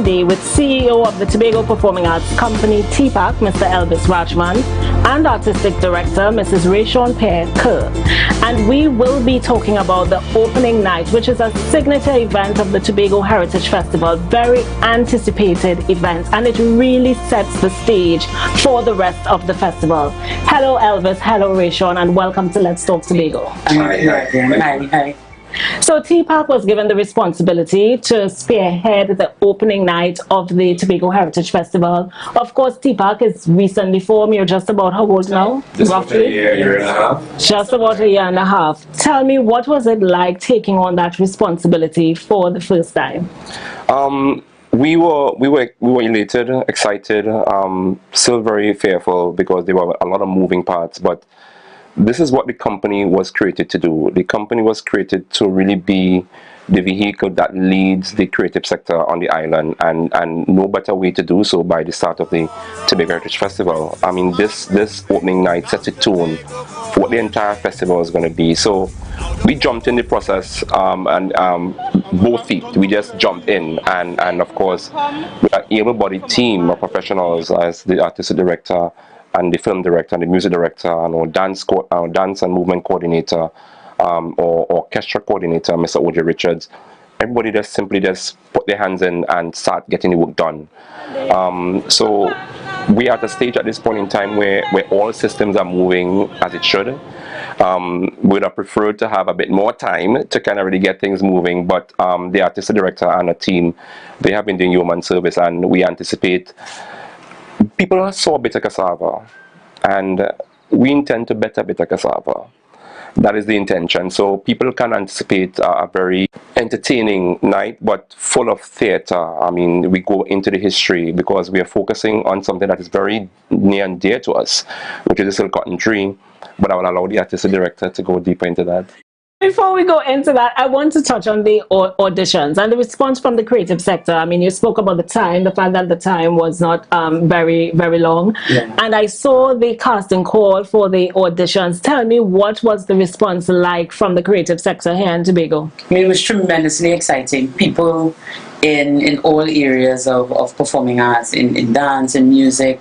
today with CEO of the Tobago Performing Arts Company, TPAC, Mr. Elvis Rachman, and Artistic Director, Mrs. Rayshon Kerr. And we will be talking about the opening night, which is a signature event of the Tobago Heritage Festival, very anticipated event, and it really sets the stage for the rest of the festival. Hello Elvis, hello Rayshon, and welcome to Let's Talk Tobago. Hi. So TPAC was given the responsibility to spearhead the opening night of the Tobago Heritage Festival. Of course, TPAC is recently formed. You're just about how old now? Just roughly? a year and a half. Just about a year and a half. Tell me, what was it like taking on that responsibility for the first time? We were elated, excited, still very fearful because there were a lot of moving parts, but this is what the company was created to do. The company was created to really be the vehicle that leads the creative sector on the island, and no better way to do so by the start of the Tobago Heritage Festival. I mean, this opening night sets a tone for what the entire festival is going to be. So we jumped in the process, and both feet. We just jumped in, and of course, with an able-bodied team of professionals as the artistic director, and the film director, and the music director, and our dance and movement coordinator, or orchestra coordinator, Mr. O.J. Richards. Everybody just simply put their hands in and start getting the work done. So we are at a stage at this point in time where all systems are moving as it should. Would have preferred to have a bit more time to kind of really get things moving, but the artistic director and a team, they have been doing yeoman service, and we anticipate people saw bitter cassava, and we intend to better bitter cassava. That is the intention. So people can anticipate a very entertaining night, but full of theater. I mean, we go into the history because we are focusing on something that is very near and dear to us, which is the silk cotton tree. But I will allow the artistic director to go deeper into that. Before we go into that, I want to touch on the auditions and the response from the creative sector. I mean, you spoke about the fact that the time was not very long. Yeah. And I saw the casting call for the auditions. Tell me, what was the response like from the creative sector here in Tobago? I mean, it was tremendously exciting. People in all areas of performing arts, in dance and music,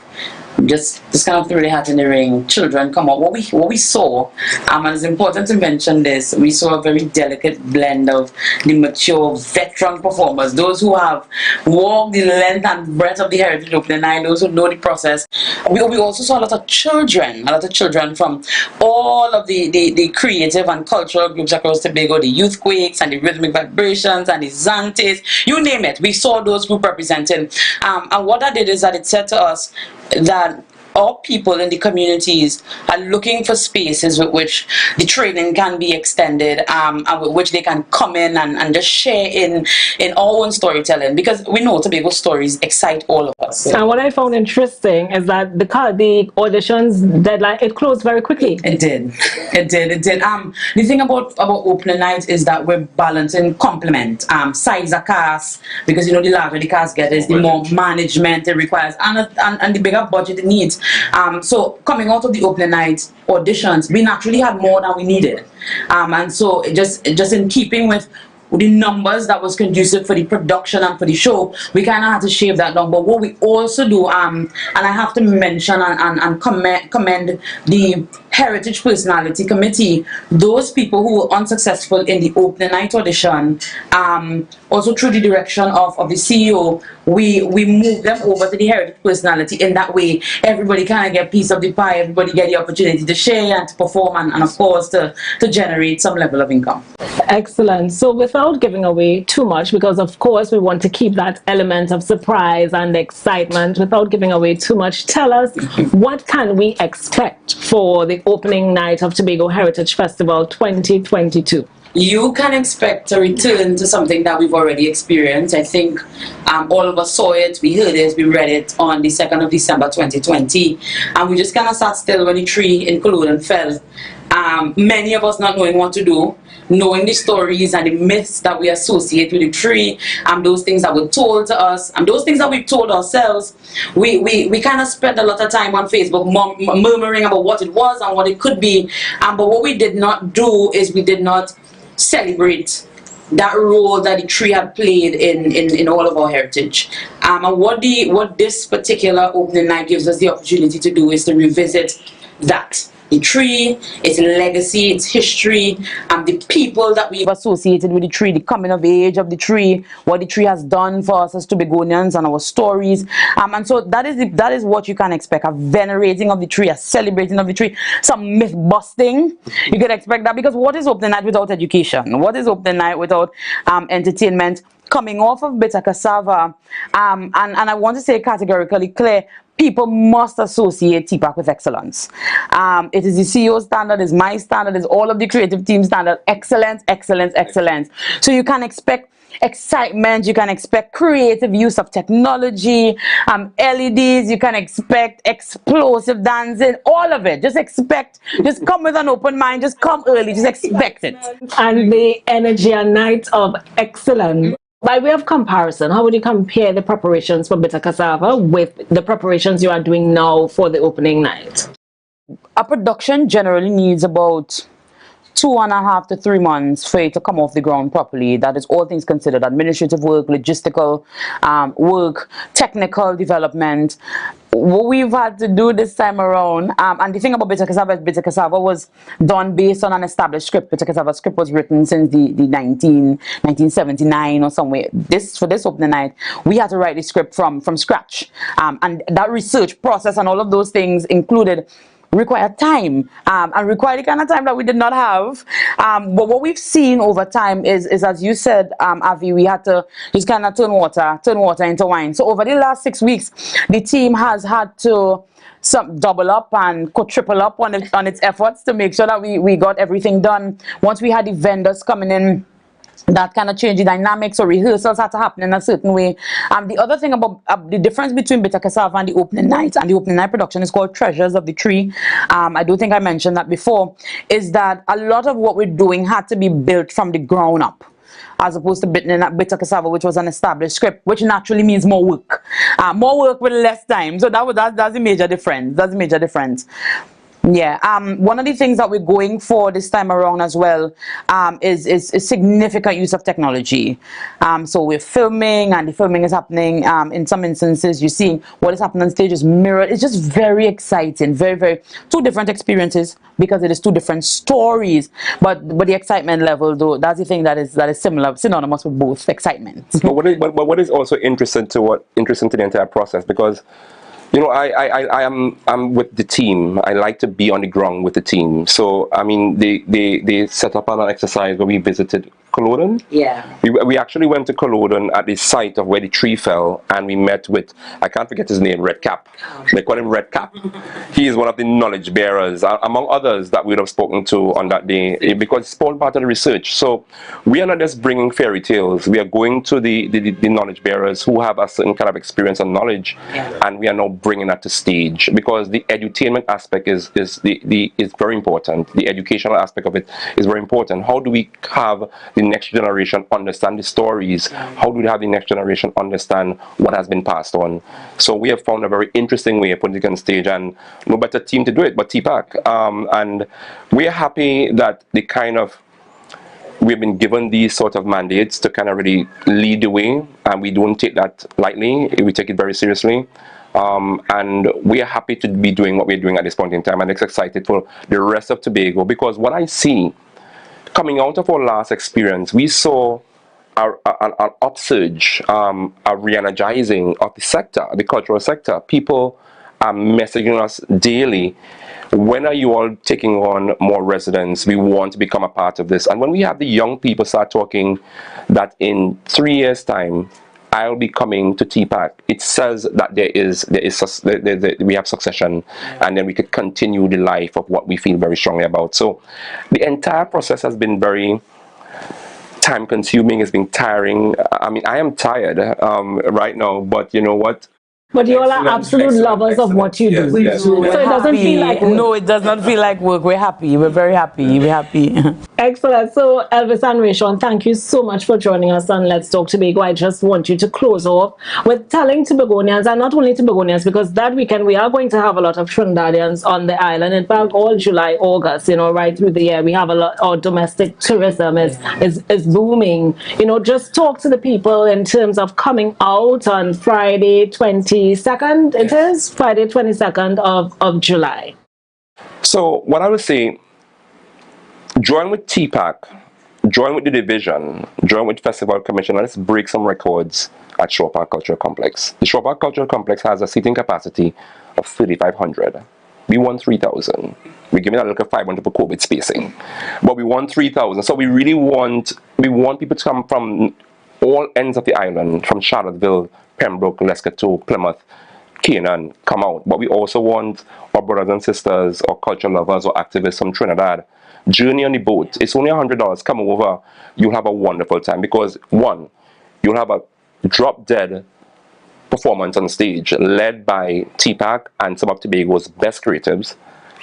just kind of threw their hat in the ring. Children come out. What we saw, and it's important to mention this, we saw a very delicate blend of the mature veteran performers, those who have walked the length and breadth of the heritage opening night, those who know the process. We also saw a lot of children from all of the creative and cultural groups across Tobago, the Youth Quakes and the Rhythmic Vibrations and the Zantes, you name it. We saw those groups represented. And what that did is that it said to us that all people in the communities are looking for spaces with which the training can be extended, and with which they can come in and just share in our own storytelling, because we know Tobago stories excite all of us. And what I found interesting is that the auditions deadline, it closed very quickly. It did. The thing about opening night is that we're balancing complement. Size a cast, because you know the larger the cast gets, the more management it requires, and the bigger budget it needs. So coming out of the opening night auditions, we naturally had more than we needed, and so just in keeping with the numbers that was conducive for the production and for the show, we kind of had to shave that down. But what we also do, and I have to mention and commend the Heritage Personality Committee, those people who were unsuccessful in the opening night audition, also through the direction of the CEO, we moved them over to the Heritage Personality. In that way, everybody kind of get a piece of the pie, everybody get the opportunity to share and to perform, and of course to generate some level of income. Excellent. So without giving away too much, because of course we want to keep that element of surprise and excitement, without giving away too much, tell us, what can we expect for the opening night of Tobago Heritage Festival 2022? You can expect a return to something that we've already experienced. I think all of us saw it, we heard it, we read it on the 2nd of December 2020, and we just kind of sat still when the tree in Culloden fell. Many of us not knowing what to do, knowing the stories and the myths that we associate with the tree, and those things that were told to us, and those things that we told ourselves. We kind of spent a lot of time on Facebook murmuring about what it was and what it could be, but what we did not do is we did not celebrate that role that the tree had played in all of our heritage. And what this particular opening night gives us the opportunity to do is to revisit that. The tree, its legacy, its history, and the people that we've associated with the tree, the coming of age of the tree, what the tree has done for us as Tobagonians and our stories. And so that is what you can expect, a venerating of the tree, a celebrating of the tree, some myth busting. You can expect that, because what is opening night without education? What is opening night without entertainment? Coming off of Bitter Cassava, and I want to say categorically clear, people must associate TPAC with excellence. It is the CEO standard, is my standard, is all of the creative team standard. Excellence, excellence, excellence. So you can expect excitement, you can expect creative use of technology, LEDs, you can expect explosive dancing, all of it. Just come with an open mind, just come early, just expect it. And the energy and night of excellence. By way of comparison, how would you compare the preparations for Bitter Cassava with the preparations you are doing now for the opening night? A production generally needs about 2.5 to 3 months for it to come off the ground properly. That is all things considered: administrative work, logistical work, technical development. What we've had to do this time around, and the thing about Bitter Cassava was done based on an established script. Bitter Cassava script was written since the 1979 or somewhere. For this opening night, we had to write the script from scratch, and that research process and all of those things required time, and required the kind of time that we did not have. But what we've seen over time is as you said, Avi, we had to just kind of turn water into wine. So over the last 6 weeks, the team has had to double up and triple up on its efforts to make sure that we got everything done. Once we had the vendors coming in, that kind of changed the dynamics, so rehearsals had to happen in a certain way. The other thing about the difference between Bitter Cassava and the opening night, and the opening night production is called Treasures of the Tree. I do think I mentioned that before, is that a lot of what we're doing had to be built from the ground up, as opposed to Bitter Cassava, which was an established script, which naturally means more work. More work with less time. So that's the major difference. That's the major difference. Yeah, one of the things that we're going for this time around as well is significant use of technology. So we're filming, and the filming is happening in some instances. You're seeing what is happening on stage is mirrored. It's just very exciting, very two different experiences, because it is two different stories. But the excitement level, though, that's the thing that is synonymous with both excitement. But what is also interesting to the entire process, because you know, I'm with the team. I like to be on the ground with the team. So I mean, they set up an exercise where we visited Culloden. Yeah. We actually went to Culloden at the site of where the tree fell, and we met with, I can't forget his name, Red Cap. They call him Red Cap. He is one of the knowledge bearers, among others that we would have spoken to on that day, because it's all part of the research. So we are not just bringing fairy tales. We are going to the knowledge bearers who have a certain kind of experience and knowledge, and we are now bringing that to stage, because the edutainment aspect is very important. The educational aspect of it is very important. How do we have the next generation understand the stories? How do we have the next generation understand what has been passed on? So we have found a very interesting way of putting it on stage, and no better team to do it but TPAC. And we are happy that we've been given these sort of mandates to kind of really lead the way, and we don't take that lightly. We take it very seriously. And we are happy to be doing what we're doing at this point in time, and it's excited for the rest of Tobago, because what I see coming out of our last experience, we saw an upsurge, a re-energizing of the sector, the cultural sector. People are messaging us daily, when are you all taking on more residents? We want to become a part of this. And when we have the young people start talking that in 3 years' time, I'll be coming to TPAC, it says that we have succession, and then we could continue the life of what we feel very strongly about. So the entire process has been very time consuming, it's been tiring. I mean, I am tired right now, but you know what? But you all are Excellent, absolute excellent, lovers of excellent. what you Yes, do. yes, So yes. it doesn't feel like work. No, it does not feel like work. We're happy. We're very happy. We're happy. Excellent. So, Elvis and Rayshon, thank you so much for joining us on Let's Talk Tobago. I just want you to close off with telling Tobagonians, and not only Tobagonians, because that weekend we are going to have a lot of Trinidadians on the island. In fact, all July, August, right through the year, we have a lot. Our domestic tourism is booming. Just talk to the people in terms of coming out on Friday 22nd. It is Friday 22nd of July. So what I would say, join with TPAC, join with the division, join with Festival Commission, and let's break some records at Shore Park Cultural Complex. The Shore Park Cultural Complex has a seating capacity of 3,500. We want 3,000. We're giving a little 500 for COVID spacing, but we want 3,000. So we really want people to come from all ends of the island, from Charlottesville, Pembroke, Lescotto, Plymouth, Canaan, come out. But we also want our brothers and sisters, or culture lovers, or activists from Trinidad. Journey on the boat. It's only $100. Come over. You'll have a wonderful time because, one, you'll have a drop-dead performance on stage led by TPAC and some of Tobago's best creatives,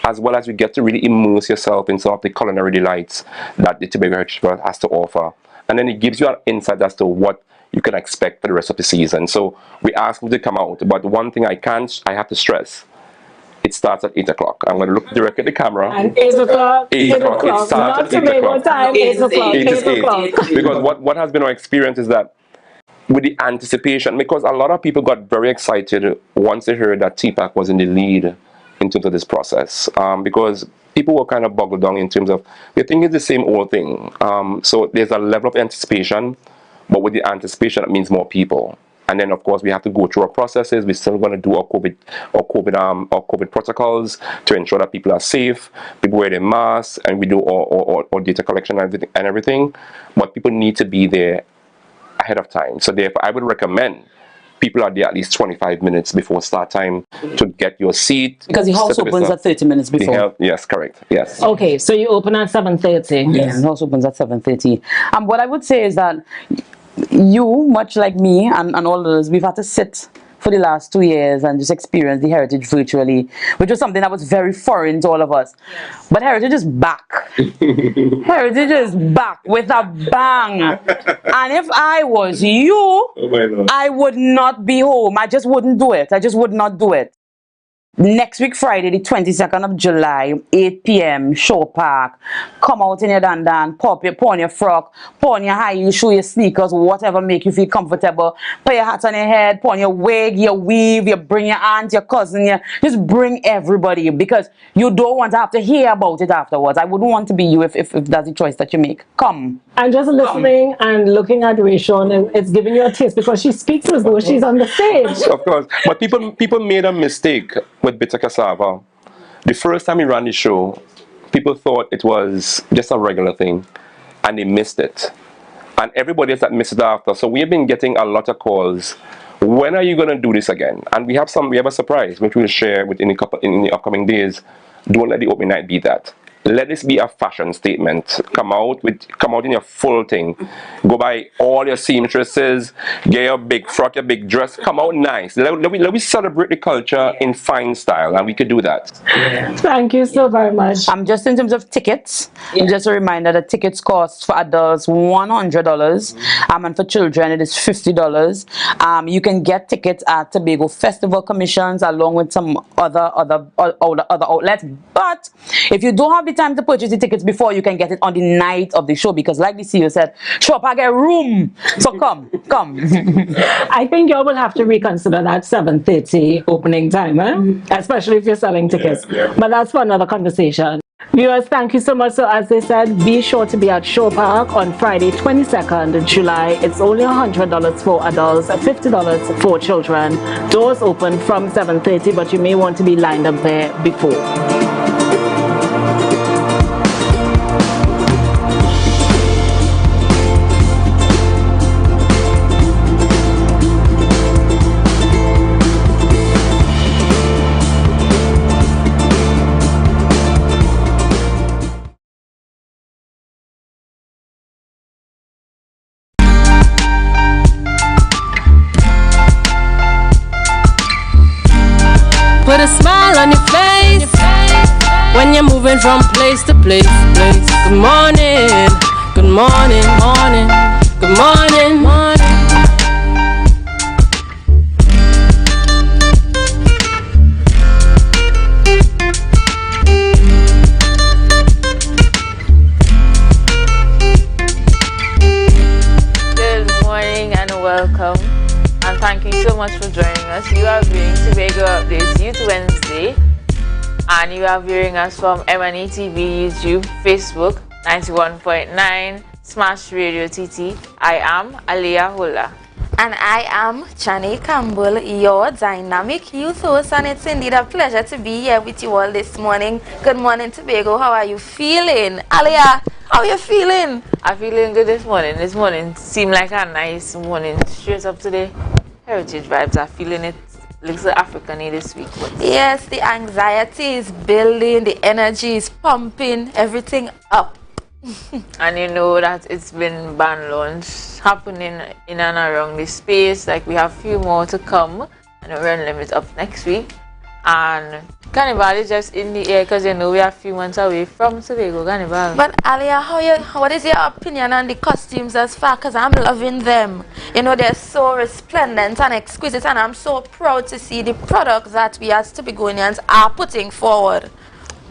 as well as you get to really immerse yourself in some of the culinary delights that the Tobago Heritage Festival has to offer. And then it gives you an insight as to what you can expect for the rest of the season. So we ask them to come out, but one thing I have to stress, it starts at 8 o'clock. I'm going to look directly at the camera. And 8 o'clock. 8 o'clock. It starts Not at 8 Tobago o'clock. time. 8 o'clock. 8 is 8. o'clock. Because what has been our experience is that with the anticipation, because a lot of people got very excited once they heard that TPAC was in the lead in terms of this process, because people were kind of boggled down in terms of they think it's the same old thing. So there's a level of anticipation, but with the anticipation, it means more people. And then, of course, we have to go through our processes. We're still going to do our COVID protocols to ensure that people are safe, people wear their masks, and we do our data collection and everything. But people need to be there ahead of time. So therefore, I would recommend people are there at least 25 minutes before start time to get your seat. Because the house opens at 30 minutes before. Yes, correct. Yes. Okay, so you open at 7:30. Yes, the house opens at 7:30. And what I would say is that you, much like me and all others, we've had to sit for the last 2 years and just experience the heritage virtually, which was something that was very foreign to all of us. But heritage is back. Heritage is back with a bang. And if I was you, I would not be home. I just wouldn't do it. I just would not do it. Next week, Friday, the 22nd of July, 8 p.m., Shore Park. Come out in your dandan, put on your frock, put on your high heels, show your sneakers, whatever make you feel comfortable. Put your hat on your head, put on your wig, your weave, you bring your aunt, your cousin, just bring everybody, because you don't want to have to hear about it afterwards. I wouldn't want to be you if that's the choice that you make. Come. And just listening and looking at Rayshon, it's giving you a taste because she speaks as though she's on the stage. Of course. But people made a mistake with Bitter Cassava. The first time we ran the show, people thought it was just a regular thing, and they missed it. And everybody else that missed it after. So we have been getting a lot of calls. When are you going to do this again? And we have a surprise which we'll share in the upcoming days. Don't let the opening night be that. Let this be a fashion statement. Come out in your full thing. Go buy all your seamstresses, get your big frock, your big dress. Come out nice. Let me celebrate the culture in fine style, and we could do that. Thank you so very much. Just in terms of tickets, just a reminder that tickets cost for adults $100, and for children it is $50. You can get tickets at Tobago Festival Commissions along with some other outlets. But if you don't have the time to purchase the tickets before, you can get it on the night of the show, because like the CEO said, shop, I get room. So come. I think you will have to reconsider that 7:30 opening time, especially if you're selling tickets. But that's for another conversation. Viewers, thank you so much. So as they said, be sure to be at Shore Park on Friday 22nd July. It's only $100 for adults, $50 for children. Doors open from 7:30, but you may want to be lined up there before. a smile on your face when you're moving from place to place. Good morning, good morning, morning, good morning, morning. Welcome and thank you so much for joining us. You are viewing Tobago Updates Youth Wednesday and you are viewing us from M&E TV, YouTube, Facebook, 91.9, Smash Radio TT. I am Aliyah Hula. And I am Chani Campbell, your dynamic youth host, and it's indeed a pleasure to be here with you all this morning. Good morning, Tobago. How are you feeling? Aliyah, how are you feeling? I'm feeling good this morning. This morning seemed like a nice morning. Straight up today, heritage vibes. I'm feeling it. Looks like African-y this week. Yes, the anxiety is building, the energy is pumping, everything up. And you know that it's been band launch happening in and around this space. Like we have a few more to come, and the run limit up next week. And Carnival is just in the air because you know we are a few months away from Tobago Carnival. But Aliyah, what is your opinion on the costumes as far? Because I'm loving them. You know, they're so resplendent and exquisite, and I'm so proud to see the product that we as Tobagonians are putting forward.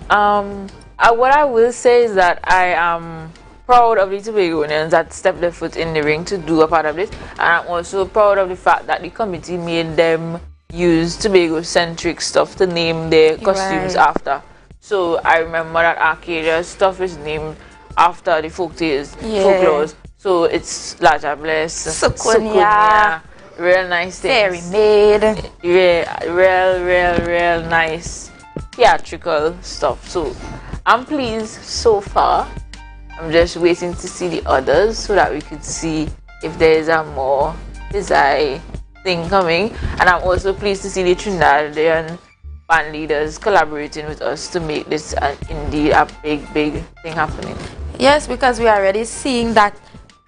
What I will say is that I am proud of the Tobagonians that stepped their foot in the ring to do a part of this, and I'm also proud of the fact that the committee made them use Tobago-centric stuff to name their costumes after. So I remember that Arcadia's stuff is named after the folklores. So it's Laja Bless, Sukunya, real nice things. Fairy Maid. Real nice theatrical stuff. So I'm pleased so far. I'm just waiting to see the others so that we could see if there is a more design thing coming. And I'm also pleased to see the Trinidadian band leaders collaborating with us to make this indeed a big thing happening. Yes, because we are already seeing that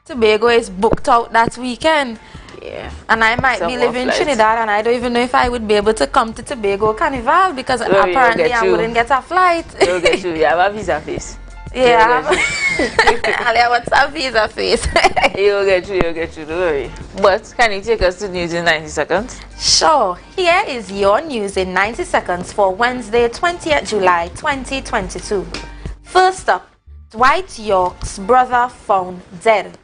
Tobago is booked out that weekend. Yeah. And I might be living in Trinidad and I don't even know if I would be able to come to Tobago Carnival because apparently I wouldn't get a flight. You'll get you. You have a visa face. Yeah. Aliyah, what's a visa face? You'll get you, don't worry. But can you take us to news in 90 seconds? Sure. Here is your news in 90 seconds for Wednesday, 20th July 2022. First up, Dwight York's brother found dead.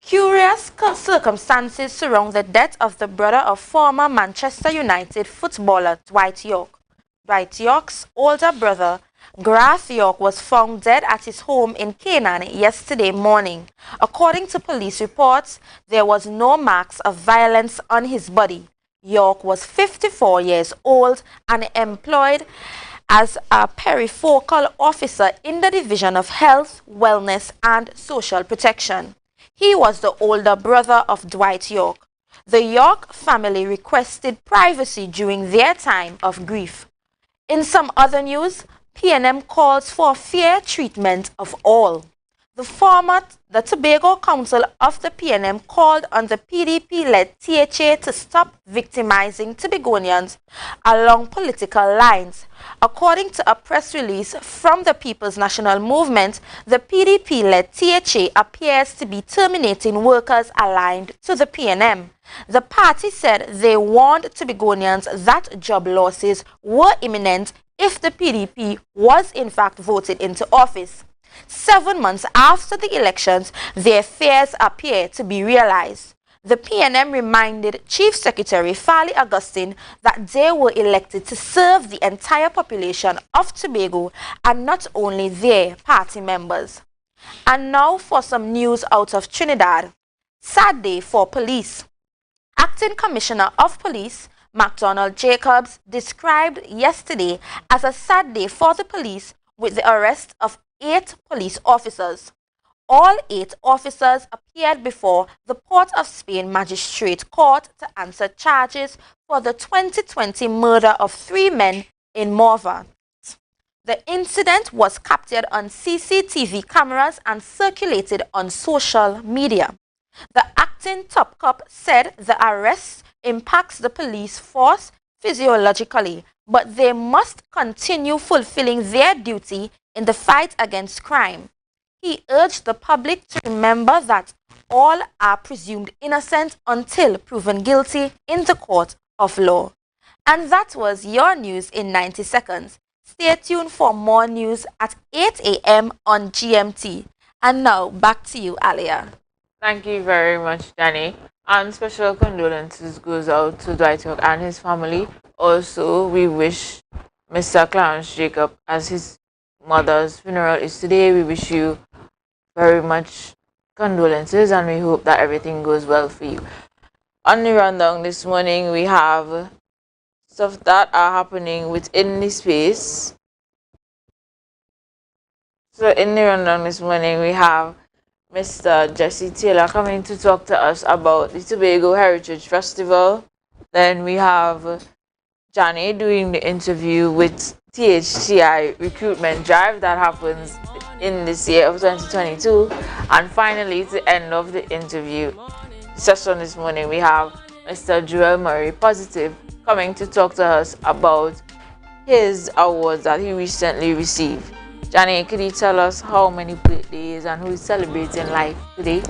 Curious circumstances surround the death of the brother of former Manchester United footballer Dwight York. Dwight York's older brother, Gareth York, was found dead at his home in Canaan yesterday morning. According to police reports, there was no marks of violence on his body. York was 54 years old and employed as a perifocal officer in the Division of Health, Wellness and Social Protection. He was the older brother of Dwight York. The York family requested privacy during their time of grief. In some other news, PNM calls for fair treatment of all. The Tobago Council of the PNM called on the PDP-led THA to stop victimizing Tobagonians along political lines. According to a press release from the People's National Movement, the PDP-led THA appears to be terminating workers aligned to the PNM. The party said they warned Tobagonians that job losses were imminent if the PDP was in fact voted into office. 7 months after the elections, their fears appear to be realized. The PNM reminded Chief Secretary Farley Augustine that they were elected to serve the entire population of Tobago and not only their party members. And now for some news out of Trinidad. Sad day for police. Acting Commissioner of Police MacDonald Jacobs described yesterday as a sad day for the police with the arrest of 8 police officers. All 8 officers appeared before the Port of Spain Magistrate Court to answer charges for the 2020 murder of 3 men in Morvat. The incident was captured on CCTV cameras and circulated on social media. The acting top cop said the arrest impacts the police force physiologically, but they must continue fulfilling their duty in the fight against crime. He urged the public to remember that all are presumed innocent until proven guilty in the court of law. And that was your news in 90 seconds. Stay tuned for more news at 8 a.m. on GMT. And now, back to you, Alia. Thank you very much, Danny. And special condolences goes out to Dwight York and his family. Also, we wish Mr. Clarence Jacob, as his mother's funeral is today, we wish you very much condolences and we hope that everything goes well for you. On the rundown this morning, we have stuff that are happening within the space. So in the rundown this morning, we have Mr. Jesse Taylor coming to talk to us about the Tobago Heritage Festival. Then we have Johnny doing the interview with THTI recruitment drive that happens in this year of 2022. And finally, to the end of the interview session this morning, we have Mr. Joel Murray Positive coming to talk to us about his awards that he recently received. Johnny, could you tell us how many birthdays and who is celebrating life today?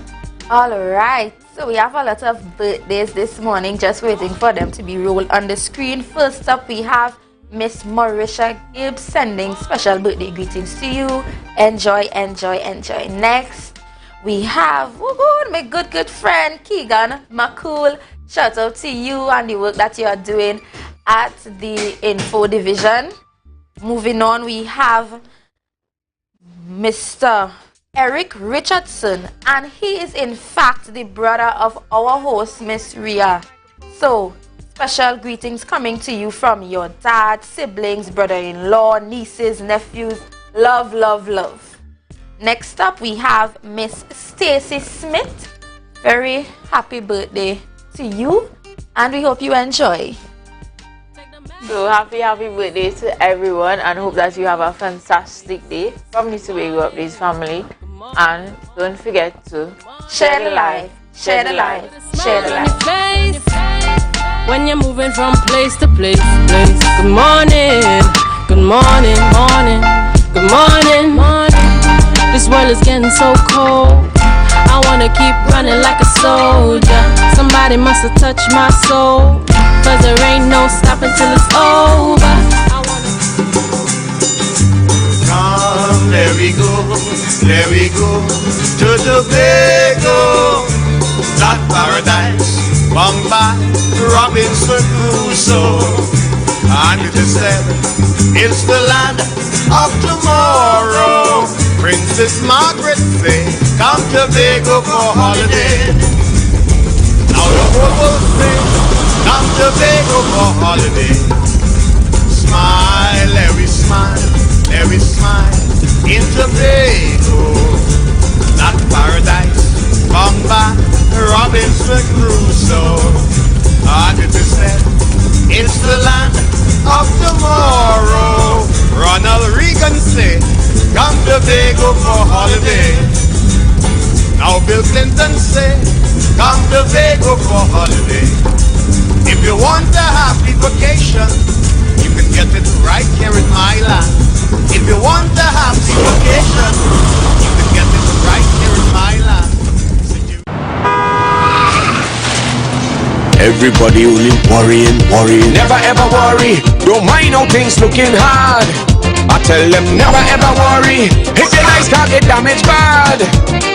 Alright, so we have a lot of birthdays this morning, just waiting for them to be rolled on the screen. First up, we have Miss Marisha Gibbs sending special birthday greetings to you. Enjoy, enjoy, enjoy. Next, we have my good friend Keegan McCool. Shout out to you and the work that you are doing at the Info Division. Moving on, we have Mr. Eric Richardson, and he is in fact the brother of our host, Miss Ria. So, special greetings coming to you from your dad, siblings, brother-in-law, nieces, nephews. Love, love, love. Next up, we have Miss Stacy Smith. Very happy birthday to you, and we hope you enjoy. So happy birthday to everyone, and hope that you have a fantastic day from the Tobago Updates family. And don't forget to share the life, share the life, share the life. When you're moving from place to place. Good morning, good morning, morning, good morning, morning. This world is getting so cold. I wanna keep running like a soldier. Somebody must have touched my soul, 'cause there ain't no stopping till it's over. Come, there we go to Tobago, that paradise, bung by Robinson Crusoe. And it is said, it's the land of tomorrow. Princess Margaret say, come Tobago for holiday. Now the whole world say, come Tobago for holiday. Smile, every smile in Tobago, that paradise, come by Robinson Crusoe. And it is said, it's the land of tomorrow. Ronald Reagan say, come Tobago for holiday. Now Bill Clinton say, come Tobago for holiday. If you want a happy vacation, you can get it right here in my land. If you want a happy vacation, you can get it right here in my land. Everybody only worrying. Never ever worry. Don't mind how things looking hard. I tell them never ever worry. If your nice car get damaged bad,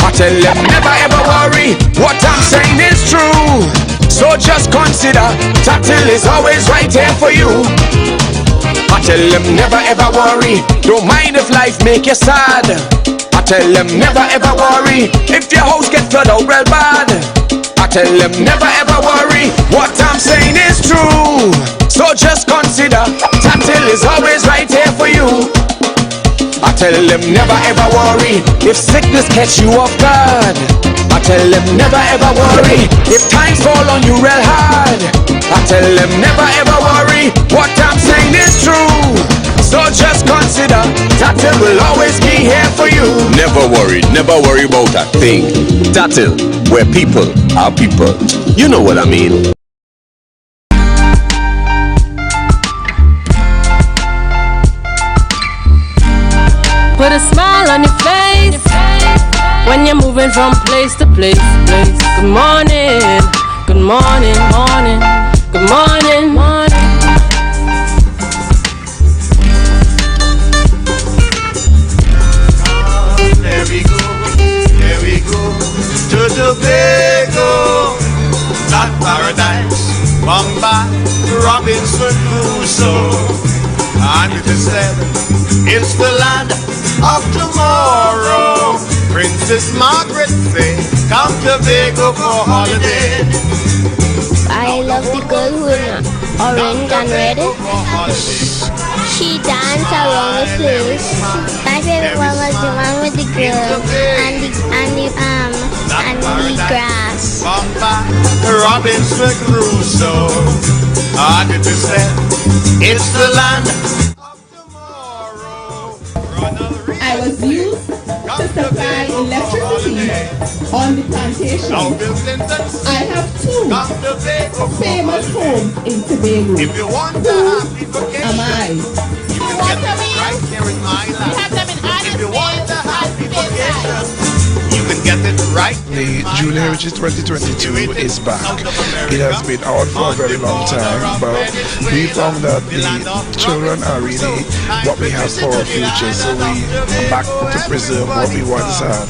I tell them never ever worry. What I'm saying is true. So just consider Tatil is always right here for you. I tell them never ever worry. Don't mind if life make you sad. I tell them never ever worry. If your house get flooded out real bad, I tell them never ever worry. What I'm saying is true. So just consider Tatil is always right here for you. I tell them never ever worry. If sickness catch you off guard, I tell them never ever worry. If times fall on you real hard, I tell them never ever worry. What I'm saying is true. So just consider Tatil will always be here for you. Never worry about a thing. Tatil, where people are people. You know what I mean. from place to place. Good morning, good morning, morning, good morning, morning. There we go, to Tobago, that paradise, Mumbai, Robinson Crusoe. And it is said, it's the land of tomorrow. Princess Margaret say, come to Tobago for holiday. I love the girl who in orange and red. She danced around the place. My favorite one was the one with the girl and the grass. Robinson Crusoe. And it is said, it's the land of tomorrow. I was used to supply electricity on the plantation. I have two famous homes in Tobago. If you want Who am I? You can get them right here in my land. We have them in If you want the happy vacation, you can get it right. The July, which is 2022, is back. It has been out for a very long time, but we found that the children are really what we have for our future, so we are back to preserve what we once had.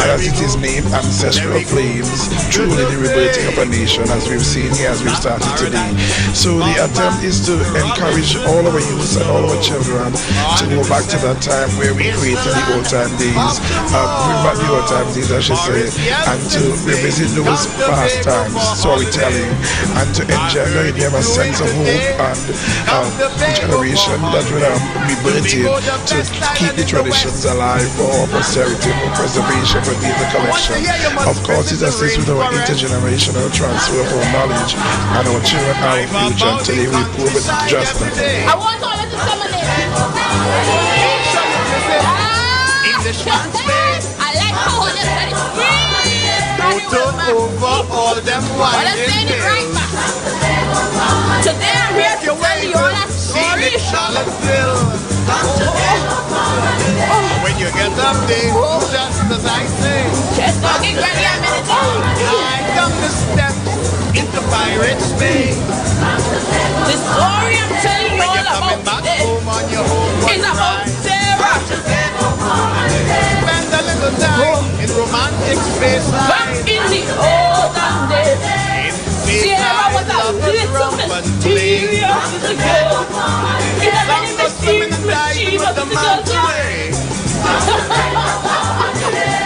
And as it is named Ancestral Flames, truly the rebirthing of a nation, as we've seen here, as we've started today. So the attempt is to encourage all our youth and all our children to go back to that time where we created the old time days, bring back the old time days, I should say, and to revisit those past times, storytelling, and to engender in them a sense of hope and generation that will be birthed to keep the traditions alive for our posterity, for preservation, for data collection. Of course, it assists with our intergenerational transfer of our knowledge, and our children are our future, and today we prove it just that. I want all of the I like how you said it. Turn over all them winding days. Today I'm here to tell you all that story. When you get up there, just as I say, just talking ready a minute. I come to step into Pirate's Bay. The story I'm telling you all about today is about Sarah. Spend a little time in romantic space. Back in the olden days, Sarah was a little mysterious little girl. In a very mischievous little girl.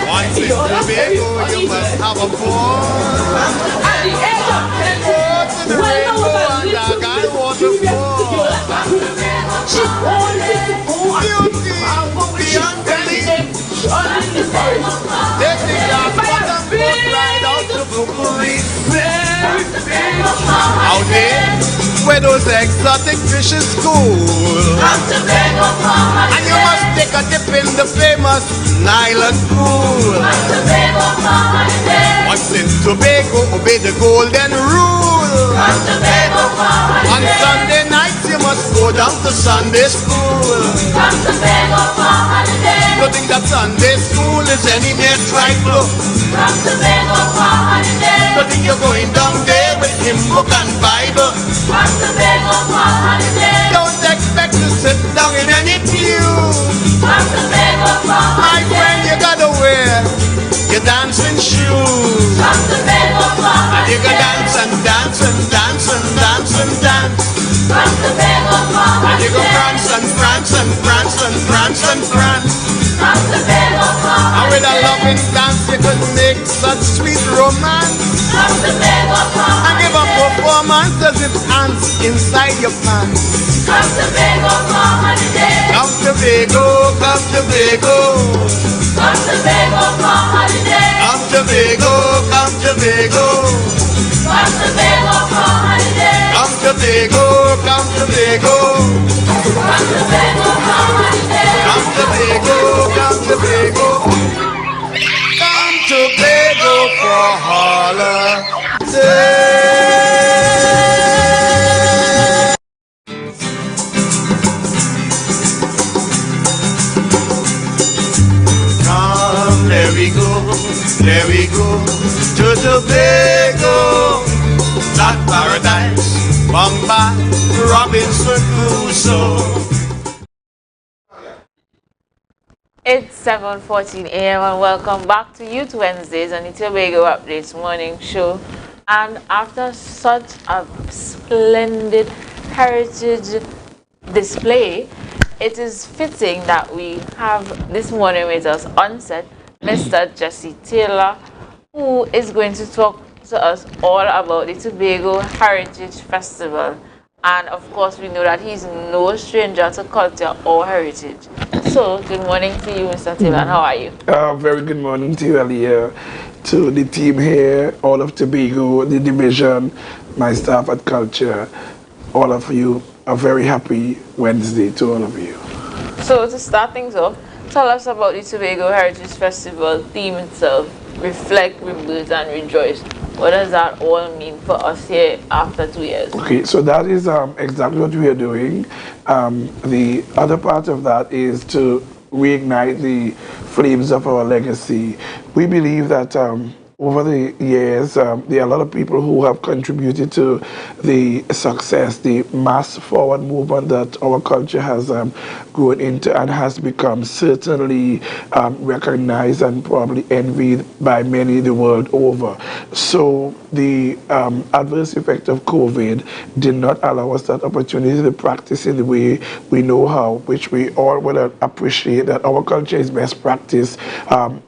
Once in Tobago, you must have a ball. At the age of 10, when I was a little mischievous girl, she wanted to go and beyond belief. Take the glass bottom boat right out to Bukuri. Out there, where those exotic fishes school. And you must take a dip in the famous Nylon pool. Once in Tobago, obey the golden rule. On Sunday nights, you must go down to Sunday school. Don't think that Sunday school is any mere trifle. Don't think you're going down there with hymn book and Bible. Don't expect to sit down in any pew. My friend, you gotta wear your dancing shoes. And you can dance and dance and dance and dance and dance. And you go prance and prance and prance and prance and prance. And with a loving dance you could make such sweet romance. And give a performance as if ants inside your pants. Come Tobago, come Tobago, come Tobago. Come Tobago, come Tobago. Come Tobago, come Tobago. Come Tobago, come Tobago. Come Tobago, come Tobago for holiday. There by Robinson Crusoe. It's 7:14 a.m. and welcome back to Youth Wednesdays on the Tobago Updates morning show. And after such a splendid heritage display, it is fitting that we have this morning with us on set Mr. Jesse Taylor, who is going to talk to us all about the Tobago Heritage Festival. And of course, we know that he's no stranger to culture or heritage. So, good morning to you, Mr. Taylor, and how are you? Very good morning to you, Aliyah, to the team here, all of Tobago, the division, my staff at Culture, all of you. A very happy Wednesday to all of you. So, to start things off, tell us about the Tobago Heritage Festival theme itself. Reflect, rebirth, and rejoice. What does that all mean for us here after 2 years? Okay, so that is exactly what we are doing. The other part of that is to reignite the flames of our legacy. We believe that over the years, there are a lot of people who have contributed to the success, the mass forward movement that our culture has grown into and has become certainly recognized and probably envied by many the world over. So the adverse effect of COVID did not allow us that opportunity to practice in the way we know how, which we all will appreciate that our culture is best practiced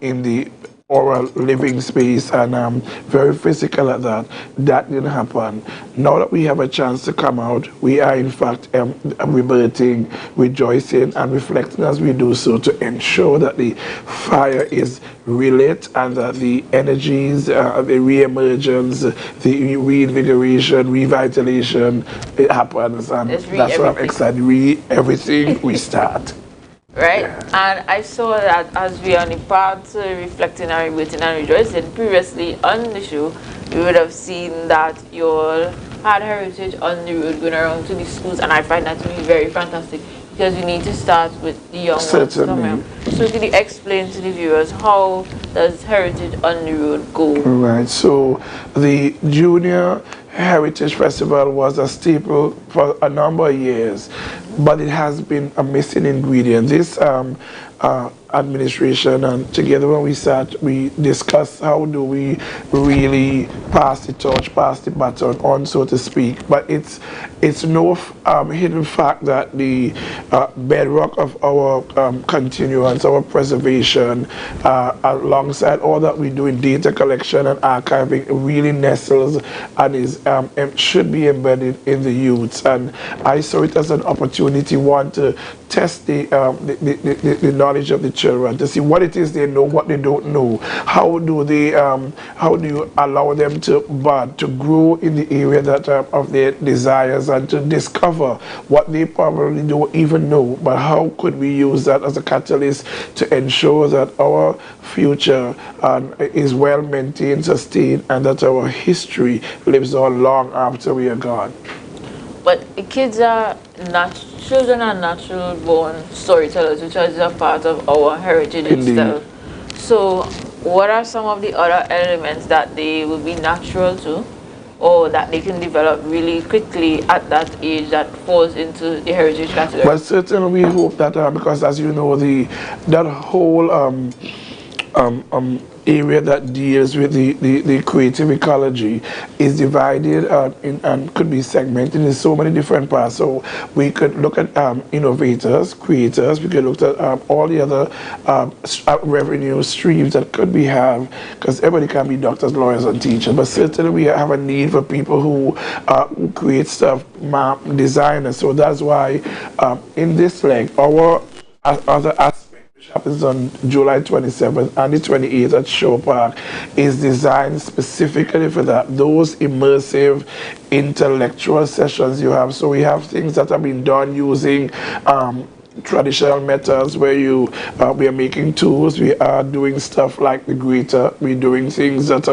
in the oral living space and very physical at that. That didn't happen. Now that we have a chance to come out, we are in fact rebirthing, rejoicing and reflecting as we do so to ensure that the fire is relit and that the energies, the re-emergence, the reinvigoration, revitalization, it happens. And that's why I'm excited. Everything we start. Right? Yeah. And I saw that as we are on the path to reflecting and rebirthing and rejoicing, previously on the show, we would have seen that you all had heritage on the road going around to the schools, and I find that to be very fantastic because we need to start with the young ones somewhere. So could you explain to the viewers how does heritage on the road go? Right, so the Junior Heritage Festival was a staple for a number of years, but it has been a missing ingredient. This administration and together when we sat, we discussed how do we really pass the torch, pass the baton on, so to speak. But it's no hidden fact that the bedrock of our continuance, our preservation, alongside all that we do in data collection and archiving, really nestles and is should be embedded in the youths. And I saw it as an opportunity, one, to test the knowledge of the children, to see what it is they know, what they don't know. How do you allow them to bud, to grow in the area that of their desires and to discover what they probably don't even know, but how could we use that as a catalyst to ensure that our future is well maintained, sustained, and that our history lives on long after we are gone. But kids are children are natural born storytellers, which is a part of our heritage itself. So what are some of the other elements that they will be natural to, or that they can develop really quickly at that age that falls into the heritage category? Well, certainly we hope that because as you know, that whole area that deals with the creative ecology is divided and could be segmented in so many different parts. So we could look at innovators, creators, we could look at all the other revenue streams that could be have, because everybody can be doctors, lawyers, and teachers, but certainly we have a need for people who create stuff, designers. So that's why in this leg, our other aspect, which happens on July 27th and the 28th at Shore Park, is designed specifically for that, those immersive intellectual sessions you have. So we have things that have been done using traditional methods where we are making tools, we are doing stuff like the grater, we're doing things that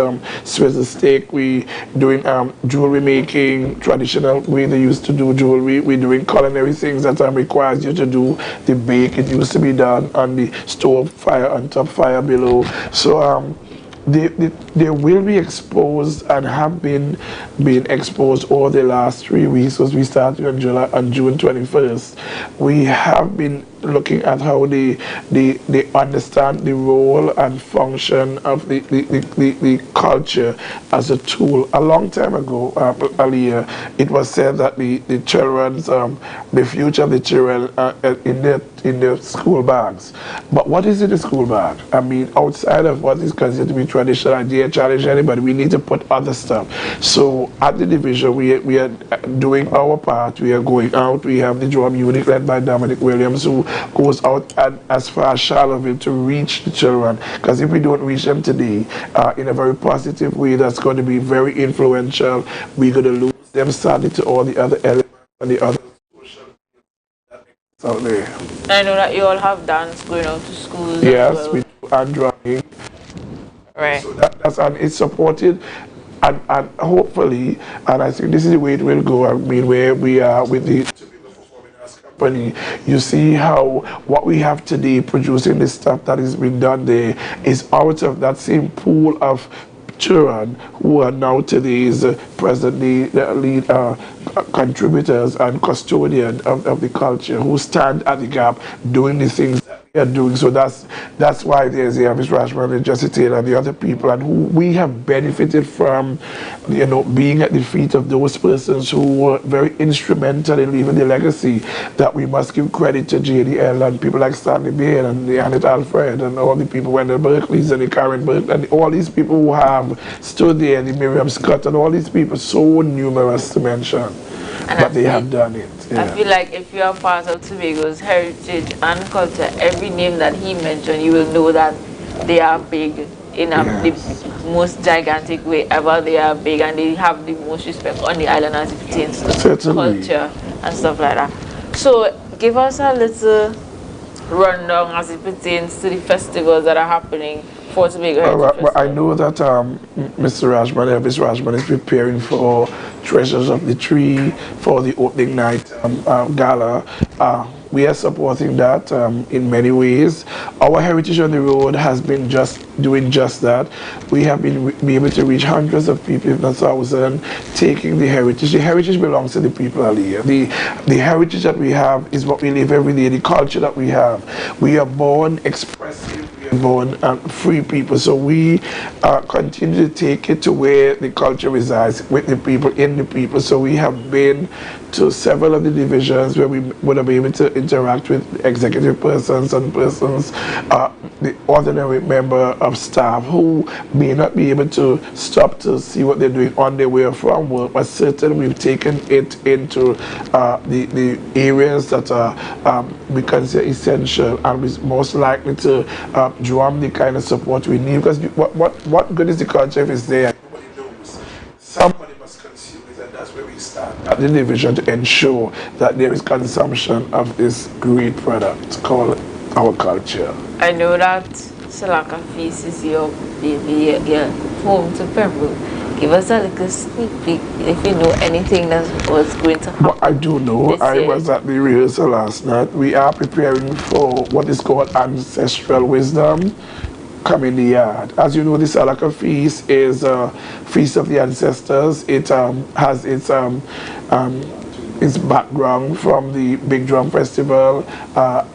swizzle steak, we doing jewelry making, traditional way they used to do jewelry, we're doing culinary things that requires you to do the bake. It used to be done on the stove fire, on top, fire below. So they will be exposed and have been exposed all the last 3 weeks, because we started on June 21st. We have been looking at how they understand the role and function of the culture as a tool. A long time ago, earlier, it was said that the children's the future of the children in their school bags. But what is in the school bag? I mean, outside of what is considered to be traditional and dare challenge anybody, we need to put other stuff. So at the division, we are doing our part. We are going out. We have the drum unit led by Dominic Williams, who goes out and as far as Charlottesville to reach the children. Because if we don't reach them today in a very positive way, that's going to be very influential. We're going to lose them sadly to all the other elements and the other social out there. I know that you all have dance going out to schools. Yes, as well. we do, and drumming. Right. So that's and it's supported, and hopefully, and I think this is the way it will go. I mean, where we are with the Tobago Performing Arts Company, you see how what we have today producing the stuff that is being done there is out of that same pool of children who are now today's presently lead contributors and custodian of the culture, who stand at the gap doing the things that we are doing. So that's why there's the Elvis Rashman and Jesse Taylor and the other people, and who we have benefited from, being at the feet of those persons who were very instrumental in leaving the legacy that we must give credit to JDL and people like Stanley Bain and the Annette Alfred and all the people, Wendell Berkeley's and the Karen Burke and all these people who have stood there, the Miriam Scott and all these people, so numerous to mention. But they have done it. Yeah. I feel like if you are part of Tobago's heritage and culture, every name that he mentioned, you will know that they are big in the most gigantic way ever. They are big and they have the most respect on the island as it pertains to culture and stuff like that. So give us a little rundown as it pertains to the festivals that are happening for Tobago. Well, I know that Mr. Rashman, Elvis Rashman, is preparing for Treasures of the Tree for the opening night gala. We are supporting that in many ways. Our Heritage on the Road has been doing just that. We have been able to reach hundreds of people, if not thousands, taking the heritage. The heritage belongs to the people out here. The heritage that we have is what we live every day, the culture that we have. We are born expressive, we are born free people. So we continue to take it to where the culture resides, with the people, in the people. So we have been to several of the divisions where we would have been able to interact with executive persons and persons, the ordinary member of staff who may not be able to stop to see what they're doing on their way from work, but certainly we've taken it into the areas that we consider essential and is most likely to drum the kind of support we need. Because what good is the culture if it's there? Nobody knows. Somebody must consume it, and that's where we start at the division to ensure that there is consumption of this great product called our culture. I know that Salaka Feast is your home to Pembroke. Give us a little sneak peek if you know anything that was going to happen. Well, I do know. I was at the rehearsal last night. We are preparing for what is called Ancestral Wisdom. Come in the yard. As you know, the Salaka Feast is a feast of the ancestors. It has its background from the Big Drum Festival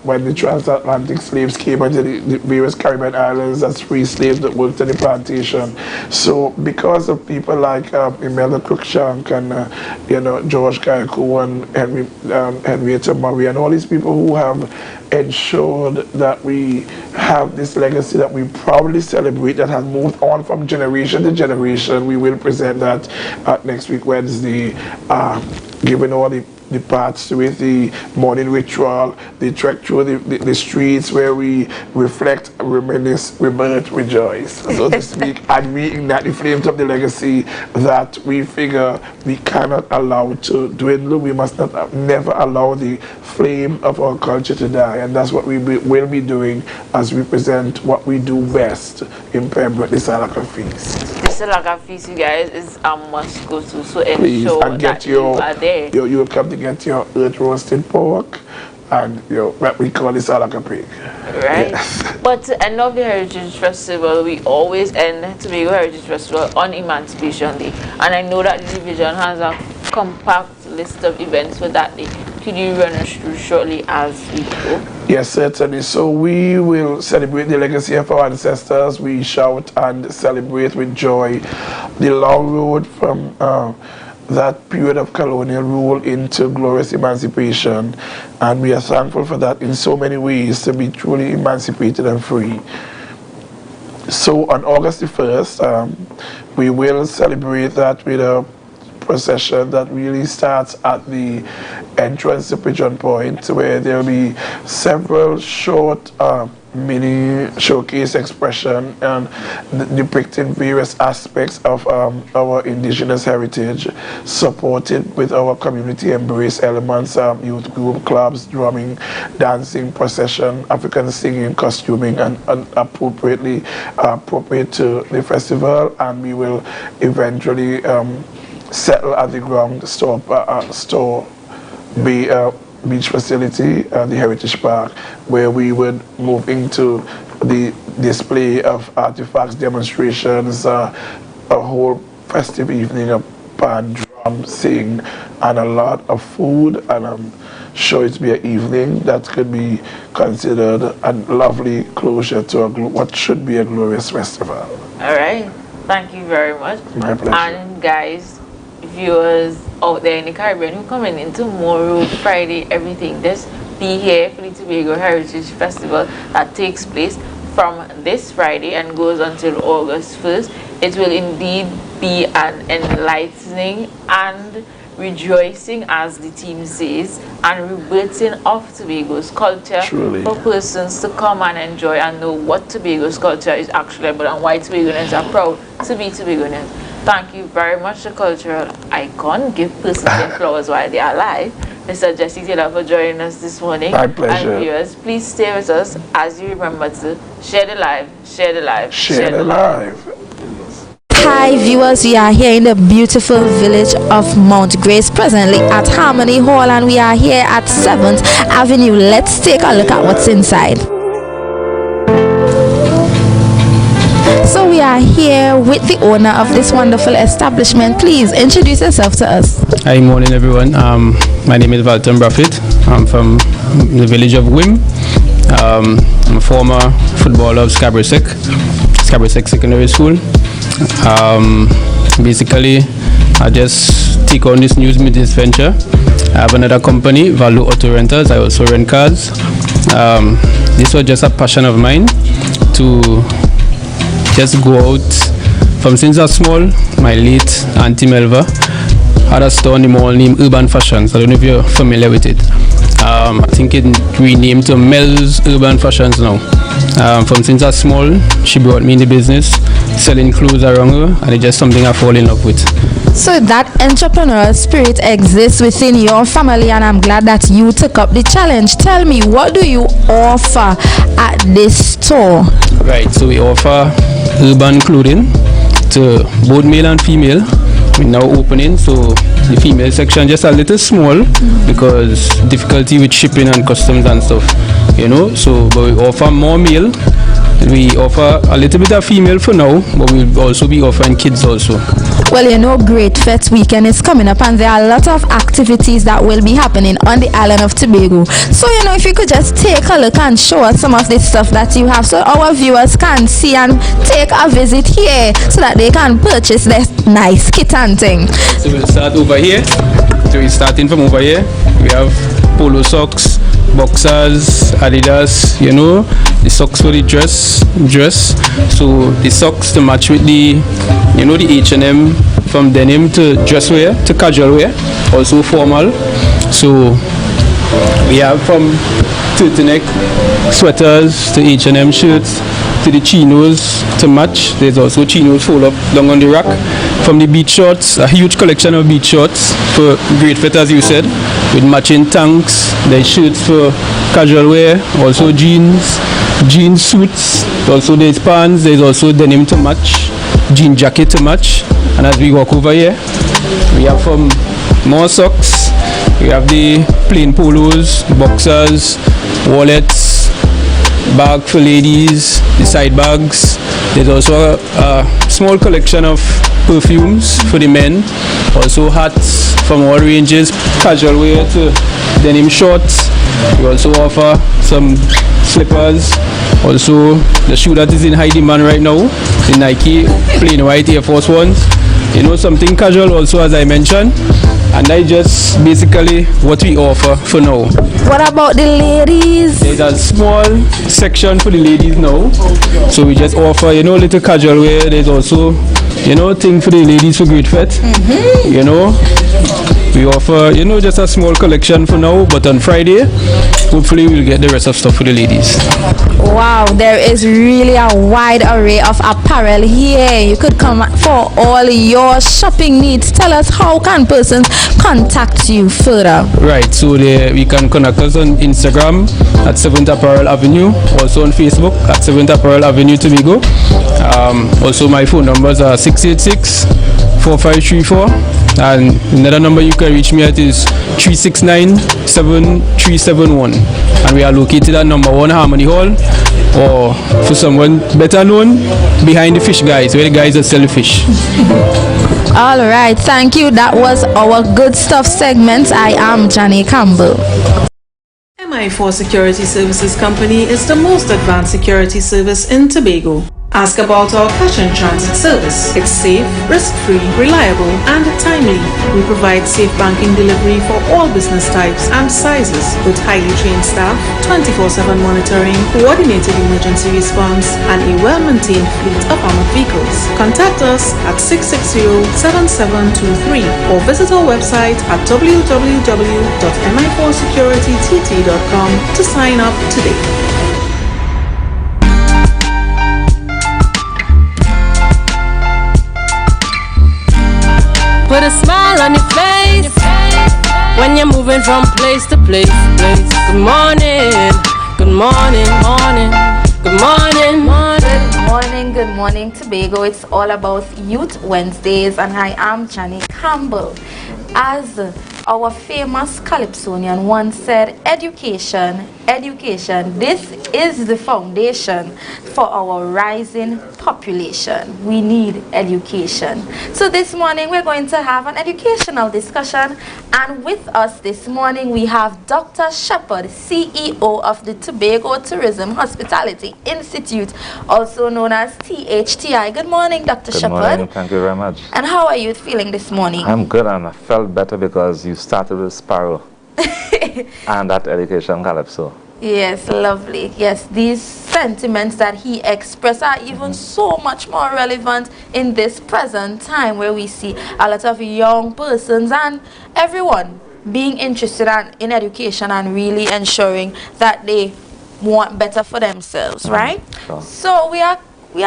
when the transatlantic slaves came into the various Caribbean islands as free slaves that worked on the plantation. So because of people like Imelda Cruikshank and George Kayako and Henrietta Murray and all these people who have ensured that we have this legacy that we proudly celebrate, that has moved on from generation to generation. We will present that next week Wednesday, given all the parts with the morning ritual, the trek through the streets where we reflect, reminisce, rebirth, rejoice, so to speak, and reignite the flames of the legacy that we figure we cannot allow to dwindle. We must never allow the flame of our culture to die, and that's what we will be doing as we present what we do best in Pembroke, the Salaka Feast. The Salaka Feast, you guys, is a must go to, so please, ensure and get that you are there. You will come to get your earth roasted pork, and we call this all like a pig. Right. But to end of the Heritage Festival, we always end Tobago Heritage Festival on Emancipation Day. And I know that the division has a compact list of events for that day. Could you run us through shortly as we go? Yes, certainly. So we will celebrate the legacy of our ancestors. We shout and celebrate with joy the long road from that period of colonial rule into glorious emancipation, and we are thankful for that in so many ways, to be truly emancipated and free. So on August the 1st, we will celebrate that with a procession that really starts at the entrance to Pigeon Point, where there will be several short mini showcase expression and depicting various aspects of our indigenous heritage, supported with our community embrace elements, youth group, clubs, drumming, dancing, procession, African singing, costuming, and appropriate to the festival. And we will eventually settle at the ground store beach facility, the Heritage Park, where we would move into the display of artifacts, demonstrations, a whole festive evening of band, drum, sing, and a lot of food. And I'm sure it to be an evening that could be considered a lovely closure to what should be a glorious festival. All right. Thank you very much. My pleasure. And guys, viewers out there in the Caribbean who coming in tomorrow, Friday, everything, just be here for the Tobago Heritage Festival that takes place from this Friday and goes until August 1st. It will indeed be an enlightening and rejoicing, as the team says, and rebirthing of Tobago's culture. Truly. For persons to come and enjoy and know what Tobago's culture is actually about and why Tobagonians are proud to be Tobagonians. Thank you very much, the cultural icon. Give persons their flowers while they are alive. Mr. Jesse Taylor, for joining us this morning. My pleasure. And viewers, please stay with us as you remember to share the live, share the live, Share the live. Hi viewers, we are here in the beautiful village of Mount Grace, presently at Harmony Hall, and we are here at 7th Avenue. Let's take a look at what's inside. So we are here with the owner of this wonderful establishment. Please introduce yourself to us. Hi, morning everyone. My name is Valton Braffett. I'm from the village of Wim. I'm a former footballer of Scarborough Secondary School. Basically, I just take on this new business venture. I have another company, Value Auto Rentals. I also rent cars. This was just a passion of mine to just go out. From since I was small, my late Auntie Melva had a store in the mall named Urban Fashions. I don't know if you're familiar with it. I think it renamed to Mel's Urban Fashions now. From since I was small, she brought me in the business, selling clothes around her, and it's just something I fall in love with. So that entrepreneurial spirit exists within your family, and I'm glad that you took up the challenge. Tell me, what do you offer at this store? Right, so we offer urban clothing to both male and female. We're now opening, so the female section just a little small because difficulty with shipping and customs and stuff, you know. So but we offer more male. We offer a little bit of female for now, but we'll also be offering kids also. Well, you know, Great Fest weekend is coming up, and there are a lot of activities that will be happening on the island of Tobago. So, you know, if you could just take a look and show us some of the stuff that you have, so our viewers can see and take a visit here, so that they can purchase this nice kit and thing. So we'll start over here. So we're starting from over here. We have polo socks, boxers, Adidas, you know, the socks for the dress. So the socks to match with the, you know, the H&M, from denim to dress wear to casual wear, also formal. So we have from turtleneck sweaters to H&M shirts to the chinos to match. There's also chinos fold up long on the rack. From the beach shorts, a huge collection of beach shorts for great fit, as you said, with matching tanks. There's shirts for casual wear, also jean suits, also there's pants, there's also denim to match, jean jacket to match. And as we walk over here, we have from more socks We have the plain polos, boxers, wallets, bag for ladies, the side bags. There's also a small collection of perfumes for the men. Also hats from all ranges, casual wear to denim shorts. We also offer some slippers. Also the shoe that is in high demand right now, the Nike plain white Air Force Ones. You know, something casual also, as I mentioned. And that's just basically what we offer for now. What about the ladies? There's a small section for the ladies now. So we just offer, you know, little casual wear. There's also, you know, thing for the ladies for great fit. You know, we offer, you know, just a small collection for now. But on Friday, hopefully we'll get the rest of stuff for the ladies. Wow, there is really a wide array of apparel here. You could come for all your shopping needs. Tell us, how can persons contact you further? Right, so we can connect us on Instagram at 7th Apparel Avenue, also on Facebook at 7th Apparel Avenue, Tobago. Also my phone numbers are 686-4534, and another number you can reach me at is 369-7371, and we are located at number 1 Harmony Hall, or for someone better known, behind the fish guys, where the guys that sell the fish. All right, thank you. That was our good stuff segment. I am Johnny Campbell. MI4 Security Services Company is the most advanced security service in Tobago. Ask about our cash and transit service. It's safe, risk-free, reliable, and timely. We provide safe banking delivery for all business types and sizes with highly trained staff, 24/7 monitoring, coordinated emergency response, and a well-maintained fleet of armored vehicles. Contact us at 660-7723 or visit our website at www.mi4securitytt.com to sign up today. Put a smile on your face when you're moving from place to place. Good morning, good morning, morning, good morning, morning. Good morning, Tobago. It's all about Youth Wednesdays, and I am Johnny Campbell. As our famous Calypsonian once said, education, this is the foundation for our rising population. We need education. So this morning we're going to have an educational discussion, and with us this morning we have Dr. Shepherd, CEO of the Tobago Tourism Hospitality Institute, also known as THTI. Good morning, Dr. Shepherd. Good morning, thank you very much. And how are you feeling this morning? I'm good, and I felt better because you started with Sparrow and that education calypso. Yes, lovely. Yes, these sentiments that he expressed are even so much more relevant in this present time, where we see a lot of young persons and everyone being interested in education and really ensuring that they want better for themselves, right? Sure. So we are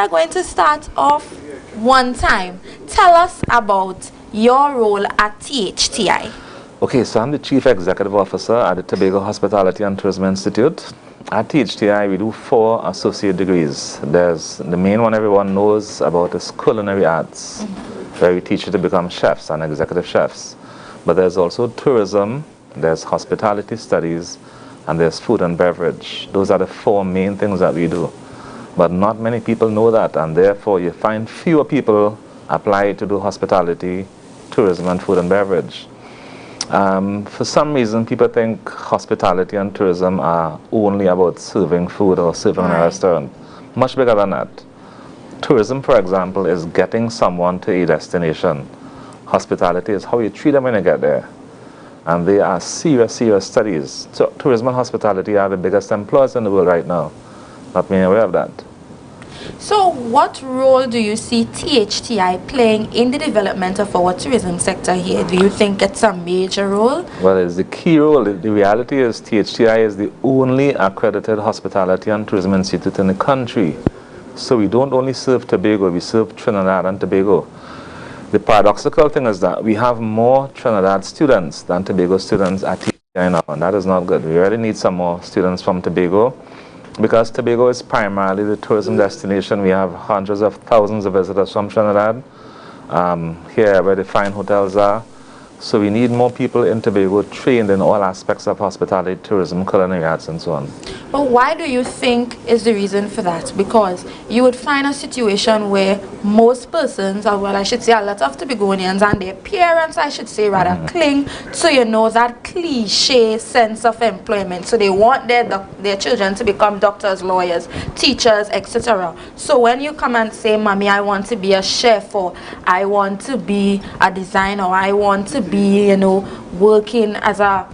going to start off one time. Tell us about your role at THTI. Okay, so I'm the Chief Executive Officer at the Tobago Hospitality and Tourism Institute. At THTI, we do 4 associate degrees. There's the main one everyone knows about is culinary arts, where we teach you to become chefs and executive chefs. But there's also tourism, there's hospitality studies, and there's food and beverage. Those are the 4 main things that we do. But not many people know that, and therefore you find fewer people apply to do hospitality, tourism, and food and beverage. For some reason, people think hospitality and tourism are only about serving food or serving in a restaurant. Much bigger than that. Tourism, for example, is getting someone to a destination. Hospitality is how you treat them when you get there. And they are serious, serious studies. So tourism and hospitality are the biggest employers in the world right now. Not being aware of that. So what role do you see THTI playing in the development of our tourism sector here? Do you think it's a major role? Well, it's the key role. The reality is THTI is the only accredited hospitality and tourism institute in the country. So we don't only serve Tobago, we serve Trinidad and Tobago. The paradoxical thing is that we have more Trinidad students than Tobago students at THTI now, and that is not good. We really need some more students from Tobago. Because Tobago is primarily the tourism destination. We have hundreds of thousands of visitors from Trinidad, here where the fine hotels are, So we need more people in Tobago trained in all aspects of hospitality, tourism, culinary arts, and so on. But why do you think is the reason for that? Because you would find a situation where most persons, or well, I should say a lot of Tobagonians and their parents, I should say rather, cling to, you know, that cliche sense of employment. So they want their children to become doctors, lawyers, teachers, etc. So when you come and say, Mommy, I want to be a chef, or I want to be a designer, or I want to be, you know, working as a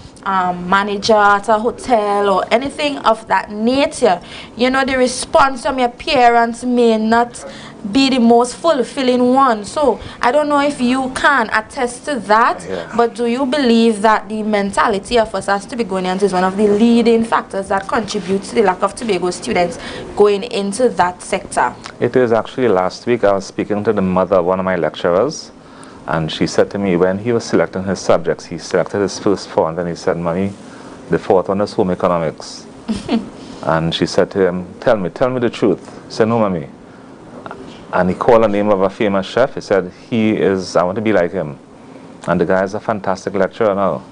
manager at a hotel or anything of that nature, you know, the response from your parents may not be the most fulfilling one. So I don't know if you can attest to that, but do you believe that the mentality of us as Tobagonians is one of the leading factors that contributes to the lack of Tobago students going into that sector? It is actually. Last week I was speaking to the mother of one of my lecturers, and she said to me, when he was selecting his subjects, he selected his first four, and then he said, Mommy, the fourth one is home economics. And she said to him, tell me the truth. He said, no, Mommy. And he called the name of a famous chef. He said, I want to be like him. And the guy is a fantastic lecturer now.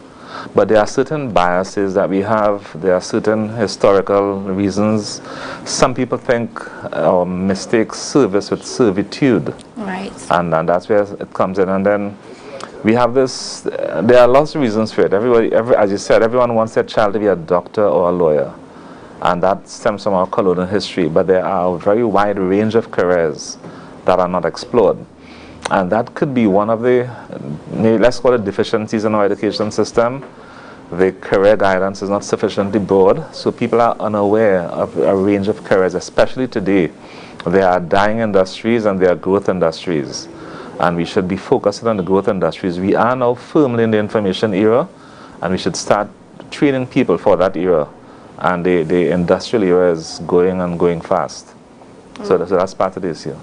But there are certain biases that we have. There are certain historical reasons. Some people think or mistake service with servitude. Right. And that's where it comes in. And then we have this, there are lots of reasons for it. As you said, everyone wants their child to be a doctor or a lawyer. And that stems from our colonial history. But there are a very wide range of careers that are not explored. And that could be one of the, let's call it, deficiencies in our education system. The career guidance is not sufficiently broad, so people are unaware of a range of careers, especially today. There are dying industries and there are growth industries. And we should be focusing on the growth industries. We are now firmly in the information era, and we should start training people for that era. And the industrial era is going fast. So that's part of the issue.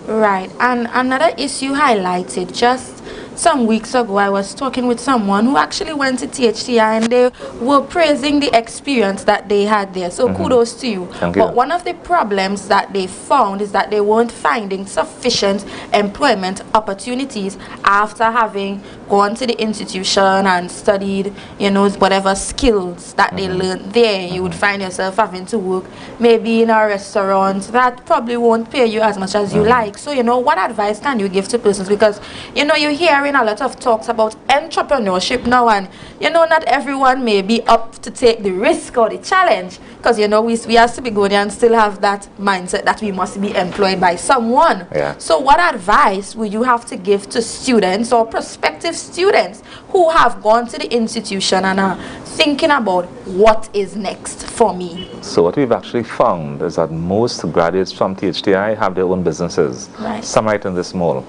Right. And another issue highlighted just some weeks ago, I was talking with someone who actually went to THTI, and they were praising the experience that they had there. So kudos to you. But one of the problems that they found is that they weren't finding sufficient employment opportunities after having gone to the institution and studied, you know, whatever skills that they learned there. You would find yourself having to work maybe in a restaurant that probably won't pay you as much as you like. So, you know, what advice can you give to persons? Because, you know, you're hearing a lot of talks about entrepreneurship now, and, you know, not everyone may be up to take the risk or the challenge. Because, you know, we as Tobagonians still have that mindset that we must be employed by someone. So what advice would you have to give to students or prospective students who have gone to the institution and are thinking about what is next for me? So what we've actually found is that most graduates from THTI have their own businesses. Right. Some right in this mall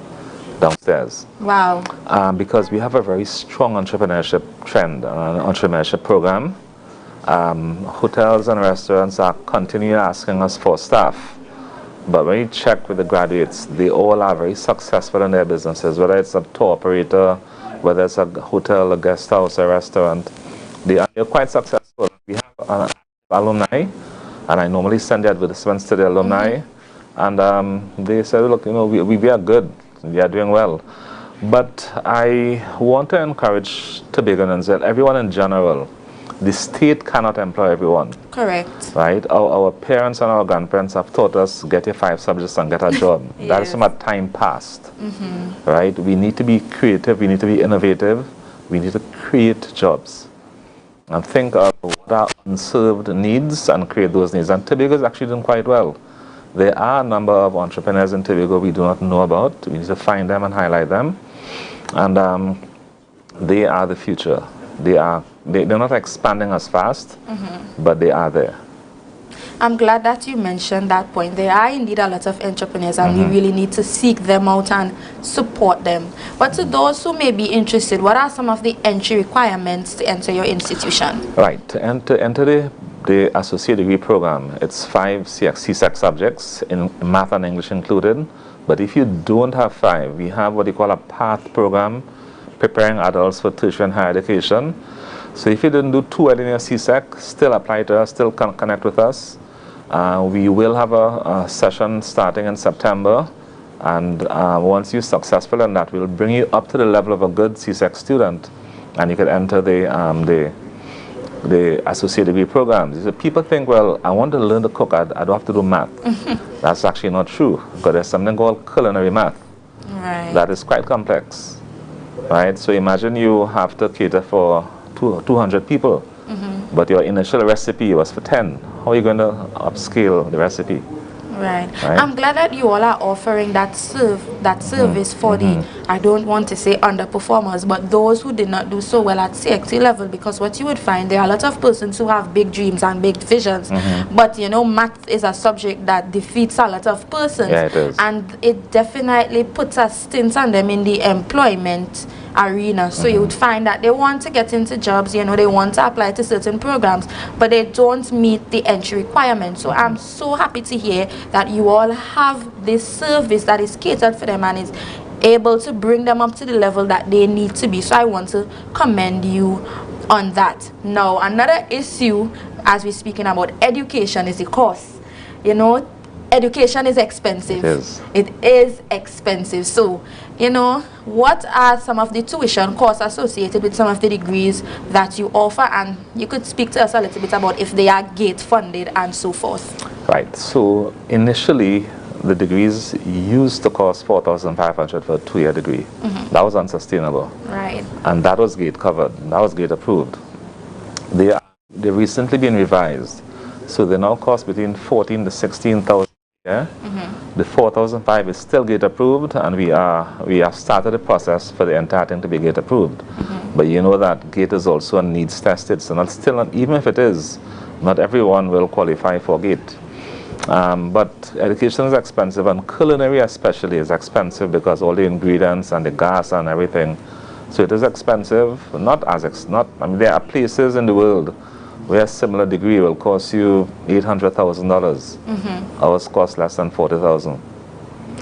downstairs. Wow. Because we have a very strong entrepreneurship trend, entrepreneurship program. Hotels and restaurants are continually asking us for staff. But when you check with the graduates, they all are very successful in their businesses, whether it's a tour operator, whether it's a hotel, a guest house, a restaurant. They are quite successful. We have alumni, and I normally send the advertisements to the alumni, and they said, look, you know, we are good, we are doing well. But I want to encourage Tobagonians, everyone in general. The state cannot employ everyone. Correct. Right? Our parents and our grandparents have taught us, get your 5 subjects and get a job. That is from a time past. Right? We need to be creative, we need to be innovative, we need to create jobs. And think of what are unserved needs and create those needs. And Tobago is actually doing quite well. There are a number of entrepreneurs in Tobago we do not know about. We need to find them and highlight them. And they are the future. They're not expanding as fast, but they are there. I'm glad that you mentioned that point. There are indeed a lot of entrepreneurs, and we really need to seek them out and support them. But to those who may be interested, what are some of the entry requirements to enter your institution? Right. To enter the associate degree program, it's 5 CSEC subjects, in math and English included. But if you don't have 5, we have what you call a PATH program, preparing adults for tertiary and higher education. So if you didn't do too well in your CSEC, still apply to us, still connect with us. We will have a session starting in September, And once you're successful in that, we'll bring you up to the level of a good CSEC student, and you can enter the associate degree programs. So people think, well, I want to learn to cook, I don't have to do math. That's actually not true, because there's something called culinary math. Right. That is quite complex, right? So imagine you have to cater for 200 people, but your initial recipe was for 10. How are you going to upscale the recipe? Right. I'm glad that you all are offering that service for the, I don't want to say underperformers, but those who did not do so well at CXC level, because what you would find, there are a lot of persons who have big dreams and big visions, but you know, math is a subject that defeats a lot of persons. Yeah, it is. And it definitely puts a stint on them in the employment arena. So you would find that they want to get into jobs, you know, they want to apply to certain programs, but they don't meet the entry requirements. So I'm so happy to hear that you all have this service that is catered for them and is able to bring them up to the level that they need to be. So I want to commend you on that. Now, another issue as we're speaking about education is the cost. You know, education is expensive. It is expensive. So, you know, what are some of the tuition costs associated with some of the degrees that you offer? And you could speak to us a little bit about if they are gate funded and so forth. Right. So initially, the degrees used to cost $4,500 for a 2-year degree. That was unsustainable. Right. And that was gate covered. That was gate approved. They've recently been revised. So they now cost between $14,000 to $16,000. Yeah? The 4,005 is still gate approved, and we have started the process for the entire thing to be gate approved. But you know that gate is also needs tested, so even if it is, not everyone will qualify for gate. But education is expensive, and culinary especially is expensive because all the ingredients and the gas and everything. So it is expensive. I mean, there are places in the world where a similar degree will cost you $800,000. Ours cost less than $40,000.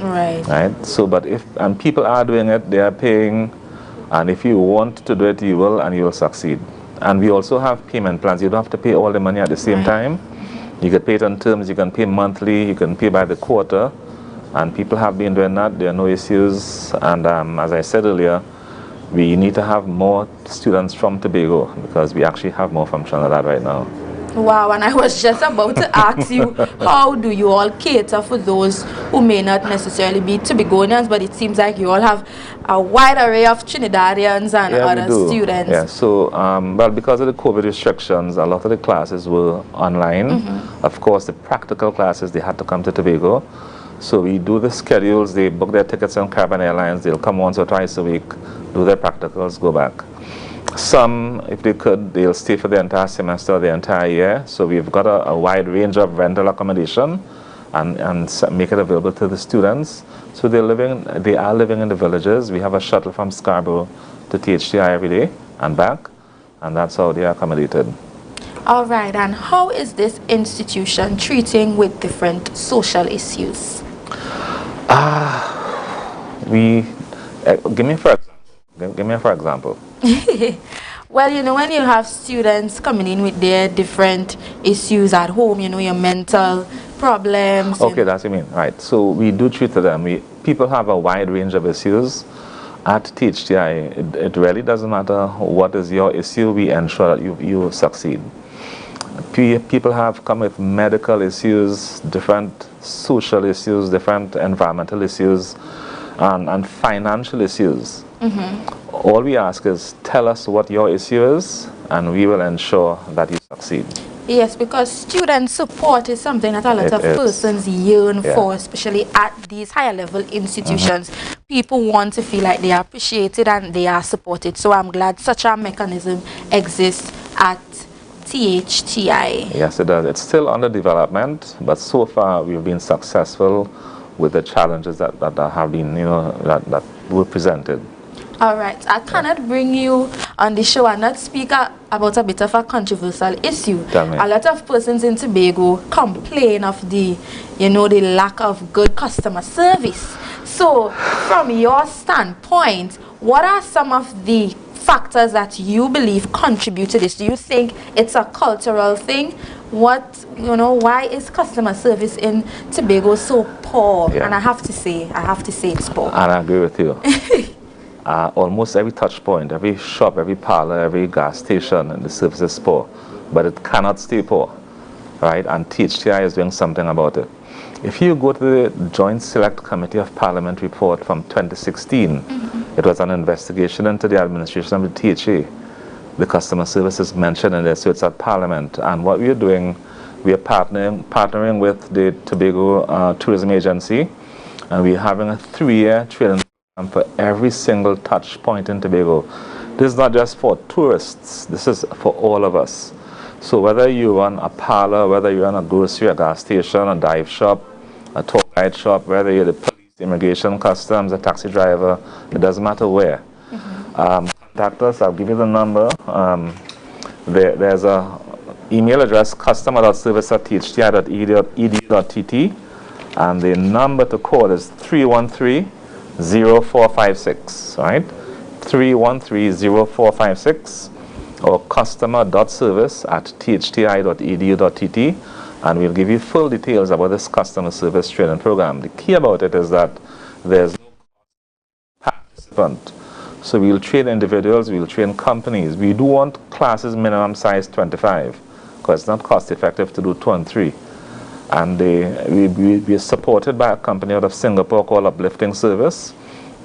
Right. So, and people are doing it, they are paying, and if you want to do it, you will, and you will succeed. And we also have payment plans. You don't have to pay all the money at the same time. You can pay it on terms, you can pay monthly, you can pay by the quarter, and people have been doing that. There are no issues, and as I said earlier, we need to have more students from Tobago because we actually have more from Trinidad right now. Wow, and I was just about to ask you, how do you all cater for those who may not necessarily be Tobagonians, but it seems like you all have a wide array of Trinidadians and other students. Yeah, so, well, because of the COVID restrictions, a lot of the classes were online. Of course, the practical classes, they had to come to Tobago. So we do the schedules, they book their tickets on Caribbean Airlines, they'll come once or twice a week, do their practicals, go back. Some, if they could, they'll stay for the entire semester, the entire year. So we've got a wide range of rental accommodation and make it available to the students. So they are living in the villages. We have a shuttle from Scarborough to THTI every day and back, and that's how they are accommodated. All right, and how is this institution treating with different social issues? Give me for example. Well, you know, when you have students coming in with their different issues at home, you know, your mental problems. Okay, that's what you mean. Right. So we do treat them. People have a wide range of issues. At THTI, it really doesn't matter what is your issue. We ensure that you succeed. People have come with medical issues, different social issues, different environmental issues, and financial issues. All we ask is tell us what your issue is, and we will ensure that you succeed. Yes, because student support is something that a lot of persons yearn for, especially at these higher level institutions. People want to feel like they are appreciated and they are supported. So I'm glad such a mechanism exists at THTI. Yes, it does. It's still under development, but so far we've been successful with the challenges that have been, that were presented. All right, I cannot bring you on the show and not speak about a bit of a controversial issue. A lot of persons in Tobago complain of the lack of good customer service. So, from your standpoint, what are some of the factors that you believe contribute to this? Do you think it's a cultural thing? why is customer service in Tobago so poor? Yeah. And I have to say it's poor. And I agree with you. Almost every touch point, every shop, every parlor, every gas station, and the service is poor. But it cannot stay poor, right? And THTI is doing something about it. If you go to the Joint Select Committee of Parliament report from 2016, it was an investigation into the administration of the THA. The customer service is mentioned in there, so it's at Parliament. And what we are doing, we are partnering with the Tobago Tourism Agency, and we're having a 3-year training program for every single touch point in Tobago. This is not just for tourists, this is for all of us. So whether you run a parlor, whether you run a grocery, a gas station, a dive shop, a tour guide shop, whether you're the police, immigration, customs, a taxi driver, it doesn't matter where. Contact us, I'll give you the number. There's a email address, customer.service@thti.edu.tt, and the number to call is 313-0456, right? 313-0456, or customer.service@thti.edu.tt, and we'll give you full details about this customer service training program. The key about it is that there's no participant. So we'll train individuals, we'll train companies. We do want classes minimum size 25, because it's not cost effective to do 2 and 3. And we are supported by a company out of Singapore called Uplifting Service.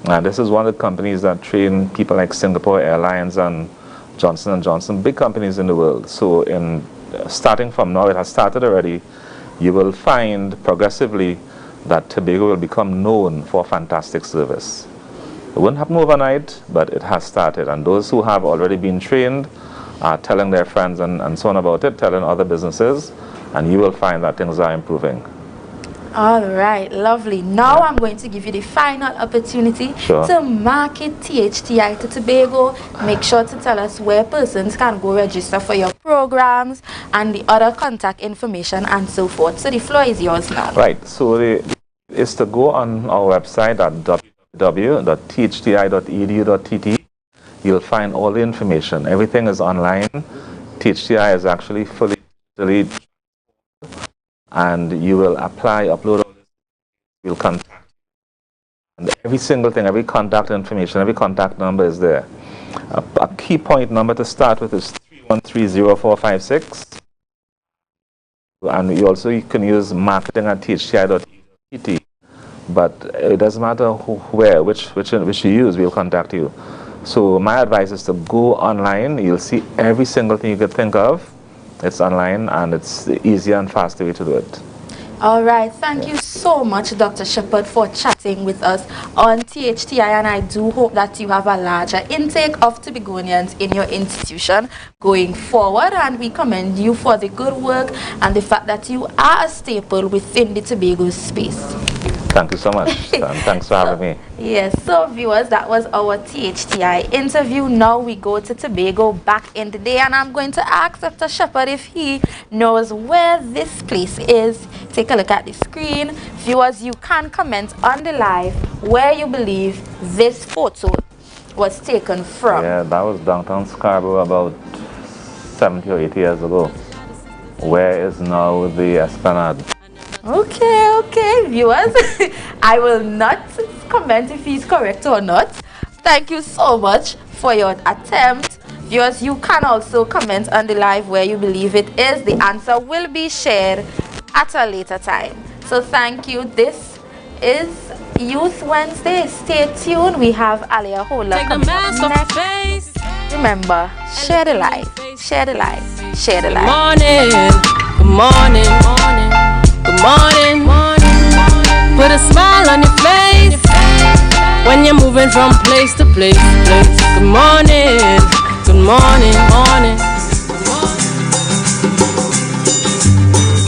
And this is one of the companies that train people like Singapore Airlines and Johnson & Johnson, big companies in the world. So starting from now, it has started already, you will find progressively that Tobago will become known for fantastic service. It won't happen overnight, but it has started. And those who have already been trained are telling their friends and so on about it, telling other businesses, and you will find that things are improving. All right, lovely. Now I'm going to give you the final opportunity to market THTI to Tobago. Make sure to tell us where persons can go register for your programs and the other contact information and so forth. So the floor is yours now. Right, so it's to go on our website at www.thti.edu.tt. You'll find all the information. Everything is online. THTI is actually fully digitally, and you will apply, upload all this, we'll contact you. And every single thing, every contact information, every contact number is there. A key point number to start with is 313-0456. And you can use marketing@thti.edu.tt. But it doesn't matter which you use, we'll contact you. So my advice is to go online. You'll see every single thing you could think of. It's online, and it's the easier and faster way to do it. All right, thank you so much, Dr. Shepherd, for chatting with us on THTI, and I do hope that you have a larger intake of Tobagonians in your institution going forward, and we commend you for the good work and the fact that you are a staple within the Tobago space. Thank you so much, and thanks for having me. Yes, so viewers, that was our THTI interview. Now we go to Tobago back in the day, and I'm going to ask Dr. Shepherd if he knows where this place is. Take a look at the screen. Viewers, you can comment on the live where you believe this photo was taken from. Yeah, that was downtown Scarborough about 70 or 80 years ago. Where is now the Esplanade? Okay, viewers. I will not comment if he's correct or not. Thank you so much for your attempt. Viewers, you can also comment on the live where you believe it is. The answer will be shared at a later time. So thank you. This is Youth Wednesday. Stay tuned. We have Alia Hola coming up next. Remember, share the live, share the live, share the live. Good morning, good morning, put a smile on your face when you're moving from place to place. Good morning, good morning, morning.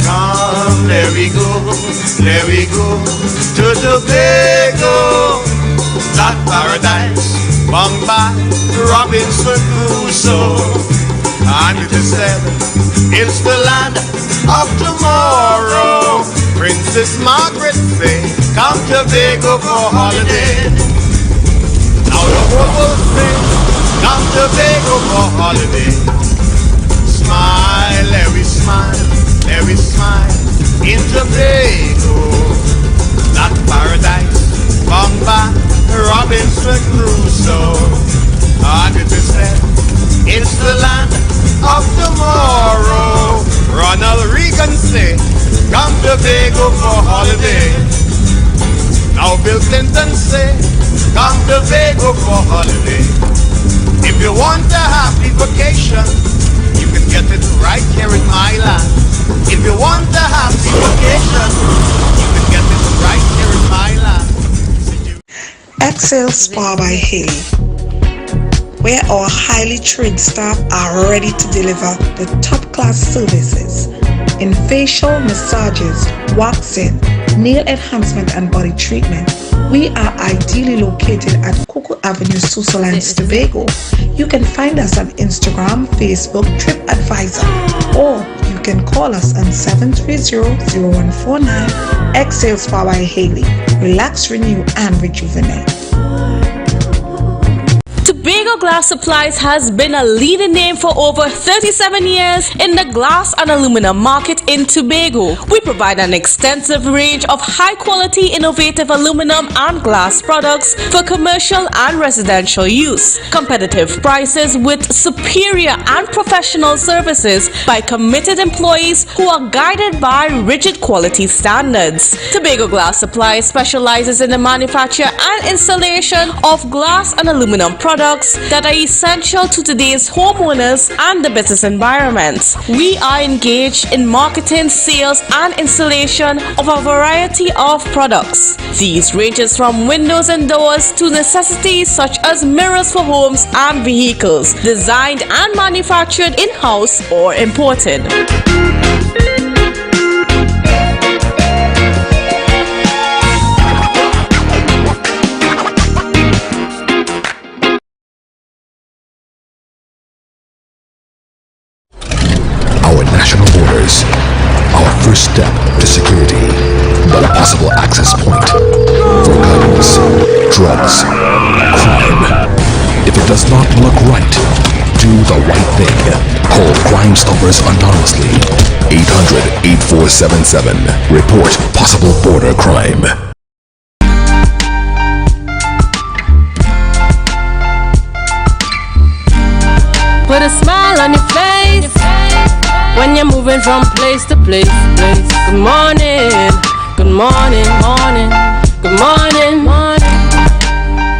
Come, let we go to Tobago, that paradise, bung by Robinson Crusoe. And it is said, it's the land of tomorrow. Princess Margaret say, come to Tobago for holiday. Now the whole world say, come to Tobago for holiday. Smile, every smile, Tobago for holiday. Now Bill Clinton say, come Tobago for holiday. If you want a happy vacation, you can get it right here in my land. If you want a happy vacation, you can get it right here in my land. Excel Spa by Haley, where our highly trained staff are ready to deliver the top-class services in facial massages, waxing, nail enhancement and body treatment. We are ideally located at Coco Avenue, Switzerland, Tobago. You can find us on Instagram, Facebook, TripAdvisor, or you can call us on 730-0149. Excel Spa by Haley. Relax, renew, and rejuvenate. Tobago Glass Supplies has been a leading name for over 37 years in the glass and aluminum market in Tobago. We provide an extensive range of high-quality, innovative aluminum and glass products for commercial and residential use. Competitive prices with superior and professional services by committed employees who are guided by rigid quality standards. Tobago Glass Supplies specializes in the manufacture and installation of glass and aluminum products that are essential to today's homeowners and the business environment. We are engaged in marketing, sales, and installation of a variety of products. These ranges from windows and doors to necessities such as mirrors for homes and vehicles, designed and manufactured in-house or imported. National borders, our first step to security, but a possible access point for guns, drugs, crime. If it does not look right, do the right thing. Call Crime Stoppers anonymously. 800-8477. Report possible border crime. Put a smile on your face when you're moving from place to place. Good morning, good morning, morning, good morning, morning.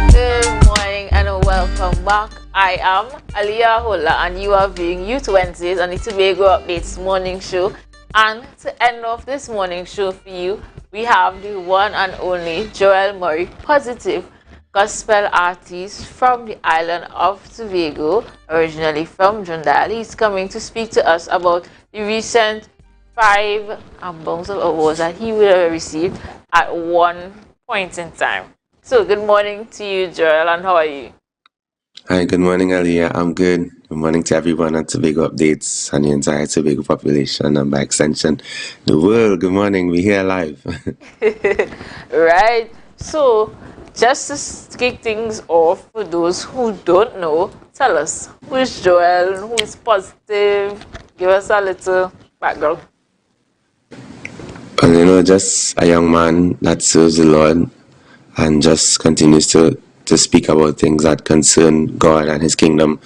Good morning and welcome back. I am Aliyah Hola and you are viewing Youth Wednesdays on the Tobago Updates morning show. And to end off this morning show for you, we have the one and only Joel Murray, positive gospel artist from the island of Tobago, originally from Jundal. He's coming to speak to us about the recent 5 albums of awards that he will have received at one point in time. So good morning to you, Joel, and how are you? Hi, good morning, Aliyah. I'm good. Good morning to everyone on Tobago Updates and the entire Tobago population and by extension, the world. Good morning. We're here live. Right. So just to kick things off, for those who don't know, tell us, who is Joel, who is positive? Give us a little background. Well, just a young man that serves the Lord and just continues to speak about things that concern God and His kingdom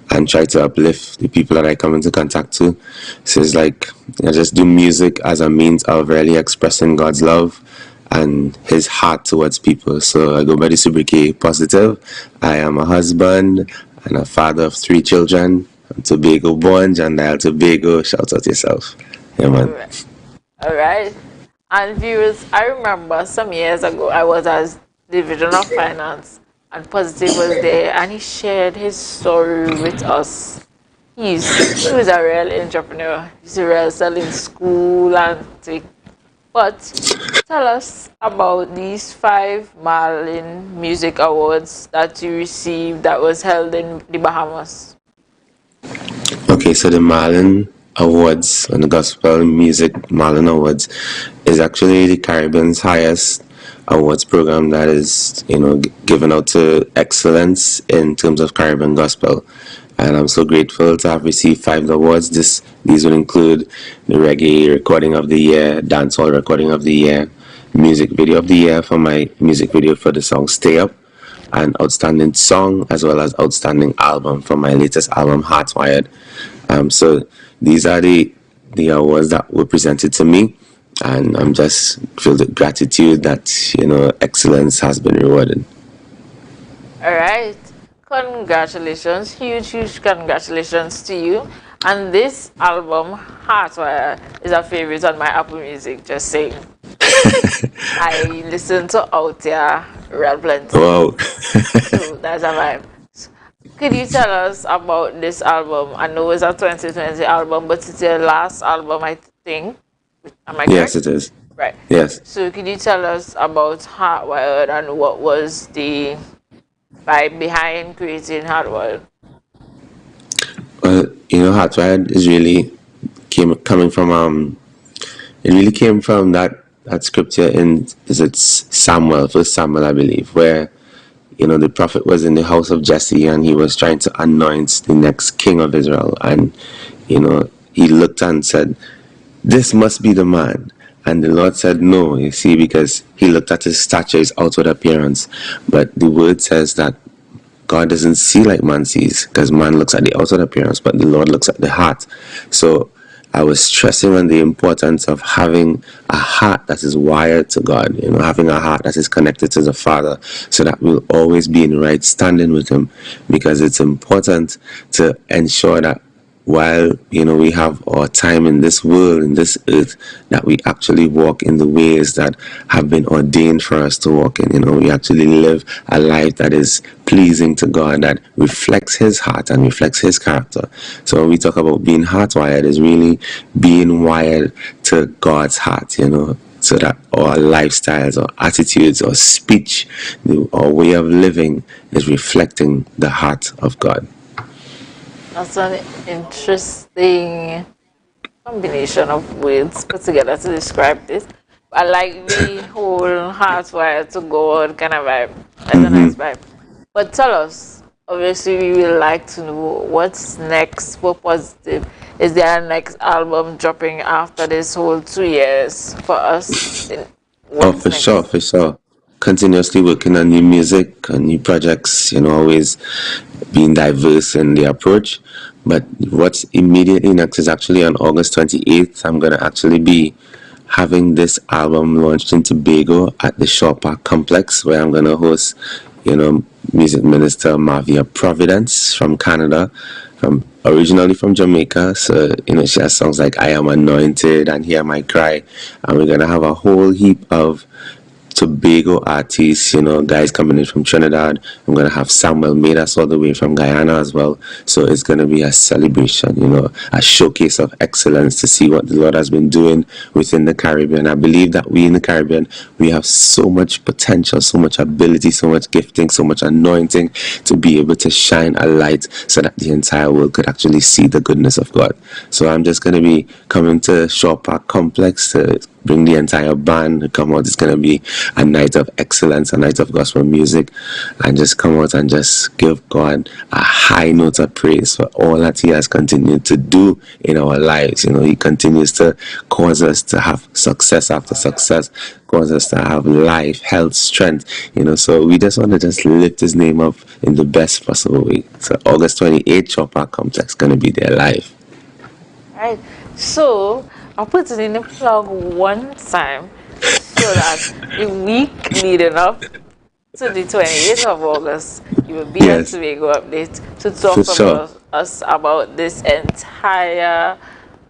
and try to uplift the people that I come into contact to. So it's like, I just do music as a means of really expressing God's love and His heart towards people. So I go by the sobriquet Positive. I am a husband and a father of 3 children. I'm Tobago born, Jandal Tobago. Shout out yourself. Yeah, man. All right. And viewers, I remember some years ago, I was as Division of Finance and Positive was there and he shared his story with us. He was a real entrepreneur. He's a real selling school and thing. But tell us about these 5 Marlin Music Awards that you received that was held in the Bahamas. Okay, so the Marlin Awards and the Gospel Music Marlin Awards is actually the Caribbean's highest awards program that is, given out to excellence in terms of Caribbean gospel. And I'm so grateful to have received 5 awards. These will include the Reggae Recording of the Year, Dancehall Recording of the Year, Music Video of the Year for my music video for the song Stay Up, and Outstanding Song as well as Outstanding Album for my latest album Heartwired. So these are the awards that were presented to me. and I'm just filled with gratitude that excellence has been rewarded. All right. Congratulations. Huge congratulations to you. And this album, Heartwire, is a favorite on my Apple Music, just saying. I listen to Out There real plenty. Wow. So that's a vibe. Could you tell us about this album? I know it's a 2020 album, but it's your last album, I think. Am I correct? Yes, it is. Right. Yes. So could you tell us about Hardwired and what was the vibe behind creating Hardwired? Well, Hardwired is really coming from it really came from that scripture in First Samuel, I believe, where the prophet was in the house of Jesse and he was trying to anoint the next king of Israel, and he looked and said, "This must be the man." And the Lord said, "No," you see, because he looked at his stature, his outward appearance. But the word says that God doesn't see like man sees, because man looks at the outward appearance, but the Lord looks at the heart. So I was stressing on the importance of having a heart that is wired to God, having a heart that is connected to the Father, so that we'll always be in right standing with Him, because it's important to ensure that while we have our time in this world, in this earth, that we actually walk in the ways that have been ordained for us to walk in. We actually live a life that is pleasing to God, that reflects His heart and reflects His character. So when we talk about being heart-wired, is really being wired to God's heart, so that our lifestyles, our attitudes, our speech, our way of living is reflecting the heart of God. That's an interesting combination of words put together to describe this. I like the whole heartwire to God kind of vibe. That's a nice vibe. But tell us, obviously we would like to know what's next for Positive. Is there a next album dropping after this whole 2 years for us? For sure. Continuously working on new music and new projects, always being diverse in the approach. But what's immediately next is actually on August 28th, I'm going to actually be having this album launched in Tobago at the Shaw Park Complex, where I'm going to host, music minister Mavia Providence from Canada, originally from Jamaica. So, she has songs like I Am Anointed and Hear My Cry. And we're going to have a whole heap of Tobago artists, guys coming in from Trinidad. I'm going to have Samuel Medas all the way from Guyana as well. So it's going to be a celebration, a showcase of excellence to see what the Lord has been doing within the Caribbean. I believe that we in the Caribbean, we have so much potential, so much ability, so much gifting, so much anointing to be able to shine a light so that the entire world could actually see the goodness of God. So I'm just going to be coming to Shaw Park Complex to bring the entire band to come out. It's going to be a night of excellence, a night of gospel music, and just come out and just give God a high note of praise for all that He has continued to do in our lives. He continues to cause us to have success after success, cause us to have life, health, strength, so we just want to just lift His name up in the best possible way. So August 28th, Shaw Park Complex, going to be there live. Right. So I'll put it in the plug one time so that the week leading up to the 28th of August, you will be on Tobago Update to talk about us about this entire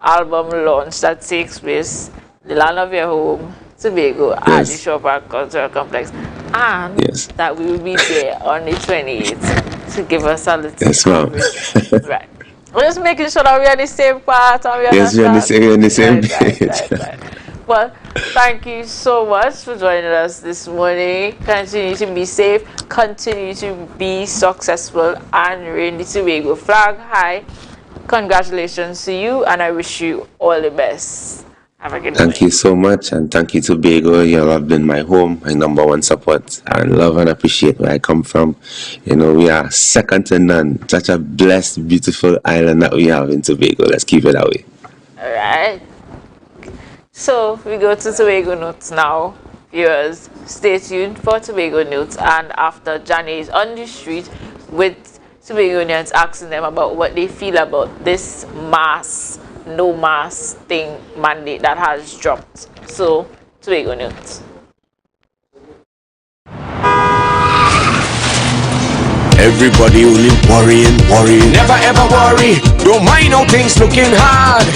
album launch that takes place, the land of your home, Tobago, at the Shaw Park Cultural Complex, and that we will be there on the 28th to give us a little coverage. Right. We're just making sure that we're on the same part and we're on the same page. Right. Well, thank you so much for joining us this morning. Continue to be safe, continue to be successful, and reign the Tobago flag high. Congratulations to you, and I wish you all the best. Have a good Thank you so much, and thank you to Tobago. You have been my home, my number one support. I love and appreciate where I come from. We are second to none. Such a blessed, beautiful island that we have in Tobago. Let's keep it that way. All right. So we go to Tobago Notes now. Viewers, stay tuned for Tobago Notes, and after Johnny is on the street with Tobagonians asking them about what they feel about this mass no mask thing mandate that has dropped. So, Tobago notes. Everybody only worrying. Never ever worry. Don't mind how things looking hard.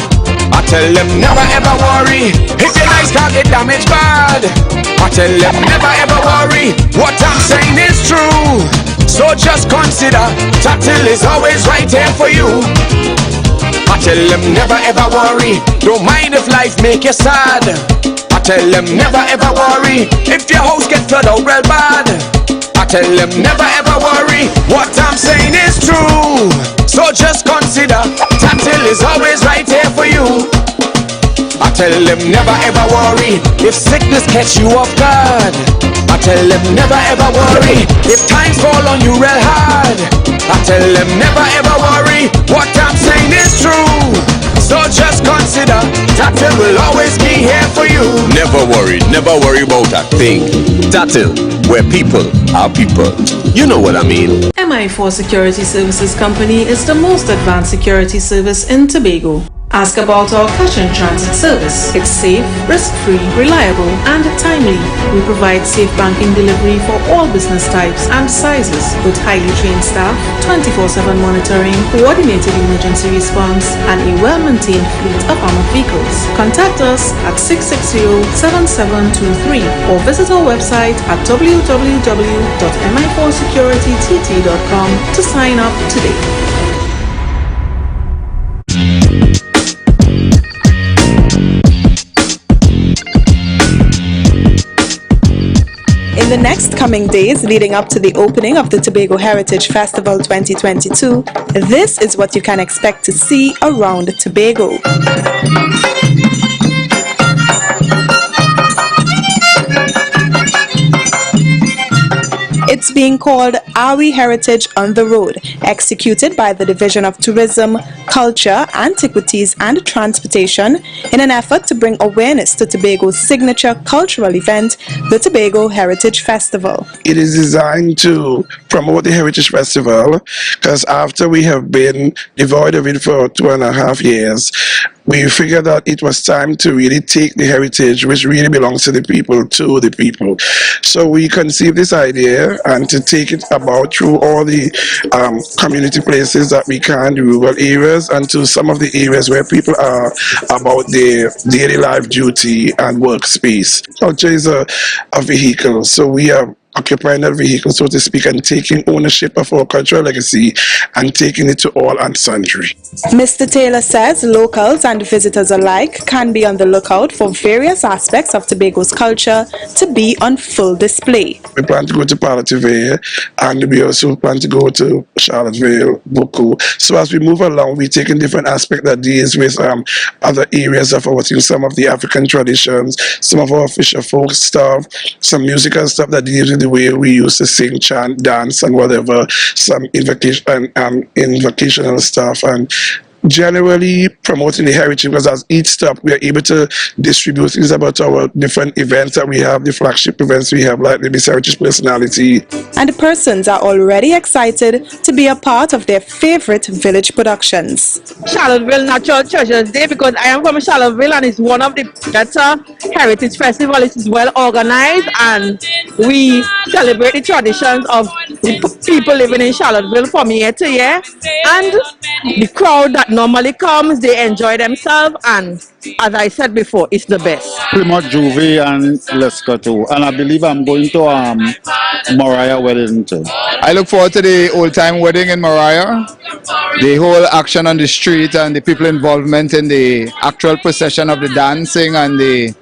I tell them never ever worry. If your nice can't get damaged bad. I tell them never ever worry. What I'm saying is true. So just consider Tatil is always right here for you. I tell them never ever worry. Don't mind if life make you sad. I tell them never ever worry. If your house get flooded out real bad. I tell them never ever worry. What I'm saying is true. So just consider Tatil is always right here for you. I tell them never ever worry. If sickness catch you off guard. I tell them never ever worry. If times fall on you real hard. I tell them never ever worry. What I'm saying is true. So just consider Tatil will always be here for you. Never worry about a thing. Tatil, where people are people. You know what I mean. MI4 Security Services Company is the most advanced security service in Tobago. Ask about our cash and transit service. It's safe, risk-free, reliable, and timely. We provide safe banking delivery for all business types and sizes with highly trained staff, 24/7 monitoring, coordinated emergency response, and a well-maintained fleet of armored vehicles. Contact us at 660-7723 or visit our website at www.mi4securitytt.com to sign up today. In the next coming days leading up to the opening of the Tobago Heritage Festival 2022, this is what you can expect to see around Tobago. It's being called Are We Heritage on the Road, executed by the Division of Tourism, Culture, Antiquities and Transportation in an effort to bring awareness to Tobago's signature cultural event, the Tobago Heritage Festival. It is designed to promote the Heritage Festival because after we have been devoid of it for 2.5 years, we figured that it was time to really take the heritage, which really belongs to the people, to the people. So we conceived this idea and to take it about through all the community places that we can, the rural areas, and to some of the areas where people are about their daily life duty and workspace. Culture is a vehicle, so we are occupying that vehicle, so to speak, and taking ownership of our cultural legacy and taking it to all and sundry. Mr. Taylor says locals and visitors alike can be on the lookout for various aspects of Tobago's culture to be on full display. We plan to go to Palativere and we also plan to go to Charlottesville, Buku. So as we move along, we're taking different aspects that deals with other areas of our team, some of the African traditions, some of our fisher folk stuff, some musical stuff that deals with the way we used to sing, chant, dance, and whatever, some invocational stuff, and generally promoting the heritage, because as each stop we are able to distribute things about our different events that we have, the flagship events we have, like the Miss Heritage Personality. And persons are already excited to be a part of their favorite village productions. Charlottesville Natural Treasures Day, because I am from Charlottesville and it's one of the better heritage festivals. It is well organized and we celebrate the traditions of the people living in Charlottesville from year to year, and the crowd that normally comes, they enjoy themselves, and as I said before, it's the best. Plymouth Juvie and Leicester too, and I believe I'm going to Mariah wedding too. I look forward to the old time wedding in Mariah, the whole action on the street and the people involvement in the actual procession of the dancing and the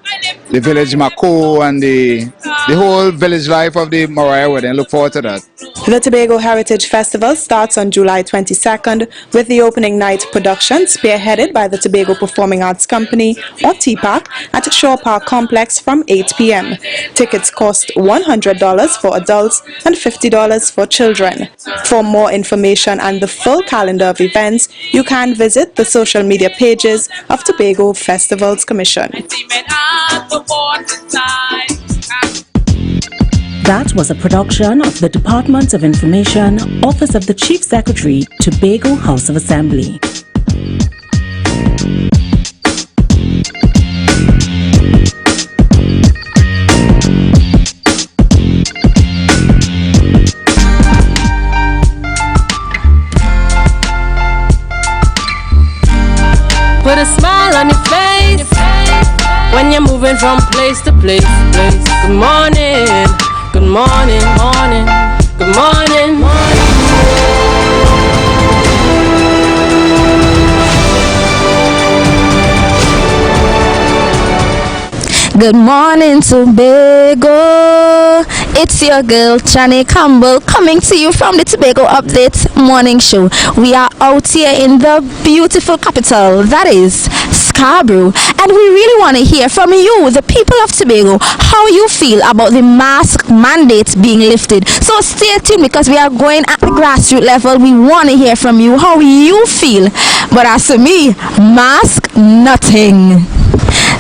village Mako and the whole village life of the Mariah wedding. I look forward to that. The Tobago Heritage Festival starts on July 22nd with the opening night production spearheaded by the Tobago Performing Arts Company, or TPAC, at Shaw Park Complex from 8 p.m. Tickets cost $100 for adults and $50 for children. For more information and the full calendar of events, you can visit the social media pages of Tobago Festivals Commission. That was a production of the Department of Information, Office of the Chief Secretary, Tobago House of Assembly. on your face when you're moving from place to place. Good morning, good morning, morning, good morning, morning. Good morning, Tobago. It's your girl, Johnny Campbell, coming to you from the Tobago Update Morning Show. We are out here in the beautiful capital, that is Scarborough, and we really want to hear from you, the people of Tobago, how you feel about the mask mandate being lifted. So stay tuned because we are going at the grassroots level. We want to hear from you, how you feel. But as for me, mask nothing.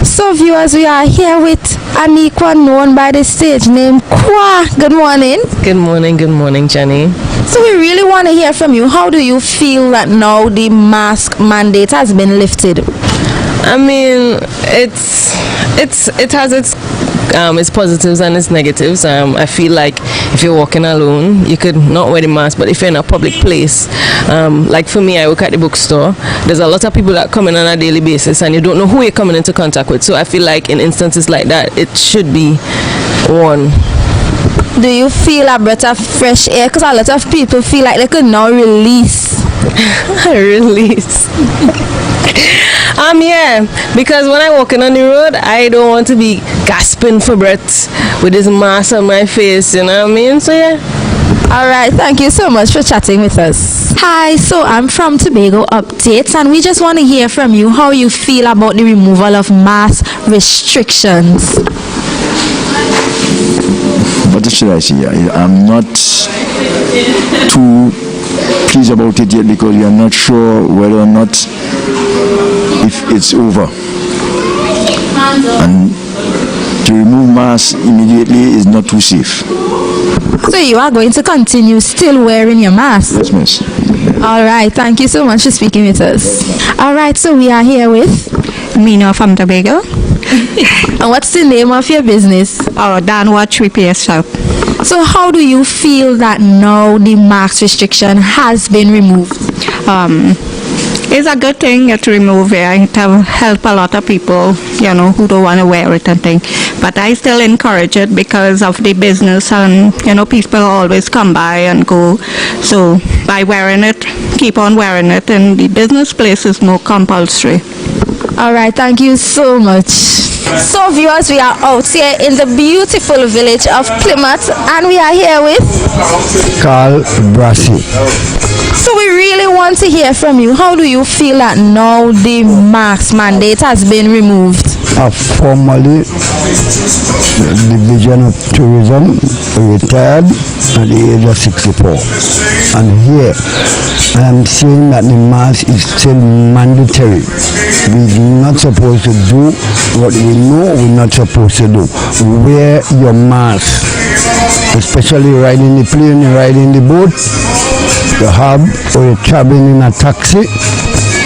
So viewers, we are here with Anikwa, known by the stage name Kwa. Good morning. Good morning, Jenny. So we really want to hear from you. How do you feel that now the mask mandate has been lifted? I mean, it has its positives and its negatives. I feel like if you're walking alone, you could not wear the mask, but if you're in a public place, like for me, I work at the bookstore, there's a lot of people that come in on a daily basis and you don't know who you're coming into contact with. So I feel like in instances like that, it should be worn. Do you feel a breath of fresh air? Because a lot of people feel like they could now release. Release. Yeah, because when I walk in on the road, I don't want to be gasping for breath with this mask on my face, you know what I mean? So yeah. Alright, thank you so much for chatting with us. Hi, so I'm from Tobago Updates and we just want to hear from you how you feel about the removal of mask restrictions. What should I say? I'm not too pleased about it yet because we are not sure whether or not if it's over. And to remove masks immediately is not too safe. So you are going to continue still wearing your mask? Yes, miss. Alright, thank you so much for speaking with us. Alright, so we are here with Mina from Tobago. And what's the name of your business? Our Dan Watch Repair Shop. So how do you feel that now the mask restriction has been removed? It's a good thing to remove it. It will help a lot of people, you know, who don't want to wear it and things. But I still encourage it because of the business and, you know, people always come by and go. So by wearing it, keep on wearing it, and the business place is no compulsory. Alright, thank you so much. So viewers, we are out here in the beautiful village of Plymouth and we are here with Carl Brassi. So we really want to hear from you. How do you feel that now the mask mandate has been removed? Formerly, the Division of Tourism retired at the age of 64. And here, I am saying that the mask is still mandatory. We're not supposed to do what we know we're not supposed to do. Wear your mask, especially riding the plane, riding the boat, the hub, or you're traveling in a taxi.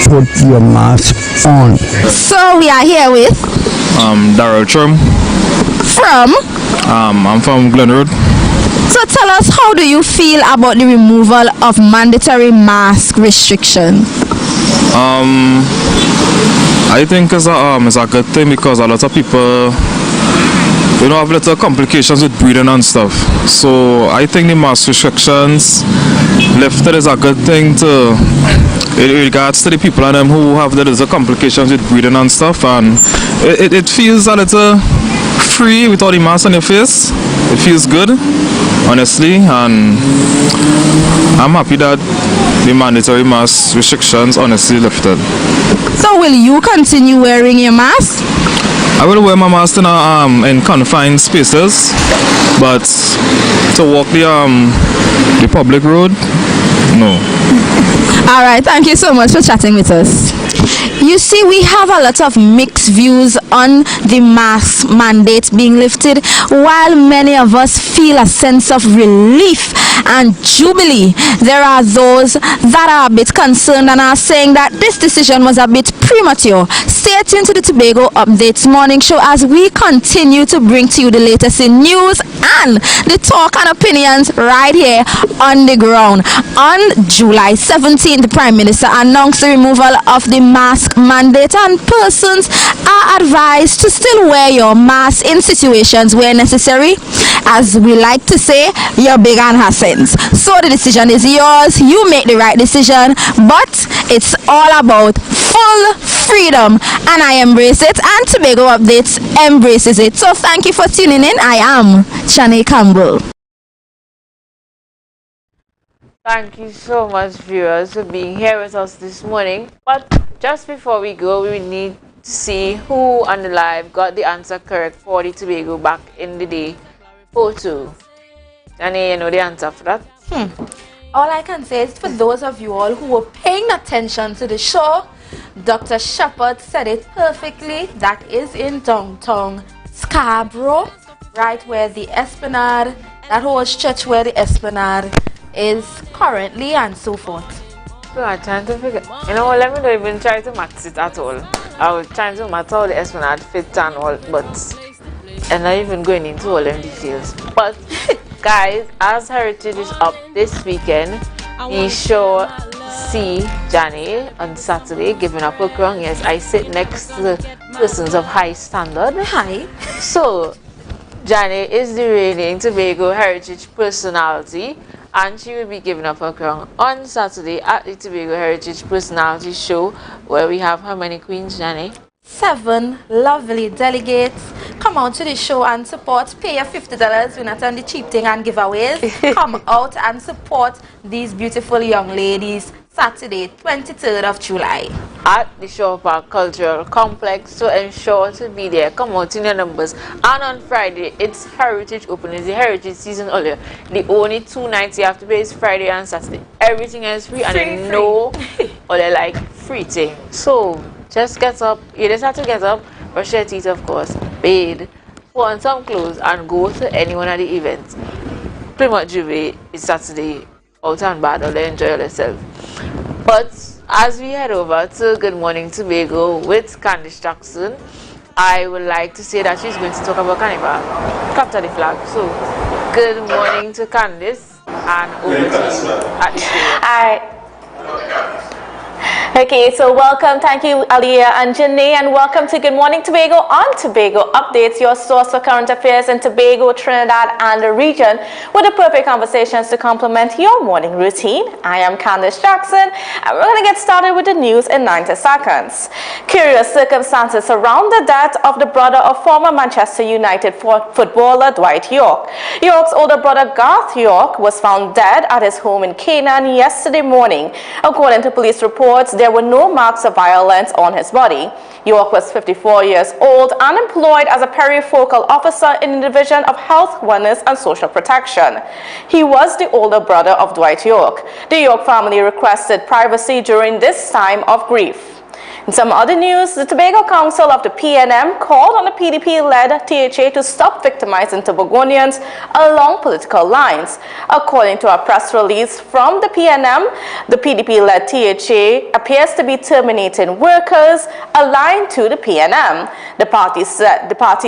Put your mask on. So we are here with Darrell Trum. From? I'm from Glen Road. So tell us, how do you feel about the removal of mandatory mask restrictions? I think it's a good thing because a lot of people, you know, have little complications with breathing and stuff. So I think the mask restrictions lifted is a good thing to, in regards to the people and them who have the little complications with breathing and stuff, and it feels a little free without the mask on your face. It feels good, honestly, and I'm happy that the mandatory mask restrictions honestly lifted. So will you continue wearing your mask? I will wear my mask in confined spaces, but to walk the public road, no. Alright, thank you so much for chatting with us. You see, we have a lot of mixed views on the mask mandate being lifted, while many of us feel a sense of relief and Jubilee. There are those that are a bit concerned and are saying that this decision was a bit premature. Stay tuned to the Tobago Updates morning show as we continue to bring to you the latest in news and the talk and opinions right here on the ground. On July 17th, the Prime Minister announced the removal of the mask mandate, and persons are advised to still wear your mask in situations where necessary. As we like to say, you're big on Hassans. So the decision is yours. You make the right decision, but it's all about full freedom, and I embrace it, and Tobago Updates embraces it. So thank you for tuning in. I am Shanae Campbell. Thank you so much, viewers, for being here with us this morning. But just before we go, we need to see who on the live got the answer correct for the Tobago back in the day photo. Danny, you know the answer for that? All I can say is for those of you all who were paying attention to the show, Dr. Shepard said it perfectly. That is in downtown Scarborough, right where the Esplanade, that whole stretch where the Esplanade is currently, and so forth. So I'm trying to figure, you know, let me not even try to max it at all. I was trying to max how the Esplanade fit and all, but I'm not even going into all them details. But guys, as Heritage is up this weekend, you sure see Johnny on Saturday giving up a crown. Yes, I sit next to the persons of high standard. Hi. So Johnny is the reigning Tobago Heritage personality, and she will be giving up her crown on Saturday at the Tobago Heritage Personality Show, where we have how many queens, Johnny? 7 lovely delegates. Come out to the show and support. Pay your $50. We're not on the cheap thing and giveaways. Come out and support these beautiful young ladies. Saturday, 23rd of July. At the Shore Park Cultural Complex, so ensure to be there. Come out in your numbers. And on Friday, it's Heritage Open. It's the Heritage season earlier. The only 2 nights you have to pay is Friday and Saturday. Everything else free, and you know, or they like free thing. So just get up. You just have to get up, brush your teeth, of course, bathe, put on some clothes, and go to any one of the events. Pretty much Juve is Saturday, out and bad, or enjoy yourself. But as we head over to Good Morning Tobago with Candice Jackson, I would like to say that she's going to talk about Carnival, capture the flag. So, good morning to Candice, and over to you at the stage. Okay, so welcome, thank you Aliyah and Janae, and welcome to Good Morning Tobago on Tobago Updates, your source for current affairs in Tobago, Trinidad and the region, with the perfect conversations to complement your morning routine. I am Candice Jackson, and we're going to get started with the news in 90 seconds. Curious circumstances surround the death of the brother of former Manchester United footballer Dwight York. York's older brother Garth York was found dead at his home in Canaan yesterday morning. According to police reports, there were no marks of violence on his body. York was 54 years old and employed as a perifocal officer in the Division of Health, Wellness and Social Protection. He was the older brother of Dwight York. The York family requested privacy during this time of grief. In some other news, the Tobago Council of the PNM called on the PDP-led THA to stop victimizing Tobagonians along political lines. According to a press release from the PNM, the PDP-led THA appears to be terminating workers aligned to the PNM. The party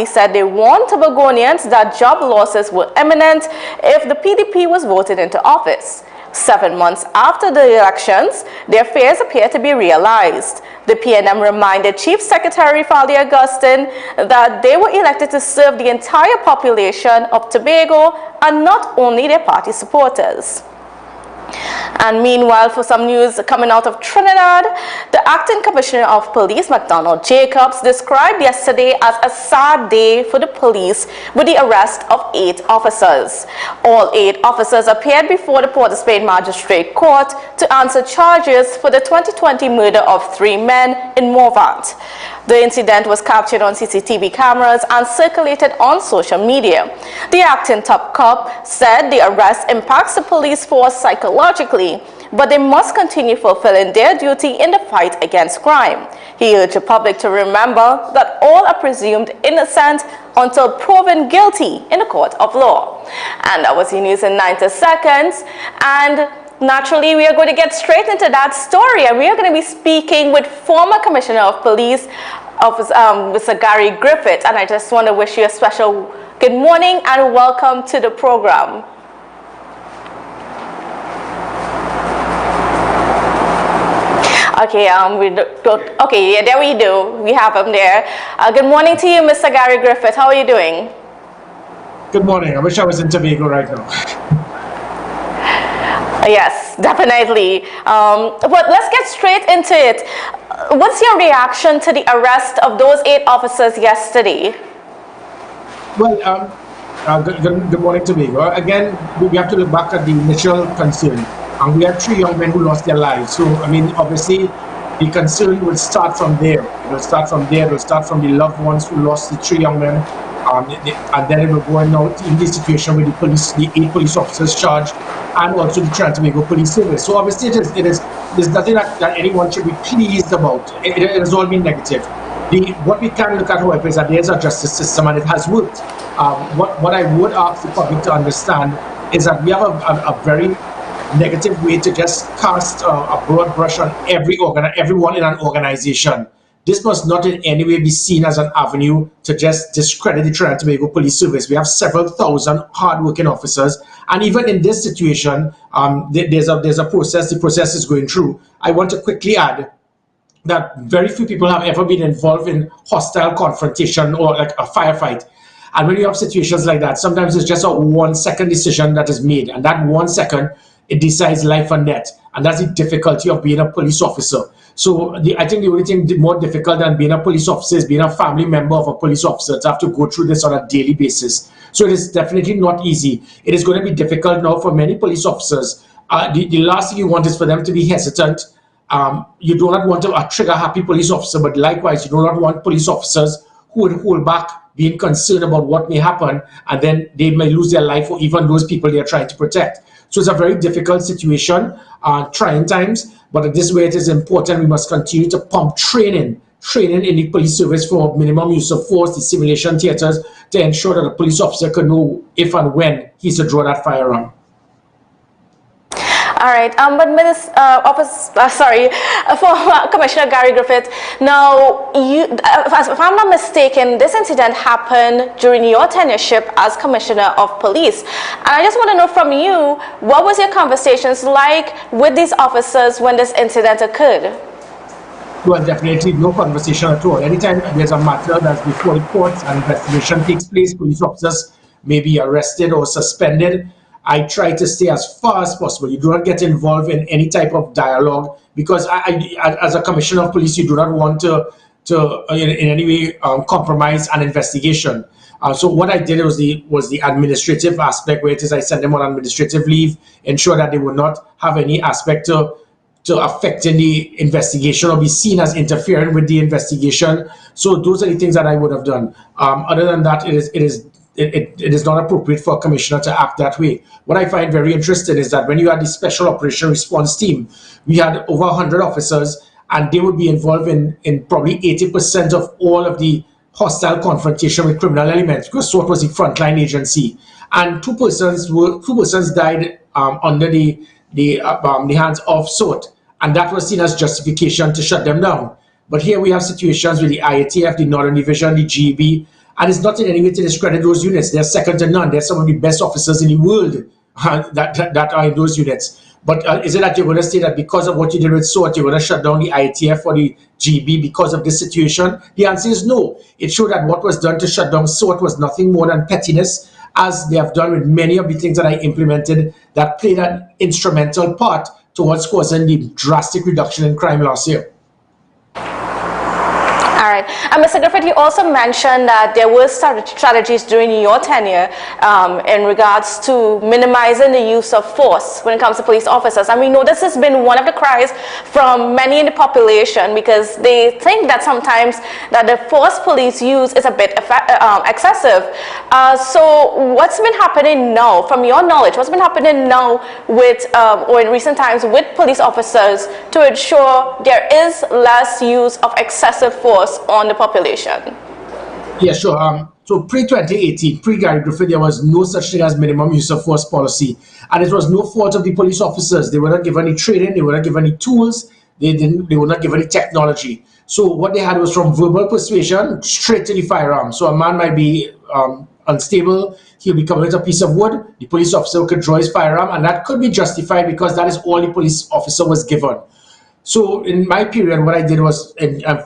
said they warned Tobagonians that job losses were imminent if the PDP was voted into office. 7 months after the elections, their fears appear to be realized. The PNM reminded Chief Secretary Faldi Augustine that they were elected to serve the entire population of Tobago and not only their party supporters. And meanwhile, for some news coming out of Trinidad, the Acting Commissioner of Police, McDonald Jacobs, described yesterday as a sad day for the police with the arrest of 8 officers. All 8 officers appeared before the Port of Spain Magistrate Court to answer charges for the 2020 murder of 3 men in Morvant. The incident was captured on CCTV cameras and circulated on social media. The acting top cop said the arrest impacts the police force psychologically, but they must continue fulfilling their duty in the fight against crime. He urged the public to remember that all are presumed innocent until proven guilty in the court of law. And that was the news in 90 seconds. And naturally, we are going to get straight into that story, and we are going to be speaking with former Commissioner of Police, Mr. Gary Griffith. And I just want to wish you a special good morning and welcome to the program. Okay, okay, yeah, there we do. We have him there. Good morning to you, Mr. Gary Griffith. How are you doing? Good morning. I wish I was in Tobago right now. Yes, definitely. But let's get straight into it. What's your reaction to the arrest of those 8 officers yesterday? Well, good morning, Tobago. Again, we have to look back at the initial concern. And we had 3 young men who lost their lives. So, I mean, obviously, the concern will start from there. It will start from there. It will start from the loved ones who lost the 3 young men. And then it will go out in this situation with the 8 police officers charged, and also the Tobago Police Service. So, obviously, there's nothing that anyone should be pleased about. It has all been negative. What we can look at, however, is that there's a justice system and it has worked. What I would ask the public to understand is that we have a very negative way to just cast a broad brush on everyone in an organization. This must not in any way be seen as an avenue to just discredit the Tobago Police Service. We have several thousand hard-working officers, and even in this situation, there's a process. The process is going through. I want to quickly add that very few people have ever been involved in hostile confrontation or like a firefight. And when you have situations like that, sometimes it's just a 1-second decision that is made, and that 1 second, it decides life and death. And that's the difficulty of being a police officer. So I think the only thing more difficult than being a police officer is being a family member of a police officer to have to go through this on a daily basis. So it is definitely not easy. It is going to be difficult now for many police officers. The last thing you want is for them to be hesitant. You do not want a trigger-happy police officer, but likewise, you do not want police officers who would hold back, being concerned about what may happen, and then they may lose their life, or even those people they are trying to protect. So it's a very difficult situation, trying times, but this way it is important we must continue to pump training in the police service for minimum use of force, the simulation theaters, to ensure that a police officer can know if and when he's to draw that firearm. All right, but for Commissioner Gary Griffith, now, if I'm not mistaken, this incident happened during your tenureship as Commissioner of Police. And I just want to know from you, what was your conversations like with these officers when this incident occurred? Well, definitely no conversation at all. Anytime there's a matter that's before the courts and investigation takes place, police officers may be arrested or suspended. I try to stay as far as possible. You do not get involved in any type of dialogue, because as a commissioner of police, you do not want to in any way compromise an investigation. So what I did was the administrative aspect, where it is I sent them on administrative leave, ensure that they would not have any aspect to affecting the investigation or be seen as interfering with the investigation. So those are the things that I would have done. Other than that, it is not appropriate for a commissioner to act that way. What I find very interesting is that when you had the Special Operation Response Team, we had over 100 officers, and they would be involved in probably 80% of all of the hostile confrontation with criminal elements, because SWAT was the frontline agency. And two persons died under the hands of SWAT, and that was seen as justification to shut them down. But here we have situations with the IATF, the Northern Division, the GB, and it's not in any way to discredit those units. They're second to none. They're some of the best officers in the world that are in those units. But is it that you're going to say that because of what you did with SWAT, you're going to shut down the IATF or the GB because of this situation? The answer is no. It showed that what was done to shut down SWAT was nothing more than pettiness, as they have done with many of the things that I implemented that played an instrumental part towards causing the drastic reduction in crime last year. All right. And Mr. Griffith, you also mentioned that there were strategies during your tenure in regards to minimizing the use of force when it comes to police officers. And we know this has been one of the cries from many in the population, because they think that sometimes that the force police use is a bit excessive. So what's been happening now, from your knowledge, what's been happening now with, or in recent times with police officers to ensure there is less use of excessive force on the population? Yeah, sure. So pre-2018, pre-Gary Griffith, there was no such thing as minimum use of force policy. And it was no fault of the police officers. They were not given any training, they were not given any tools, they were not given any technology. So what they had was from verbal persuasion straight to the firearm. So a man might be unstable, he'll be covered with a piece of wood, the police officer could draw his firearm, and that could be justified because that is all the police officer was given. So in my period, what I did was,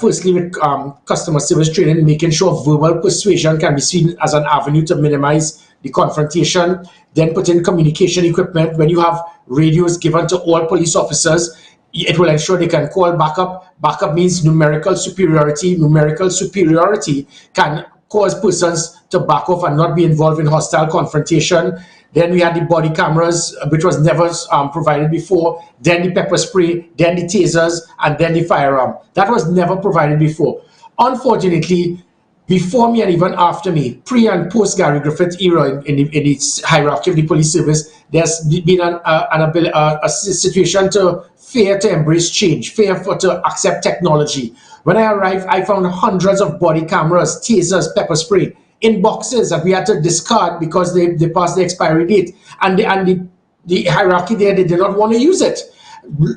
firstly with customer service training, making sure verbal persuasion can be seen as an avenue to minimize the confrontation, then put in communication equipment. When you have radios given to all police officers, it will ensure they can call backup. Backup means numerical superiority. Numerical superiority can cause persons to back off and not be involved in hostile confrontation. Then we had the body cameras, which was never provided before, then the pepper spray, then the tasers, and then the firearm. That was never provided before. Unfortunately, before me and even after me, pre and post Gary Griffith era in the hierarchy of the police service, there's been a situation to fear to embrace change, fear to accept technology. When I arrived, I found hundreds of body cameras, tasers, pepper spray in boxes that we had to discard because they passed the expiry date. And the hierarchy there, they did not want to use it.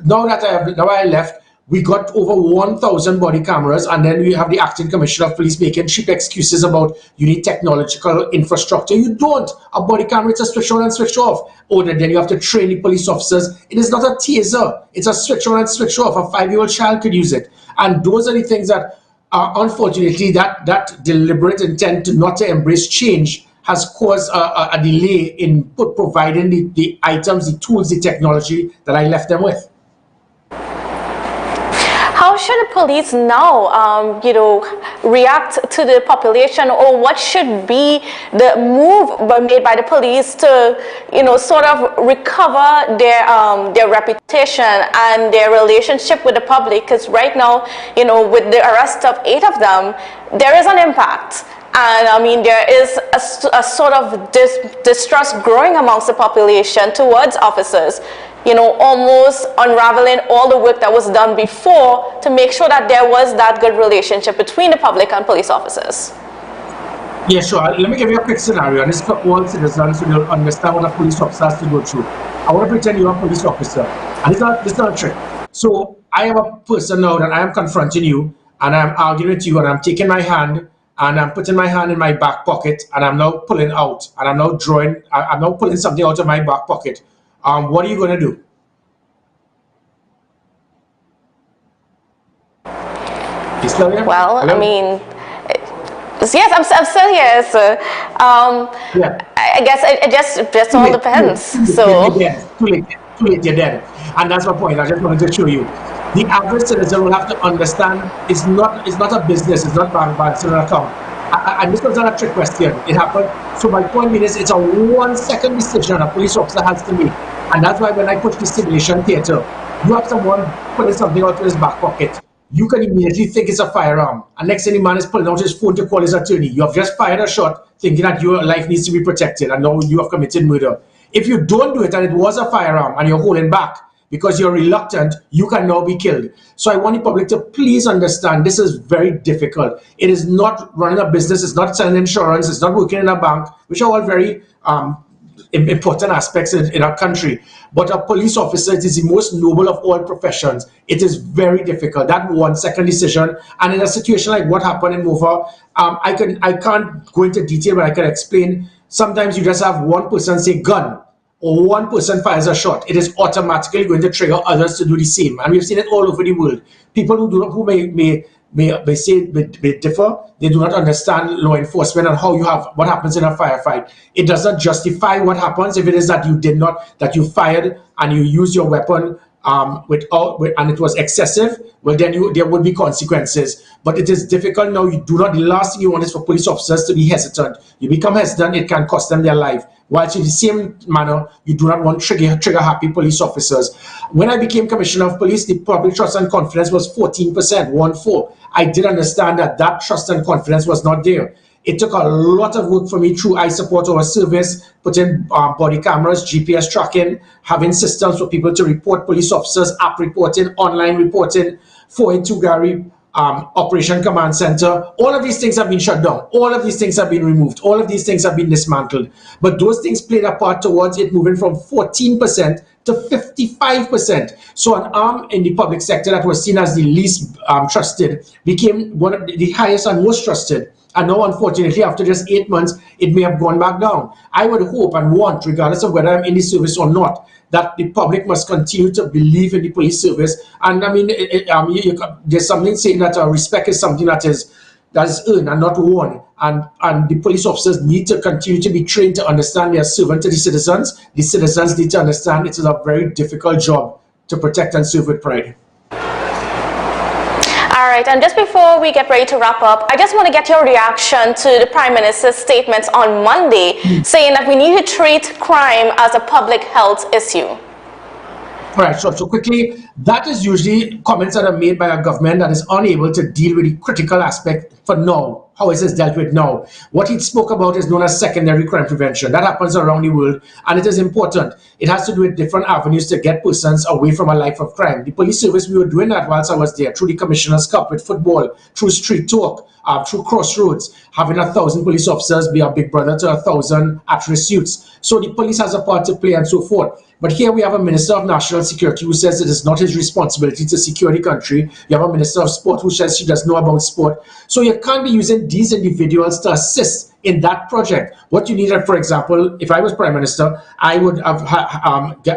Now I left, we got over 1,000 body cameras, and then we have the acting commissioner of police making cheap excuses about you need technological infrastructure. You don't. A body camera, it's a switch on and switch off. Oh, then you have to train the police officers. It is not a taser. It's a switch on and switch off. A 5-year-old child could use it. And those are the things that, unfortunately, that deliberate intent to not to embrace change has caused a delay in providing the items, the tools, the technology that I left them with. How should the police now, react to the population, or what should be the move made by the police to, sort of recover their reputation and their relationship with the public? Because right now, with the arrest of 8 of them, there is an impact. And I mean, there is a sort of distrust growing amongst the population towards officers, almost unraveling all the work that was done before to make sure that there was that good relationship between the public and police officers. Yeah, sure. Let me give you a quick scenario, and this is for all citizens so you'll understand what a police officer has to go through. I want to pretend you're a police officer, and it's not a trick. So I am a person now that I am confronting you, and I'm arguing with you, and I'm taking my hand, and I'm putting my hand in my back pocket, and I'm now pulling out, and I'm now pulling something out of my back pocket. What are you going to do? You still here? Well, Hello? I mean, yes, I'm still here. So, yeah. I guess it just all depends. Too late, you're dead. And that's my point. I just wanted to show you. The average citizen will have to understand it's not a business, it's not bank balance, it's not an account. And this was not a trick question. It happened. So my point is, it's a 1-second decision a police officer has to make. And that's why when I push the simulation theater, you have someone putting something out of his back pocket. You can immediately think it's a firearm. And next thing the man is pulling out his phone to call his attorney. You have just fired a shot thinking that your life needs to be protected and now you have committed murder. If you don't do it and it was a firearm and you're holding back because you're reluctant, you can now be killed. So I want the public to please understand this is very difficult. It is not running a business, it's not selling insurance, it's not working in a bank, which are all very important aspects in our country. But a police officer, it is the most noble of all professions. It is very difficult, that 1-second decision. And in a situation like what happened in Mova, I can't go into detail, but I can explain. Sometimes you just have one person say gun, or one person fires a shot. It is automatically going to trigger others to do the same. And we've seen it all over the world. People who may differ, they do not understand law enforcement and what happens in a firefight. It does not justify what happens if it is that you fired and you use your weapon and it was excessive, well then there would be consequences. But it is difficult now. The last thing you want is for police officers to be hesitant. You become hesitant, it can cost them their life. Whilst in the same manner, you do not want trigger happy police officers. When I became Commissioner of Police, the public trust and confidence was 14%, 1-4. I did understand that trust and confidence was not there. It took a lot of work for me through I Support Our Service, putting body cameras, GPS tracking, having systems for people to report police officers, app reporting, online reporting, 482 Gary, Operation Command Center. All of these things have been shut down. All of these things have been removed. All of these things have been dismantled. But those things played a part towards it moving from 14% to 55%. So an arm in the public sector that was seen as the least trusted became one of the highest and most trusted. And now, unfortunately, after just 8 months, it may have gone back down. I would hope and want, regardless of whether I'm in the service or not, that the public must continue to believe in the police service. And I mean, there's something saying that respect is something that is earned and not won. And the police officers need to continue to be trained to understand they are servant to the citizens. The citizens need to understand it is a very difficult job to protect and serve with pride. All right, and just before we get ready to wrap up, I just want to get your reaction to the Prime Minister's statements on Monday, saying that we need to treat crime as a public health issue. All right, so quickly, that is usually comments that are made by a government that is unable to deal with the critical aspect for now. How is this dealt with now? What he spoke about is known as secondary crime prevention. That happens around the world, and it is important. It has to do with different avenues to get persons away from a life of crime. The police service, we were doing that whilst I was there, through the Commissioner's Cup with football, through street talk, through crossroads, having 1,000 police officers be a big brother to 1,000 at-risk youths. So the police has a part to play and so forth. But here we have a Minister of National Security who says it is not his responsibility to secure the country. You have a Minister of Sport who says she doesn't know about sport. So you can't be using these individuals to assist in that project. What you needed, for example, if I was Prime Minister, I would have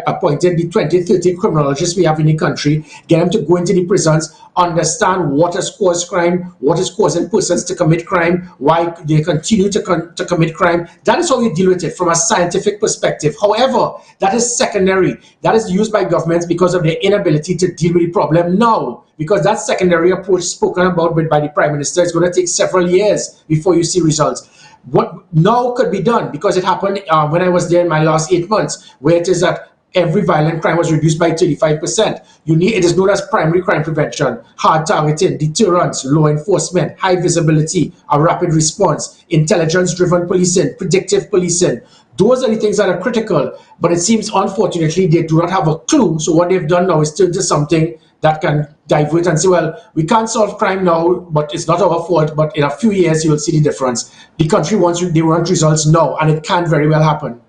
appointed the 20, 30 criminologists we have in the country, get them to go into the prisons, understand what has caused crime, what is causing persons to commit crime, why they continue to commit crime. That is how you deal with it from a scientific perspective. However, that is secondary. That is used by governments because of their inability to deal with the problem now. Because that secondary approach spoken about by the Prime Minister is going to take several years before you see results. What now could be done, because it happened when I was there in my last 8 months, where it is that every violent crime was reduced by 35%. It is known as primary crime prevention, hard targeting, deterrence, law enforcement, high visibility, a rapid response, intelligence-driven policing, predictive policing. Those are the things that are critical, but it seems, unfortunately, they do not have a clue. So what they've done now is turn to something that can divert and say, well, we can't solve crime now, but it's not our fault, but in a few years, you'll see the difference. The country they want results now, and it can very well happen.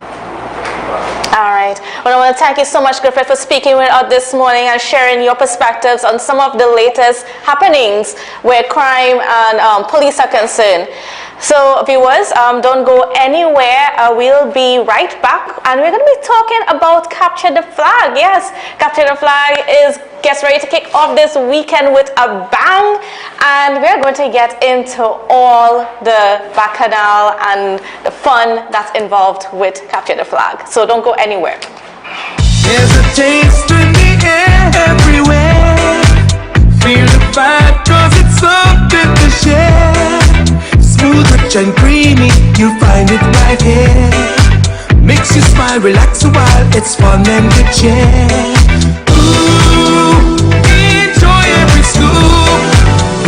All right. Well, I want to thank you so much, Griffith, for speaking with us this morning and sharing your perspectives on some of the latest happenings where crime and police are concerned. So, viewers, don't go anywhere. We'll be right back, and we're going to be talking about Capture the Flag. Yes, Capture the Flag gets ready to kick off this weekend with a bang, and we're going to get into all the bacchanal and the fun that's involved with Capture the Flag. So don't go anywhere. There's a taste in the air everywhere. Feel the vibe, 'cause it's something to share. Smooth, rich and creamy, you'll find it right here. Makes you smile, relax a while, it's fun and good cheer. Ooh, enjoy every scoop.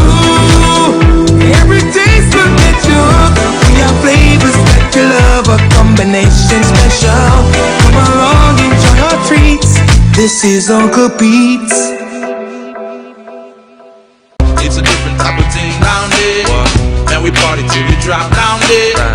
Ooh, every taste will get you. We have flavors that you love, a combination special. Come along, enjoy our treats. This is Uncle Pete's. It's a different type of thing down there. And we party till we drop down there.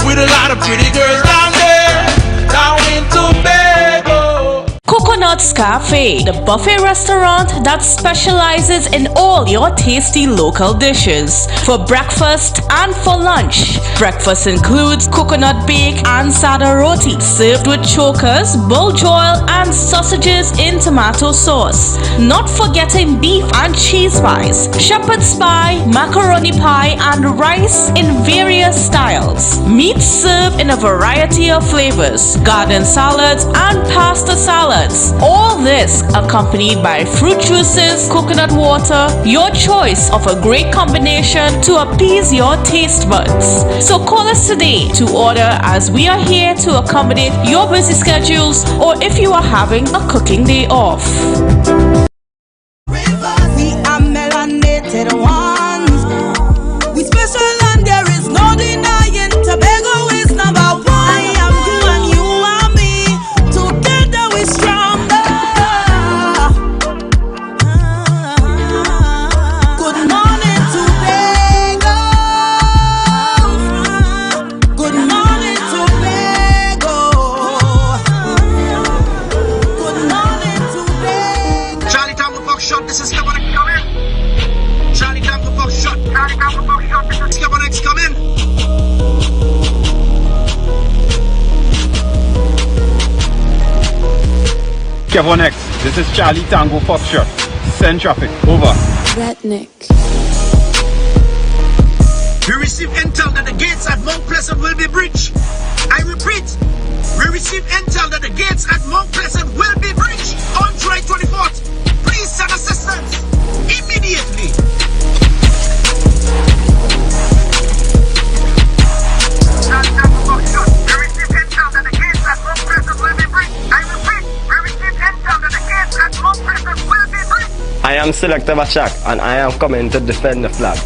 With a lot of pretty girls down there. Down in Tobago. Coconut's Cafe, the buffet restaurant that specializes in all your tasty local dishes. For breakfast and for lunch. Breakfast includes coconut bake and sada roti, served with chokers, bull joil, and sausages in tomato sauce. Not forgetting beef and cheese pies, shepherd's pie, macaroni pie, and rice in various styles. Meat served in a variety of flavors, garden salads and pasta salads. snacks. All this accompanied by fruit juices, coconut water, your choice of a great combination to appease your taste buds. So call us today to order, as we are here to accommodate your busy schedules or if you are having a cooking day off. We are melanated ones. We special and there is no denying. Tobago is number one. I am you and you are me. Together we stronger. Good morning, Tobago. Good morning, Tobago. Good morning, Tobago. Charlie Tango Fox Shot, this is Kevin X coming. Charlie Tango Fox Shot, Charlie Tango Fox Shot, this is Kevin X coming. Kevin X, this is Charlie Tango Foxtrot. Send traffic, over. Redneck. We receive intel that the gates at Mount Pleasant will be breached. I repeat, we receive intel that the gates at Mount Pleasant will be breached on July 24th. Please send assistance immediately. Charlie Tango Fox Shot, we receive intel that the gates at Mount Pleasant will be breached. I repeat, we receive intel that the gates at Mount Pleasant will be breached. I am Selector Bachak and I am coming to defend the flag.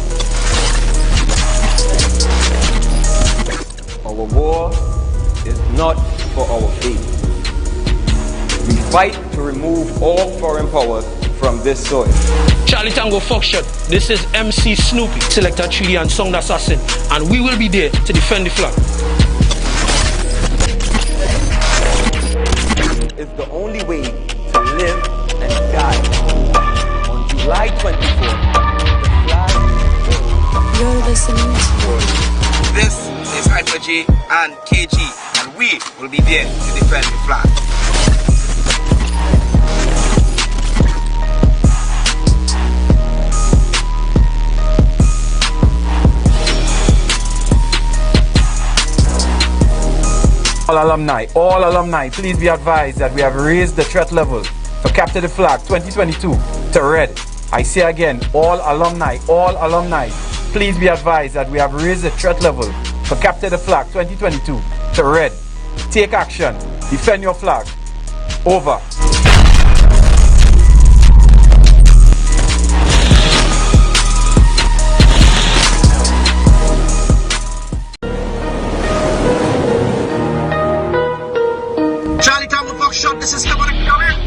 Our war is not for our faith. We fight to remove all foreign powers from this soil. Charlie Tango Foxtrot, this is MC Snoopy, Selector Chili and Sound Assassin, and we will be there to defend the flag. It's the only way to live and die. On July 24th, the flag You're listening to This is Hyper J and KG, and we will be there to defend the flag. All alumni, please be advised that we have raised the threat level for Capture the Flag 2022 to red. I say again, all alumni, please be advised that we have raised the threat level for Capture the Flag 2022 to red. Take action, defend your flag. Over. Charlie Tango Fox Shot, this is Kevin X coming.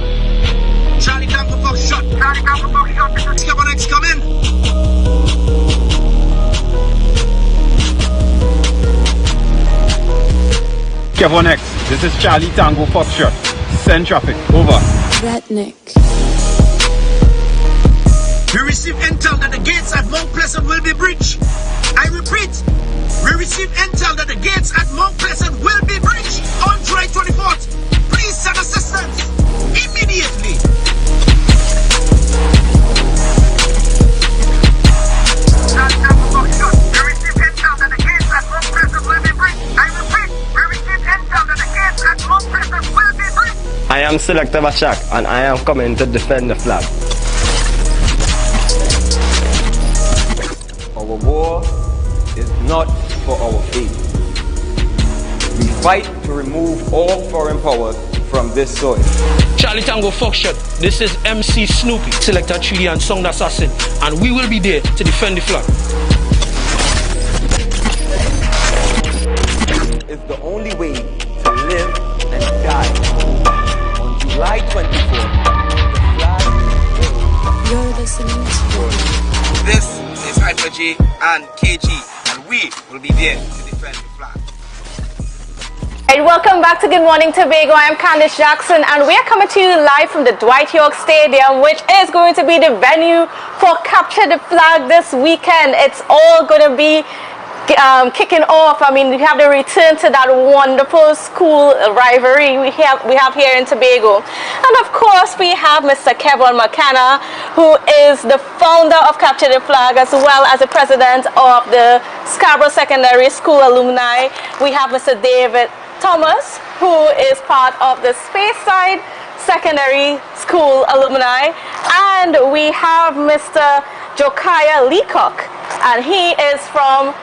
Charlie Tango Fox Shot, Charlie Tango Fox Shot, this is Kevin X coming. Kevin X, this is Charlie Tango Foxtrot. Send traffic, over. Redneck. We receive intel that the gates at Mount Pleasant will be breached. I repeat, we receive intel that the gates at Mount Pleasant will be breached on July 24th. Please send assistance immediately. Charlie Tango Fox Shot, we receive intel that the gates at Mount Pleasant will be breached. I repeat, we receive intel that the gates at Mount Pleasant will be breached. I am Selector Bachak and I am coming to defend the flag. Our war is not for our faith. We fight to remove all foreign powers from this soil. Charlie Tango Foxtrot, this is MC Snoopy, Selector Chili and Sound Assassin, and we will be there to defend the flag. It's the only way to live and die. On July 24th, the flag You're listening to This is Hyper J and KG, and we will be there to defend the flag. Right, welcome back to Good Morning Tobago. I am Candice Jackson and we are coming to you live from the Dwight York Stadium, which is going to be the venue for Capture the Flag this weekend. It's all going to be kicking off. I mean, we have the return to that wonderful school rivalry we have here in Tobago. And of course, we have Mr. Kevin McKenna, who is the founder of Capture the Flag, as well as the president of the Scarborough Secondary School alumni. We have Mr. David Thomas, who is part of the Space Side Secondary School alumni, and we have Mr. Josiah Leacock, and he is from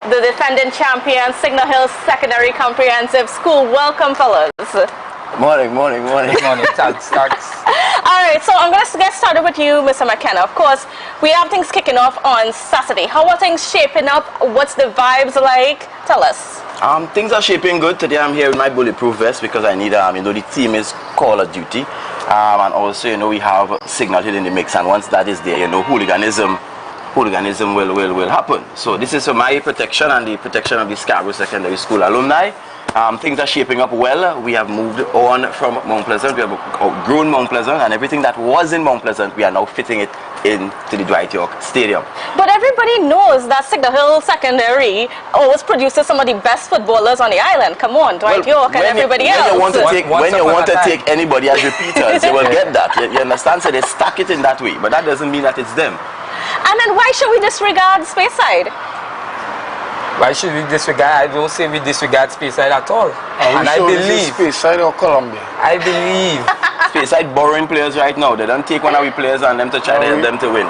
the defending champion Signal Hill Secondary Comprehensive School. Welcome, fellas. Morning. Thanks. All right, so I'm going to get started with you, Mr. McKenna. Of course, we have things kicking off on Saturday. How are things shaping up? What's the vibes like? Tell us. Things are shaping good. Today I'm here with my bulletproof vest because I need, the team is Call of Duty. And also, we have Signal Hill in the mix. And once that is there, hooliganism will happen. So this is for my protection and the protection of the Scarborough Secondary School alumni. Things are shaping up well. We have moved on from Mount Pleasant. We have outgrown Mount Pleasant, and everything that was in Mount Pleasant, we are now fitting it into the Dwight York Stadium. But everybody knows that Signal Hill Secondary always produces some of the best footballers on the island. Come on, Dwight York and everybody else. When you want to take anybody as repeaters, you will get that. You understand? So they stack it in that way, but that doesn't mean that it's them. And then why should we disregard Speyside? Why should we disregard? I don't say we disregard Speyside at all. And I believe Speyside or Columbia? I believe Speyside borrowing players right now. They don't take one of our players and them to try to help them to win.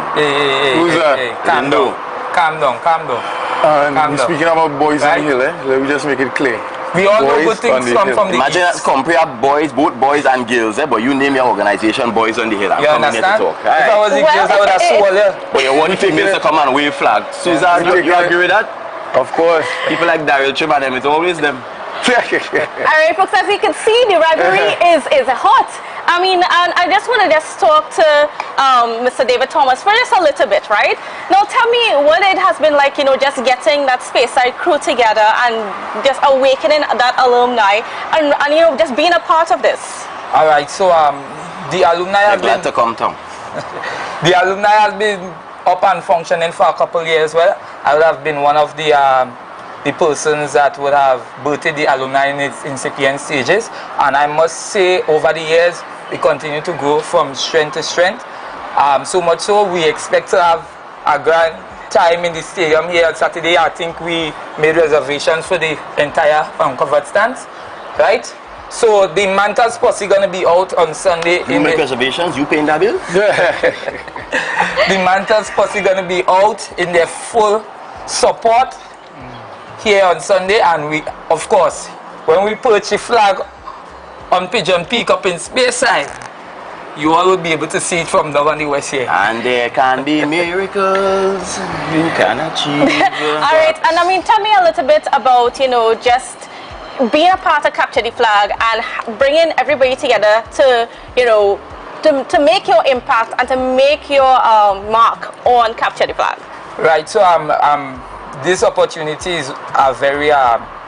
Who's that? Calm down. Speaking about boys on the hill, let me just make it clear. We all know good things come from the Imagine east. compare both boys and girls, but you name your organization Boys on the Hill. You understand? If I was the girls, I would have swole you. But you want females to come and wave flag. Susan, you agree with that? Of course. People like Daryl Trim and them, it's always them. All right, folks, as you can see, the rivalry is hot. I mean, and I just want to talk to Mr. David Thomas for just a little bit, right? Now, tell me what it has been like, just getting that Speyside crew together and just awakening that alumni and just being a part of this. All right, so the alumni have been... glad to come, Tom. The alumni has been up and functioning for a couple of years. Well, I would have been one of the persons that would have birthed the alumni in its incipient stages, and I must say over the years we continue to grow from strength to strength, so much so we expect to have a grand time in the stadium here on Saturday. I think we made reservations for the entire uncovered stands, right? So the Mantas posse going to be out on Sunday. You make reservations? You paying that bill? The Mantas posse going to be out in their full support here on Sunday, and we, of course, when we perch the flag on Pigeon Peak up in Speyside, you all will be able to see it from down on the west here. And there can be miracles you can achieve. All right, and I mean, tell me a little bit about, just being a part of Capture the Flag and bringing everybody together to, to make your impact and to make your mark on Capture the Flag. Right, so these opportunities are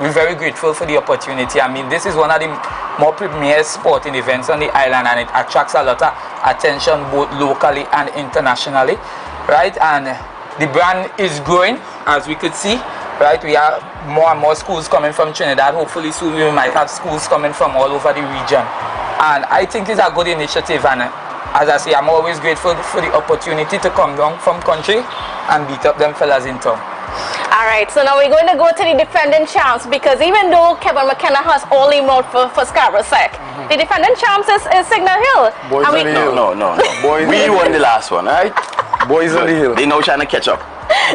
we're very grateful for the opportunity. I mean, this is one of the more premier sporting events on the island, and it attracts a lot of attention both locally and internationally, right? And the brand is growing, as we could see, right? We have more and more schools coming from Trinidad. Hopefully soon we might have schools coming from all over the region. And I think it's a good initiative, and as I say, I'm always grateful for the opportunity to come down from country and beat up them fellas in town. All right, so now we're going to go to the defending champs, because even though Kevin McKenna has all him out for Scarborough Sec, the defending champs is Signal Hill. Boys on the Hill. No. We won the last one, right? Boys on the Hill. They now trying to catch up.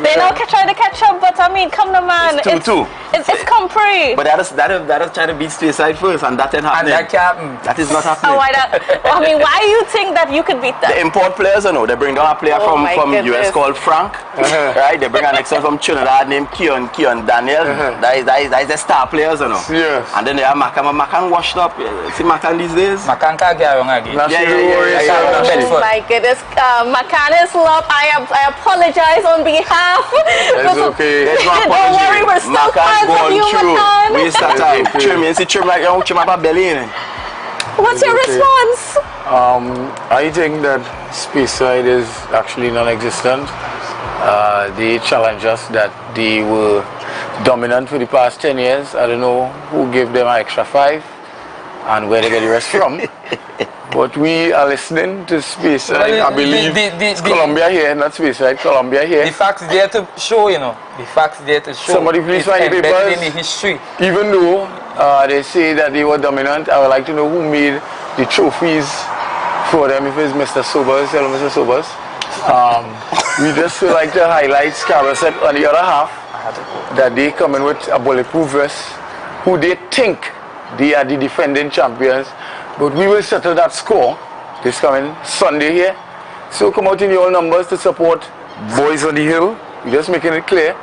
They now trying to catch up, but I mean, come on, man. It's 2-2. It's Compre. But that'll try to beat Speyside first, and that ain't happening. And that can't. That is not happening. Why do you think that you could beat them? The import players, they bring down a player from US called Frank, right? They bring an next one from Trinidad named Keon Daniel. That is the star players, Yes. And then they have Macan washed up. See Macan these days? Macan can't get wrong again. Oh my goodness, Macan is love. I apologize on behalf. It's okay. Don't worry, we're still fans of you, Macan. Waste of time. Trim, you see Trim like you trim up a belly. What's your response? I think that Speyside is actually non-existent. They challenge us that they were dominant for the past 10 years. I don't know who gave them an extra 5 and where they get the rest from. But we are listening to Speyside. I believe it's Columbia here, not Speyside, Columbia here. The facts there to show, The facts there to show. Somebody please find the papers. In the history. Even though they say that they were dominant, I would like to know who made the trophies for them. If it's Mr. Sobers, hello Mr. Sobers. We just would like to highlight Scarborough said on the other half that they come in with a bulletproof vest, who they think they are the defending champions, but we will settle that score this coming Sunday here. So come out in your numbers to support Boys on the Hill. We're just making it clear.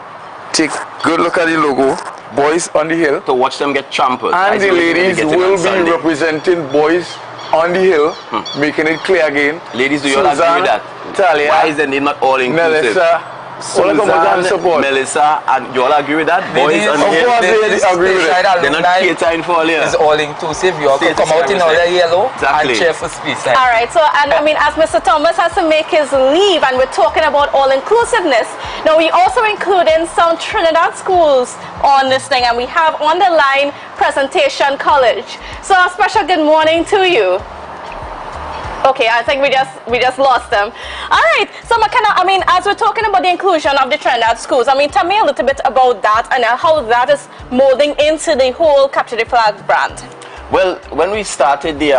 Take good look at the logo, Boys on the Hill. To watch them get trampled. And the ladies will be representing Boys on the Hill, making it clear again. Ladies, do you all agree with that? Talia, why is the name not all inclusive? Melissa, Susan, Melissa, and you all agree with that? Boys on the Hill? Of course they agree with it. They're not catering for all here. It's all inclusive. You all can come out in all the yellow and cheer for Speyside. All right, so, and I mean, as Mr. Thomas has to make his leave, and we're talking about all inclusiveness, now we also including some Trinidad schools on this thing, and we have on the line Presentation College. So a special good morning to you. Okay, I think we just lost them. All right, so McKenna, I mean, as we're talking about the inclusion of the Trinidad schools, I mean, tell me a little bit about that and how that is molding into the whole Capture the Flag brand. Well, when we started the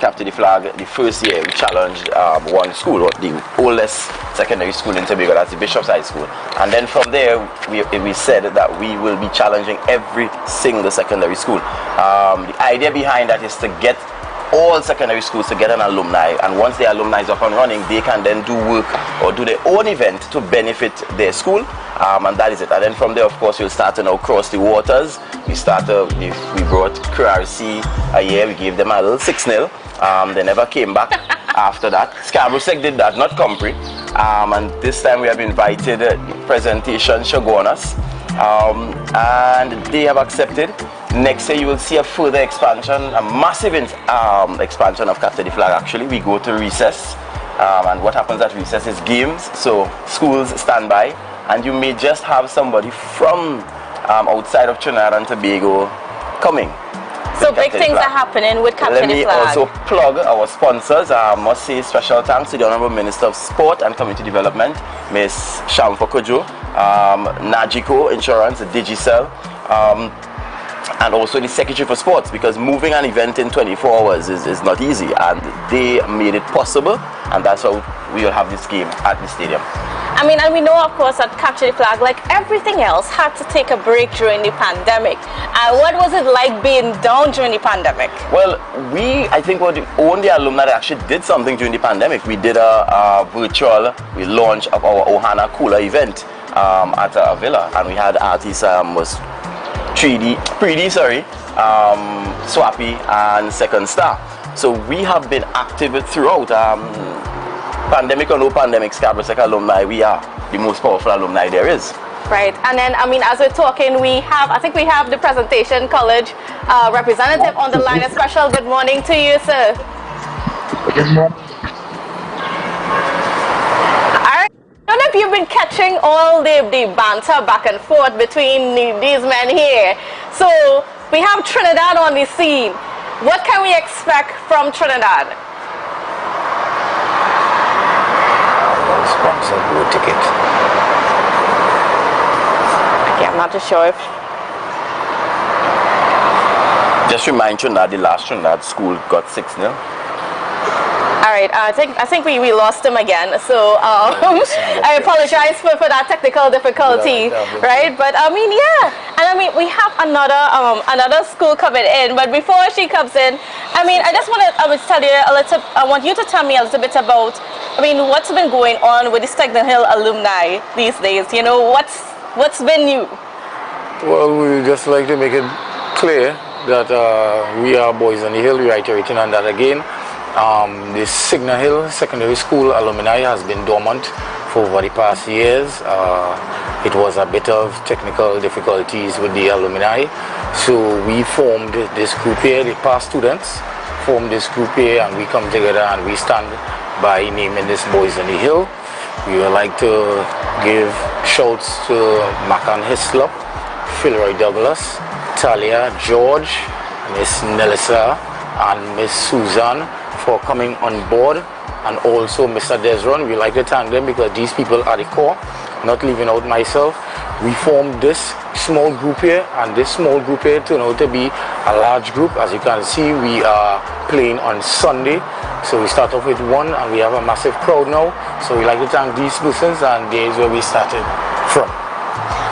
Capture the Flag, the first year, we challenged one school, the oldest secondary school in Tobago, that's the Bishop's High School. And then from there, we said that we will be challenging every single secondary school. The idea behind that is to get all secondary schools to get an alumni, and once the alumni is up and running, they can then do work or do their own event to benefit their school, and that is it. And then from there, of course, we'll start to now cross the waters. We brought QRC a year, we gave them a little 6-0. They never came back after that. Scarborough Sec did that, not Compre. And this time we have invited Presentation Shogunas, and they have accepted. Next year you will see a further expansion, a massive expansion of Capture the Flag. Actually, we go to recess, and what happens at recess is games. So schools stand by, and you may just have somebody from outside of Trinidad and Tobago coming. So big things are happening with Capture the Flag. Let me also plug our sponsors. I must say special thanks to the Honorable Minister of Sport and Community Development, Ms. Shamfa Kojo, Nagico Insurance, Digicel, and also the Secretary for Sports, because moving an event in 24 hours is not easy, and they made it possible, and that's how we will have this game at the stadium. I mean, and we know, of course, that Capture the Flag, like everything else, had to take a break during the pandemic. What was it like being down during the pandemic? Well, I think we're the only alumni that actually did something during the pandemic. We did a virtual, we launched of our Ohana Cooler event at a villa, and we had artists, was 3D, Swappy, and Second Star. So we have been active throughout. Pandemic or no pandemic, Scarborough Sec alumni, we are the most powerful alumni there is. Right, and then, I mean, as we're talking, I think we have the Presentation College representative on the line. A special good morning to you, sir. Good morning. I don't know if you've been catching all the banter back and forth between these men here. So, we have Trinidad on the scene. What can we expect from Trinidad? Sponsored blue ticket. Okay, I'm not too sure if. Just remind Trinidad, the last Trinidad school got 6-0. All right, I think we lost him again. So I apologize for that technical difficulty, right? But I mean, yeah, and I mean we have another school coming in. But before she comes in, I mean, I want you to tell me a little bit about, I mean, what's been going on with the Stegner Hill alumni these days? You know, what's been new? Well, we just like to make it clear that we are Boys on the Hill. We're reiterating on that again. The Signal Hill Secondary School alumni has been dormant for over the past years. It was a bit of technical difficulties with the alumni. So we formed this group here, the past students formed this group here, and we come together and we stand by naming this Boys on the Hill. We would like to give shouts to Macan Hislop, Philroy Douglas, Talia, George, Miss Nelissa, and Miss Susan for coming on board, and also Mr. Desron. We like to thank them because these people are the core, not leaving out myself. we formed this small group here, and this small group here turned out to be a large group. As you can see, we are playing on Sunday, so we start off with one and we have a massive crowd now. So we like to thank these persons, and there is where we started from.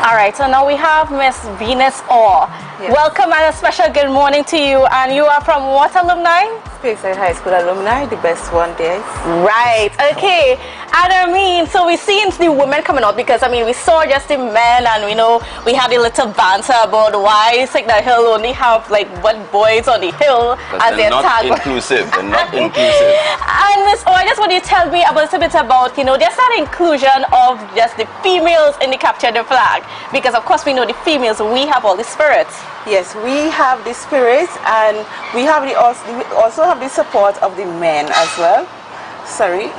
All right, so now we have Miss Venus Orr. Yes. Welcome and a special good morning to you. And you are from what alumni? Speyside High School alumni, the best one there. Right, okay. And I mean, so we're seeing the women coming out, because I mean, we saw just the men, and we know we had a little banter about why Signal Hill only have like one boys on the hill as their tag. Inclusive. They're not inclusive. And Miss O, I just want you to tell me a little bit about, you know, just that inclusion of just the females in the capture the flag, because of course we know the females, we have all the spirits. Yes, we have the spirit, and we also have the support of the men as well.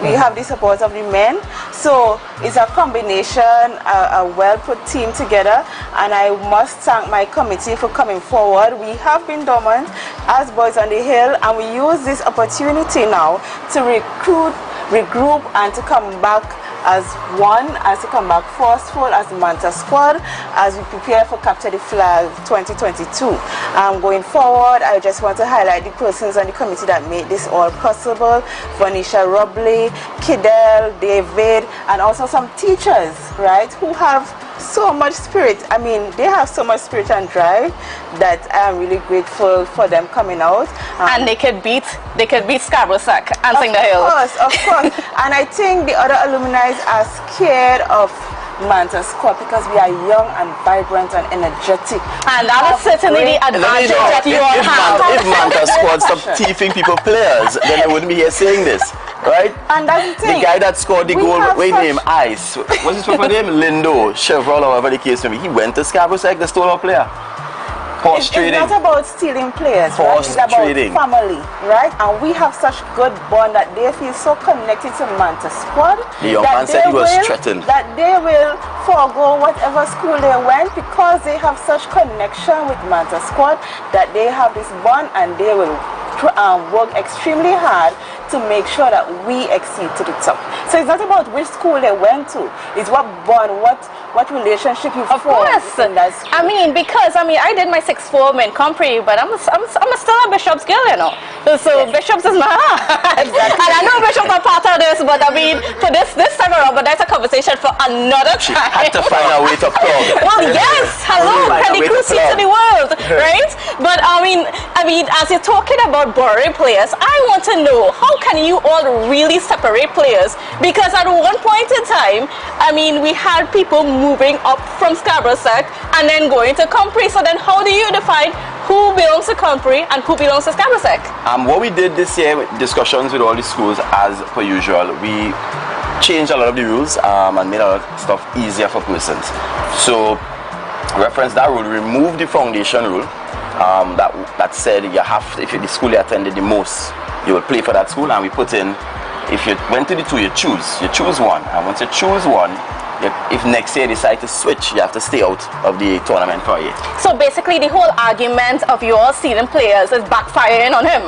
We have the support of the men. So it's a combination, a well put team together, and I must thank my committee for coming forward. We have been dormant as Boys on the Hill, and we use this opportunity now to recruit, regroup, and to come back as one, as to come back forceful as the Manta squad, as we prepare for Capture the Flag 2022. Going forward, I just want to highlight the persons on the committee that made this all possible: Vanisha Robley, Kidel, David, and also some teachers, right, who have so much spirit. I mean, they have so much spirit and drive that I'm really grateful for them coming out. And they could beat Scarborough Sack and Signal Hill. Of course. And I think the other alumni are scared of Manta squad because we are young and vibrant and energetic. And that is certainly the advantage that you all have. If Manta squad stopped thieving people players, then I wouldn't be here saying this, right? And that's the thing. The guy that scored the goal, wait name, Ice. What's his proper name? Lindo, Chevrolet, or whatever the case may be. He went to Scarborough Sack, they stole our player. Horse trading. It's not about stealing players, right? It's about family, right? And we have such good bond that they feel so connected to Manta squad. The young man said he was threatened. That they will forego whatever school they went because they have such connection with Manta squad, that they have this bond, and they will work extremely hard to make sure that we exceed to the top. So it's not about which school they went to. It's what bond, what relationship you form. Of course. I mean, because I did my 6th form in Compre, but I'm still a Bishop's girl, you know. So yes. Bishop's is my heart. Exactly. And I know Bishop's are part of this, but I mean, for this time around, but that's a conversation for another time. She had to find a way to plug. Well, yes. Hello, can the crew see to the world, right? But I mean, as you're talking about borrowing players, I want to know, how can you all really separate players? Because at one point in time, I mean, we had people moving up from Scarborough Sack and then going to Compre. So then how do you define who belongs to Compre and who belongs to Scarborough Sack? What we did this year with discussions with all the schools, as per usual, we changed a lot of the rules and made a lot of stuff easier for persons. So reference that rule, remove the foundation rule that said you have to, if you're the school you attended the most, you will play for that school, and we put in, if you went to the 2, you choose one, and once you choose one, if next year you decide to switch, you have to stay out of the tournament for a year. So basically the whole argument of your seeding players is backfiring on him.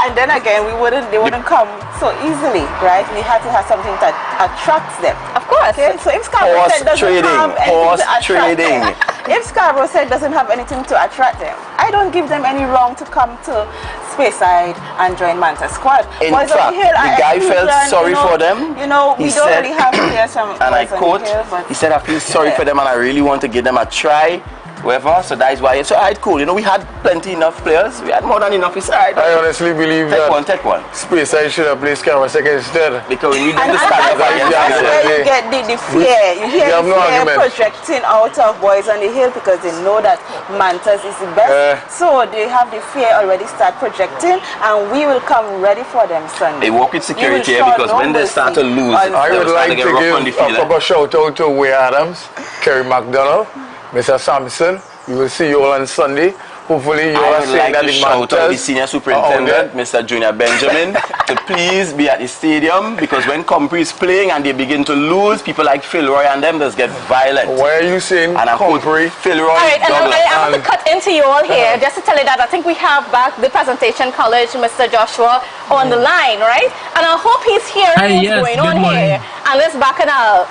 And then again, they wouldn't come so easily, right? We had to have something that attracts them. Of course. Okay? So if Scarborough Sack doesn't have anything to attract them, if Scarborough Sack doesn't have anything to attract them, I don't give them any wrong to come to Speyside and join Manta squad. In fact, the guy felt sorry for them. You know, we don't really have players from and I quote, he said, I feel sorry for them and I really want to give them a try. Whatever, so that is why. So alright, cool. You know, we had plenty enough players. We had more than enough. It's alright. I honestly believe take one. Speyside should have played Scarborough Sack instead. Because we did the Scarborough Sack. That's where you get the fear. You hear the fear projecting out of Boys on the Hill because they know that Mantas is the best. So they have the fear already start projecting, and we will come ready for them Sunday. They work with security here because when they start to lose, I would like to give a proper shout out to Way Adams, Kerry McDonald, Mr. Sampson. We will see you all on Sunday. Hopefully you are saying that the shout out the senior superintendent, Mr. Junior Benjamin, to please be at the stadium, because when Compre is playing and they begin to lose, people like Philroy and them just get violent. Why are you saying Compre? Philroy, Alright, and I have to cut into you all here just to tell you that I think we have back the presentation college, Mr. Joshua, on the line, right? And I hope he's hearing what's going on here. And let's back it up.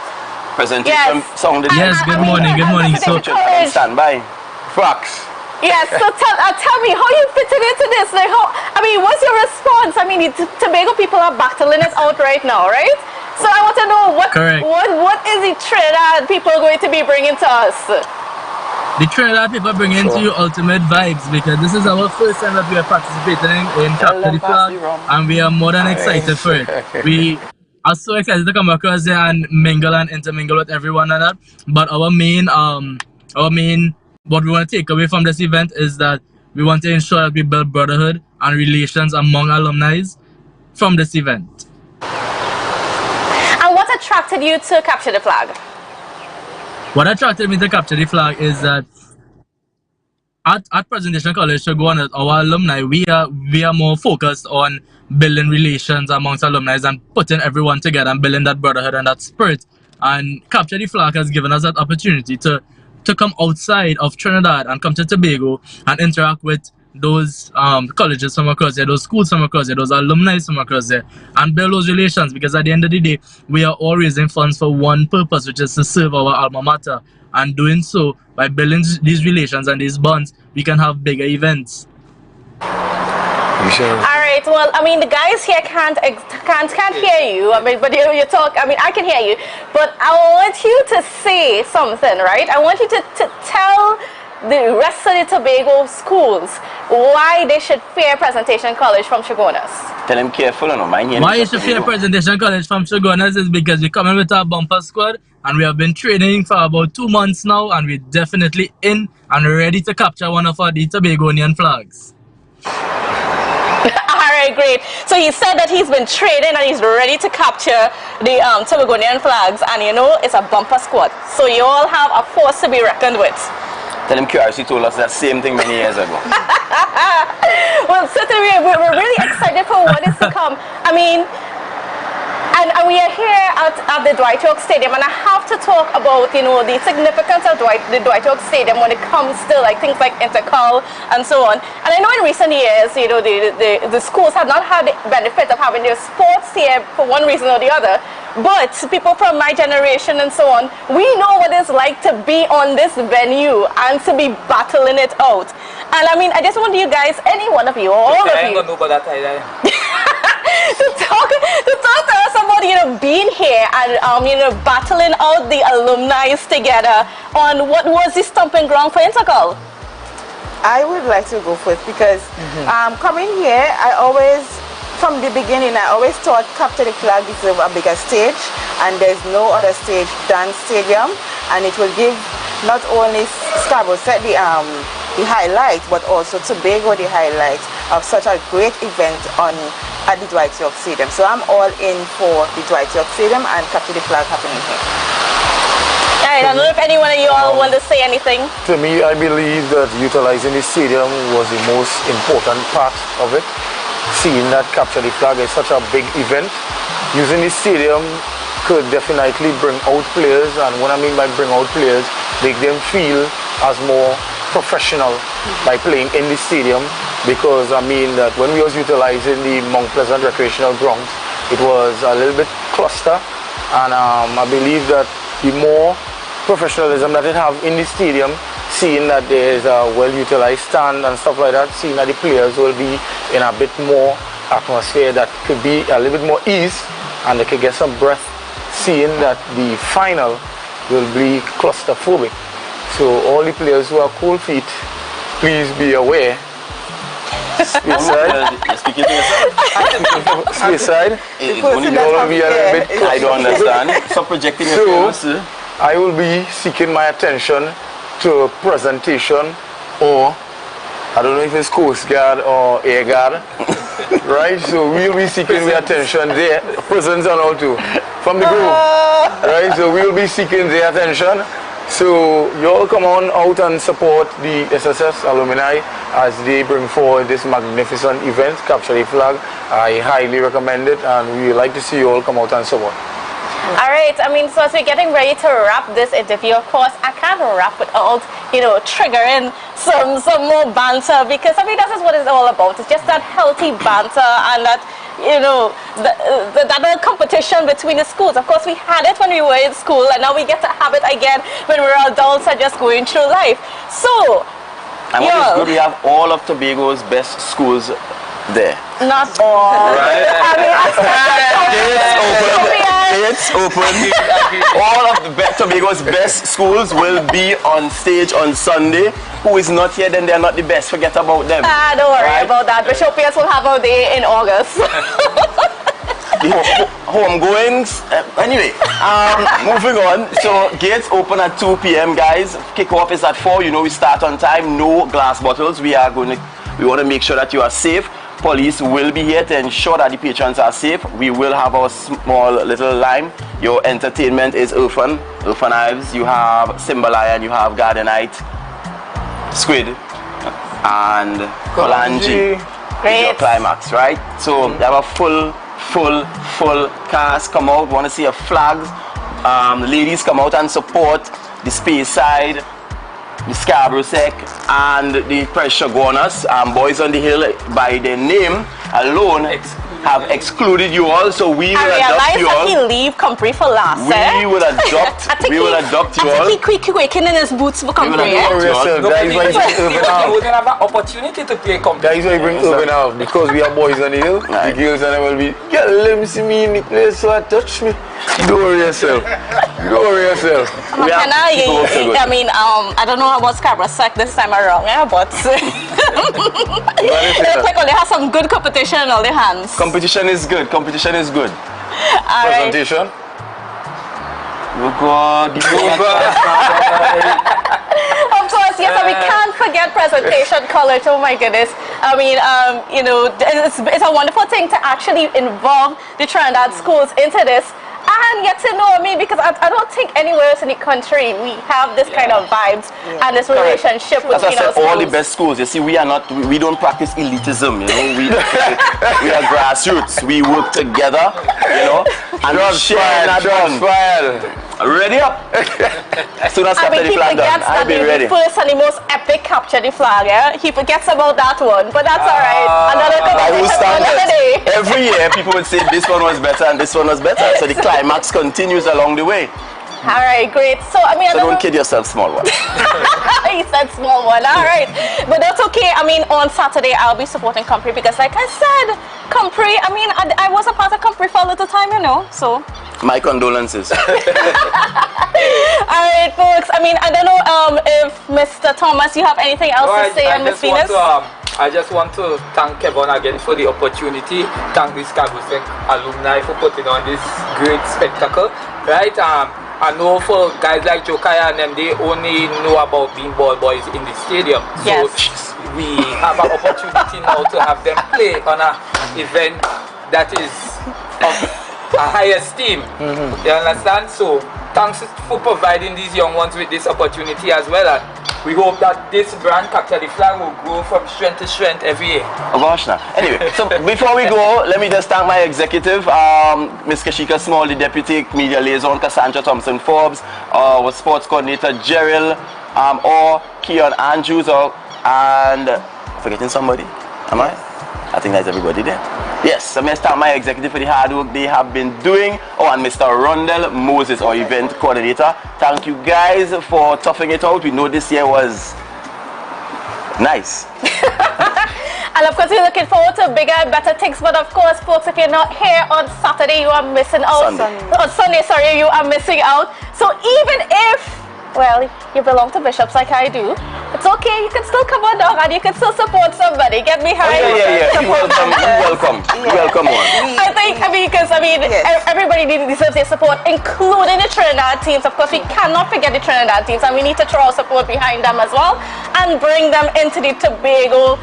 presentation sounded. Yes, good morning. So, stand by. Fox. Yes, so tell me how you fitted into this. Like what's your response? I mean, Tobago people are battling it out right now, right? So I want to know what is the Trinidad people going to be bringing to us? The Trinidad people bringing to you ultimate vibes, because this is our first time that we are participating in Capture the Flag, and we are more than excited for it. We are so excited to come across there and mingle and intermingle with everyone and that. But our main what we want to take away from this event is that we want to ensure that we build brotherhood and relations among alumni from this event. And what attracted you to Capture the Flag? What attracted me to Capture the Flag is that at Presentation College Tobago and our alumni, we are more focused on building relations amongst alumni and putting everyone together and building that brotherhood and that spirit. And Capture the Flag has given us that opportunity to come outside of Trinidad and come to Tobago and interact with those colleges from across there, those schools from across there, those alumni from across there, and build those relations, because at the end of the day, we are all raising funds for one purpose, which is to serve our alma mater. And doing so, by building these relations and these bonds, we can have bigger events. Alright, well, I mean, the guys here can't hear you. I mean, but you talk, I mean, I can hear you. But I want you to say something, right? I want you to tell the rest of the Tobago schools why they should fear Presentation College from Shogunas. Tell them careful, no mind. Why you should fear Presentation College from Shogunas is because we're coming with our bumper squad, and we have been training for about 2 months now, and we're definitely in and ready to capture one of the Tobagonian flags. Alright, great. So he said that he's been training and he's ready to capture the Tobagonian flags, and it's a bumper squad. So you all have a force to be reckoned with. Tell him QRC told us that same thing many years ago. Well, certainly we're really excited for what is to come. I mean, and we are here at the Dwight York Stadium, and I have to talk about, the significance of the Dwight York Stadium when it comes to things like intercol and so on. And I know in recent years, the schools have not had the benefit of having their sports here for one reason or the other. But people from my generation and so on, we know what it's like to be on this venue and to be battling it out. And I mean, I just want you guys, any one of you, all of you, to talk to us about being here and battling out the alumni together on what was the stomping ground for Intercol. I would like to go first because coming here, from the beginning, I always thought Capture the Flag deserves a bigger stage, and there's no other stage than stadium, and it will give not only Scarborough set the highlight, but also Tobago the highlight of such a great event at the Dwight York Stadium. So I'm all in for the Dwight York Stadium and Capture the Flag happening here. I don't know if anyone of you all want to say anything. To me, I believe that utilizing the stadium was the most important part of it. Seeing that Capture the Flag is such a big event, using the stadium could definitely bring out players, and what I mean by bring out players, make them feel as more professional by playing in the stadium, because I mean that when we was utilizing the Mount Pleasant recreational grounds, it was a little bit cluster, and I believe that the more professionalism that it have in the stadium, seeing that there is a well-utilized stand and stuff like that, seeing that the players will be in a bit more atmosphere that could be a little bit more ease, and they could get some breath, seeing that the final will be claustrophobic. So all the players who are cold feet, please be aware. Speaking to yourself. Space side. I don't understand. Stop projecting your so, I will be seeking my attention to Presentation, or I don't know if it's Coast Guard or Air Guard, right? So we'll be seeking their attention there, prisons and all too, from the group, right? So we'll be seeking their attention. So you all come on out and support the SSS alumni as they bring forward this magnificent event, Capture the Flag. I highly recommend it, and we would like to see you all come out and support. Alright, I mean, so as we're getting ready to wrap this interview, of course, I can't wrap without, triggering some more banter, because I mean, that is what it's all about. It's just that healthy banter and that, that little competition between the schools. Of course, we had it when we were in school, and now we get to have it again when we're adults and just going through life. So, and what is good, we have all of Tobago's best schools there. Not all. Right? I mean, it's open. All of the Tobago's best schools will be on stage on Sunday. Who is not here, then they're not the best. Forget about them. Don't worry about that. Bishopians will have a day in August. The homegoings. Anyway, moving on. So gates open at 2 p.m. guys. Kickoff is at 4. You know, we start on time. No glass bottles. We want to make sure that you are safe. Police will be here to ensure that the patrons are safe. We will have our small little line. Your entertainment is Urfan Ives. You have Simbalion. You have Gardenite, Squid, and Kolanji. Is your climax, right? So you have a full cast. Come out. Want to see your flags. Ladies, come out and support the Space Side, the Scarborough Sec, and the Pressure Gunners. Boys on the Hill, by their name alone, have excluded you all, so we will adopt you all. I realized that he leave Compre for last. We will adopt you all. I think he quaking in his boots for Compre. That is why you wouldn't have an opportunity to play Compre. That is why you bring Urban out, because we are boys on the hill. The girls and them will be, girl, let me see me in the place, so touch me. Don't worry yourself. Don't worry yourself. I mean, I don't know about Scarborough Sec this time around, but it looks like they have some good competition in all their hands. Competition is good. Competition is good. Presentation. Oh God. Of course, yes, and we can't forget presentation college. Oh my goodness. I mean, it's a wonderful thing to actually involve the Trinidad schools into this. And get to know me, because I don't think anywhere else in the country we have this kind of vibes and this relationship with As I said, all the best schools. You see, we don't practice elitism. You know, we are grassroots. We work together. You know, and we share that fun. Ready up. As soon as capture the flag done, I'll be ready. The first and the most epic capture the flag. He forgets about that one, but that's all right. Another day. Every year, people would say this one was better and this one was better. So the climax continues along the way. All right, great. So I mean, don't kid yourself, small one. He said small one. All right, but that's okay. I mean, on Saturday I'll be supporting Compre, because, like I said, Compre. I mean, I was a part of Compre for a little time, you know. So my condolences. All right, folks. I mean, I don't know if Mr. Thomas, you have anything else to say on Miss Venus? I just want to thank Kevin again for the opportunity. Thank the Scarborough Sec alumni for putting on this great spectacle. Right? I know for guys like Jokaya and them, they only know about being ball boys in the stadium. So we have an opportunity now to have them play on an event that is of a higher esteem. You understand? So thanks for providing these young ones with this opportunity as well. And we hope that this brand, Capture the Flag, will grow from strength to strength every year. Oh gosh, now. Anyway, so before we go, let me just thank my executive, Ms. Kashika Small, the Deputy Media Liaison, Cassandra Thompson Forbes, our Sports Coordinator, Gerald, or Keon Andrews, and forgetting somebody? Am I? I think that's everybody there. Yes, so I thank my executive for the hard work they have been doing. Oh, and Mr. Rondell Moses, our event coordinator. Thank you guys for toughing it out. We know this year was nice. And of course, we're looking forward to bigger and better things. But of course, folks, if you're not here on Saturday, you are missing out. Sunday, sorry, you are missing out. So even if, well, you belong to Bishops like I do, it's okay. You can still come on down and you can still support somebody. Get behind. Welcome on. I think, because everybody deserves their support, including the Trinidad teams. Of course, we cannot forget the Trinidad teams, and we need to throw our support behind them as well and bring them into the Tobago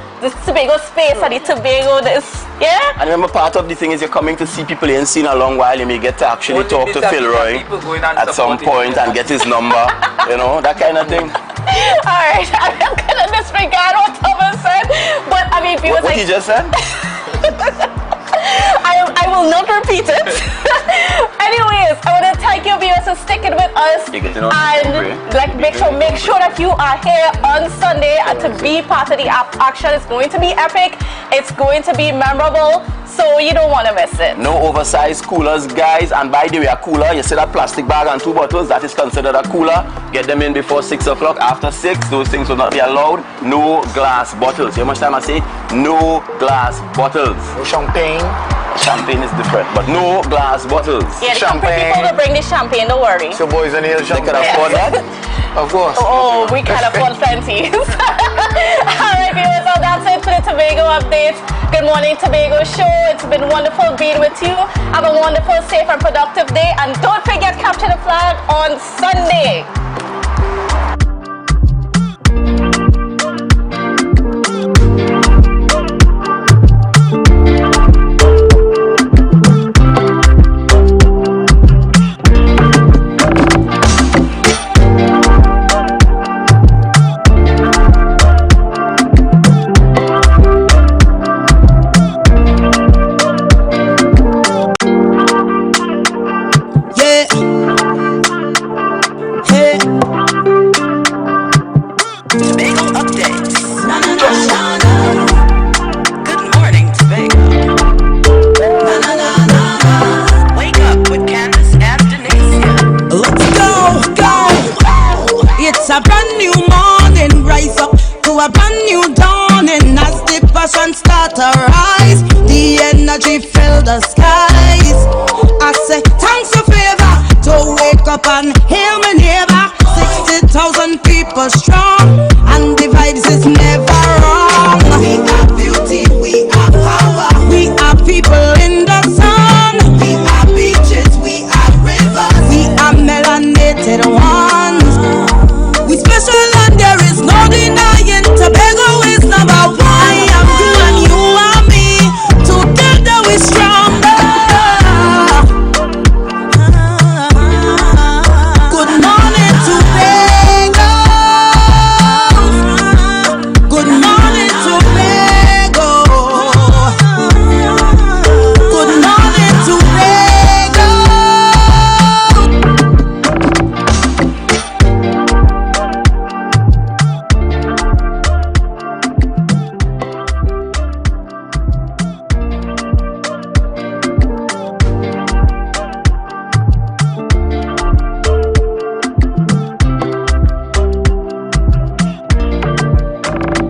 space and the Tobago And remember, part of the thing is you're coming to see people you ain't seen a long while. You may get to actually talk to Philroy at some point and get his number, you know, that kind of thing. Alright, I'm gonna disregard what Thomas said, but I mean, what he just said? I will not repeat it. Anyways, I want to thank you viewers for sticking with us and like make sure that you are here on Sunday to be part of the action. It's going to be epic. It's going to be memorable. So you don't want to miss it. No oversized coolers, guys. And by the way, a cooler, you see that plastic bag and 2 bottles, that is considered a cooler. Get them in before 6 o'clock. After 6, those things will not be allowed. No glass bottles. You know how much time I say? No glass bottles. No champagne. Champagne is different, but no glass bottles. Yeah, the champagne people will bring the champagne, don't worry. So boys and girls, they can afford that? Of course. Oh, we can afford plenty. Alright viewers, so that's it for the Tobago update. Good morning Tobago show. It's been wonderful being with you. Have a wonderful, safe and productive day. And don't forget, capture the flag on Sunday. It's a brand new morning, rise up to a brand new dawning. As the passion start to rise, the energy fill the skies. I say thanks for favor to wake up and hear my neighbor. 60,000 people strong, and the vibes is never wrong. We are beauty, we are power, we are people in the sun. We are beaches, we are rivers, we are melanated ones. We specialize